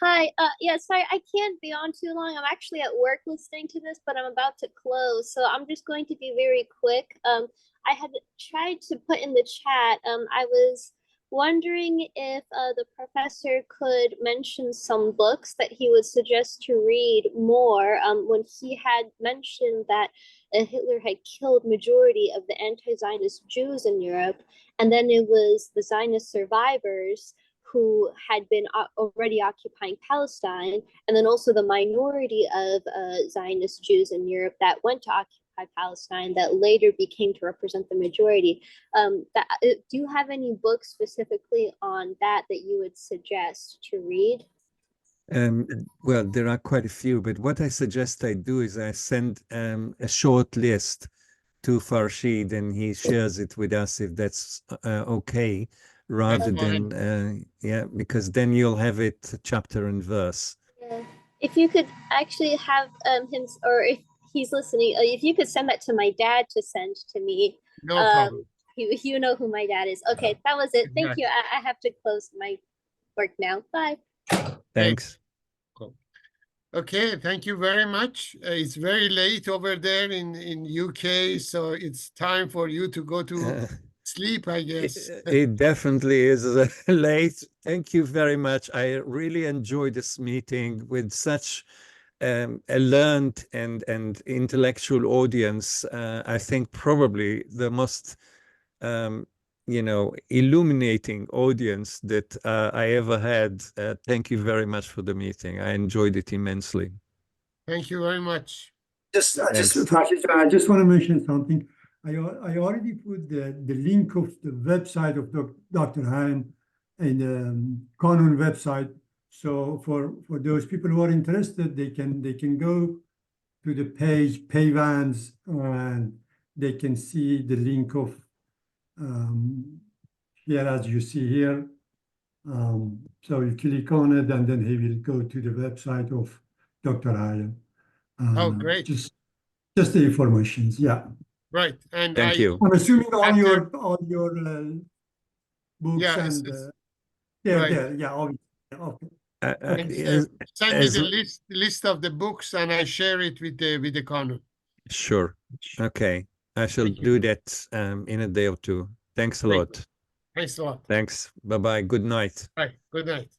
Hi. Yeah, sorry, I can't be on too long. I'm actually at work listening to this, but I'm about to close, so I'm just going to be very quick. I had tried to put in the chat. I was wondering if the professor could mention some books that he would suggest to read more. When he had mentioned that Hitler had killed majority of the anti-Zionist Jews in Europe, and then it was the Zionist survivors who had been already occupying Palestine, and then also the minority of Zionist Jews in Europe that went to occupy Palestine that later became to represent the majority. Do you have any books specifically on that you would suggest to read? Well, there are quite a few, but what I suggest I do is I send a short list to Farshid and he shares it with us if that's okay, rather than, because then you'll have it chapter and verse. Yeah. If you could actually have him, or if he's listening, if you could send that to my dad to send to me. No problem. You know who my dad is. Okay, that was it. Thank you. I have to close my work now. Bye. Thanks. Cool. Okay, thank you very much. It's very late over there in UK, so it's time for you to go to sleep, I guess. It definitely is late. Thank you very much. I really enjoyed this meeting with such a learned and intellectual audience. I think probably the most illuminating audience that I ever had. Thank you very much for the meeting. I enjoyed it immensely. Thank you very much. I just want to mention something. I already put the link of the website of Dr. Han in the Canon website. So for those people who are interested, they can go to the page Paywans, and they can see the link of here, as you see here. So you click on it, and then he will go to the website of Dr. Hayam. Oh, great. Just the informations, yeah. Right. And Thank you. I'm assuming all after- your books Yeah, and it's- they're right. there. Yeah, obviously. Okay. And, send me the list of the books, and I share it with the Canon. Sure. Okay. I shall Thank you. do that in a day or two. Thanks a Thank lot. Thanks a lot. Thanks. Bye-bye. Good night. Bye. Good night.